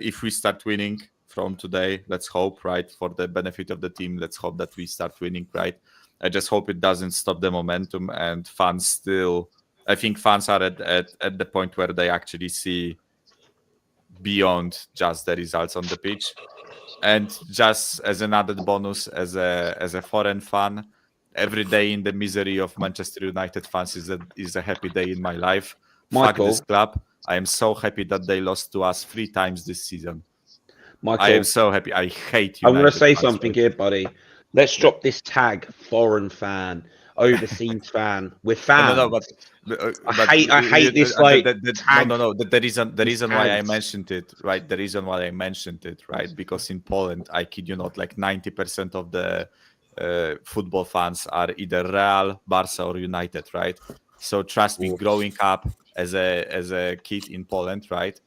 if we start winning from today, let's hope, right, for the benefit of the team, let's hope that we start winning, right. I just hope it doesn't stop the momentum, and fans still. I think fans are at the point where they actually see beyond just the results on the pitch. And just as an added bonus, as a foreign fan, every day in the misery of Manchester United fans is a happy day in my life. Michael, fuck this club. I am so happy that they lost to us 3 times this season. Michael, I am so happy. I hate you. I'm going to say fans, something right? here, buddy. Let's drop this tag: foreign fan, overseas fan. We're fans. No, but I hate this tag. No. The reason why I mentioned it, right? The reason why I mentioned it, right? Because in Poland, I kid you not, like 90% of the football fans are either Real, Barca, or United, right? So trust me, growing up as a kid in Poland, right?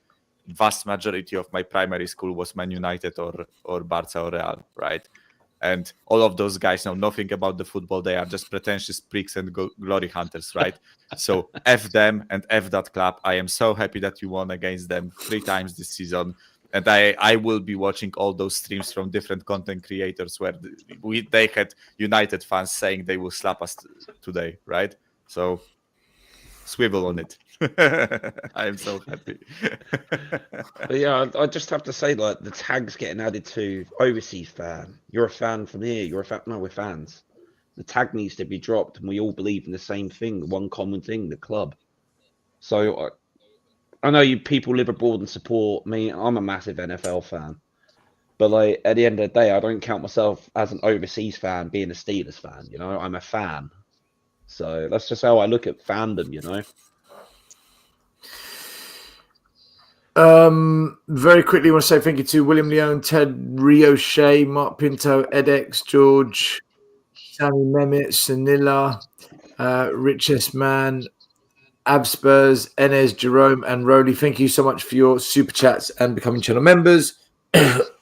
Vast majority of my primary school was Man United or Barca or Real, right? And all of those guys know nothing about the football. They are just pretentious pricks and glory hunters, right? So F them and F that club. I am so happy that you won against them 3 times this season. And I will be watching all those streams from different content creators where they had United fans saying they will slap us today, right? So swivel on it. I am so happy. But yeah, I just have to say, like, the tag's getting added to overseas fan. You're a fan from here. You're a fan. No, we're fans. The tag needs to be dropped, and we all believe in the same thing, the one common thing, the club. So I know you people live abroad and support me. I'm a massive NFL fan. But like at the end of the day, I don't count myself as an overseas fan being a Steelers fan, I'm a fan. So that's just how I look at fandom, Very quickly, I want to say thank you to William Leone, Ted Riochet, Mark Pinto, edX, George, Sammy Mehmet, Sanilla, Rich S. Man, Ab Spurs, Enes, Jerome, and Rowley. Thank you so much for your super chats and becoming channel members.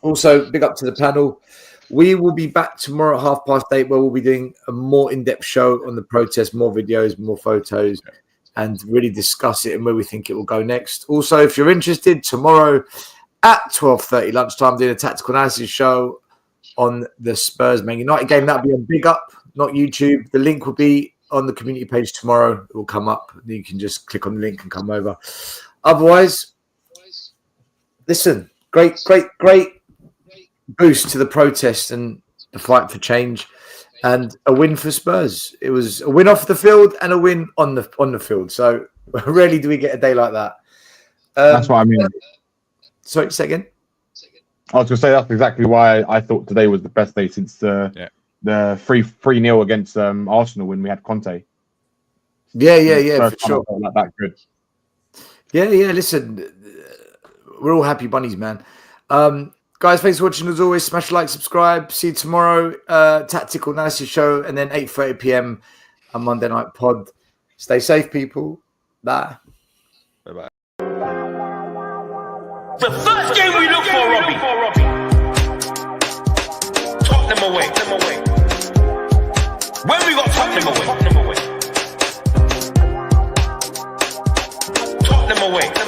Also, big up to the panel. We will be back tomorrow at 8:30, where we'll be doing a more in-depth show on the protest, more videos, more photos, and really discuss it and where we think it will go next. Also, if you're interested, tomorrow at 12:30 lunchtime, doing a tactical analysis show on the Spurs Man United game. That'll be on Big Up, not YouTube. The link will be on the community page tomorrow. It will come up. You can just click on the link and come over. Otherwise, listen, great boost to the protest, and the fight for change, and a win for Spurs. It was a win off the field and a win on the field. So rarely do we get a day like that. That's what I mean. Sorry, say again. I was going to say that's exactly why I thought today was the best day since the 3-0 against Arsenal when we had Conte. Yeah, for sure. Like that good. Yeah. Listen, we're all happy bunnies, man. Guys, thanks for watching as always. Smash like, subscribe. See you tomorrow. Tactical Analysis Show, and then 8:30 p.m. a Monday night pod. Stay safe, people. Bye. Bye-bye. The first game we look for, Robbie. Tottenham away. When we got Tottenham away. Tottenham away.